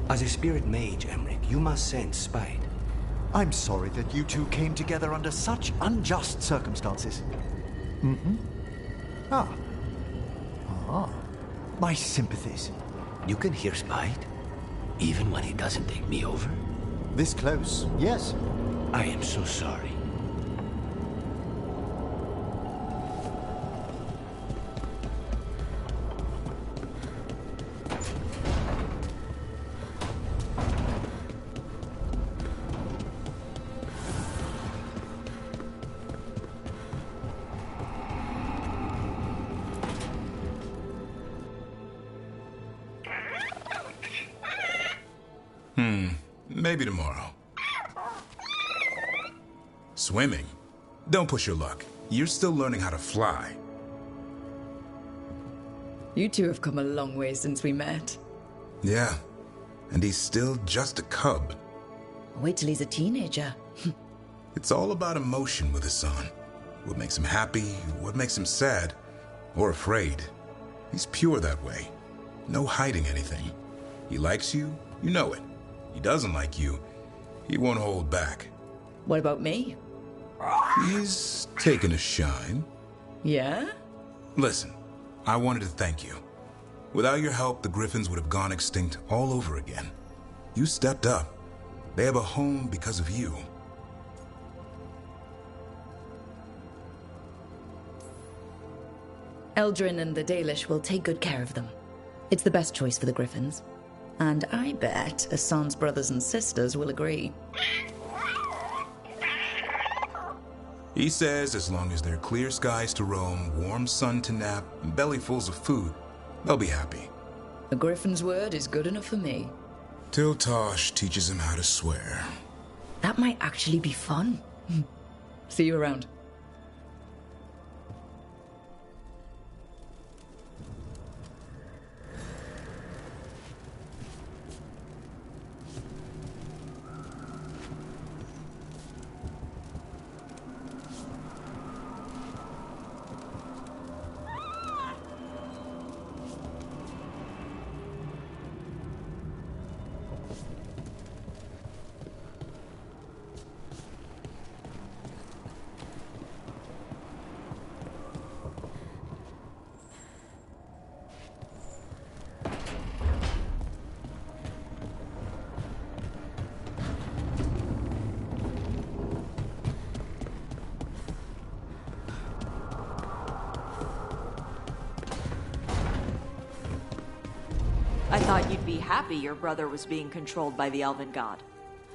As a spirit mage, Emmerich, you must sense spite. I'm sorry that you two came together under such unjust circumstances. Mm-hmm. My sympathies. You can hear spite, even when he doesn't take me over? This close, yes. I am so sorry. Maybe tomorrow. Swimming? Don't push your luck. You're still learning how to fly. You two have come a long way since we met. Yeah, and he's still just a cub. Wait till he's a teenager. It's all about emotion with his son. What makes him happy, what makes him sad, or afraid. He's pure that way. No hiding anything. He likes you, you know it. He doesn't like you, he won't hold back. What about me? He's taken a shine. Yeah? Listen, I wanted to thank you. Without your help, the Griffins would have gone extinct all over again. You stepped up. They have a home because of you. Eldrin and the Dalish will take good care of them. It's the best choice for the Griffins. And I bet Hassan's brothers and sisters will agree. He says as long as there are clear skies to roam, warm sun to nap, and bellyfuls of food, they'll be happy. A Griffin's word is good enough for me. Till Tosh teaches him how to swear. That might actually be fun. See you around. Thought you'd be happy your brother was being controlled by the Elven God.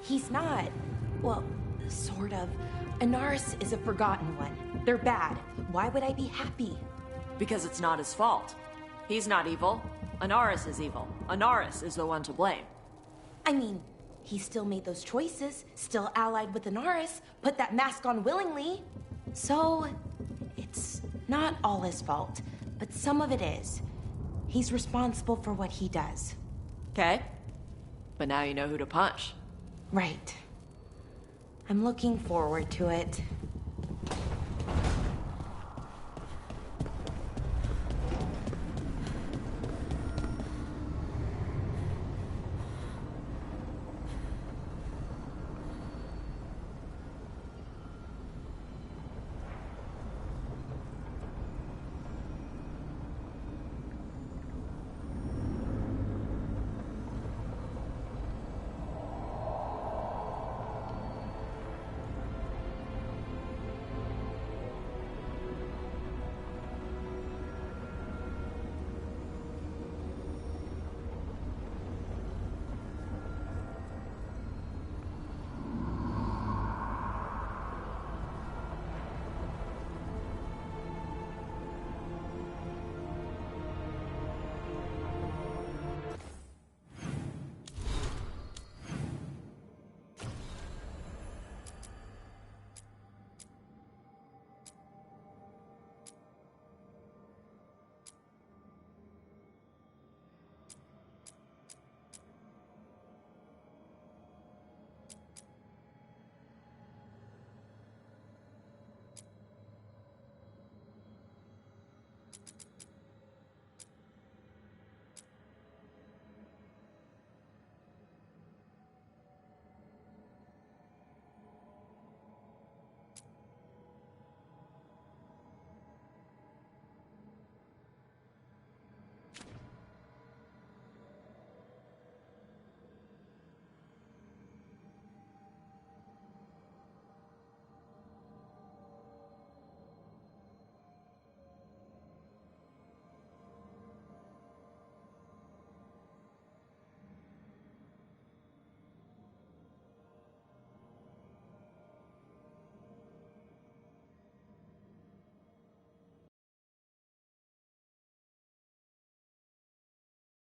He's not. Well, sort of. Inaris is a forgotten one. They're bad. Why would I be happy? Because it's not his fault. He's not evil. Inaris is evil. Inaris is the one to blame. I mean, he still made those choices, still allied with Inaris, put that mask on willingly. So, it's not all his fault, but some of it is. He's responsible for what he does. Okay. But now you know who to punch. Right. I'm looking forward to it.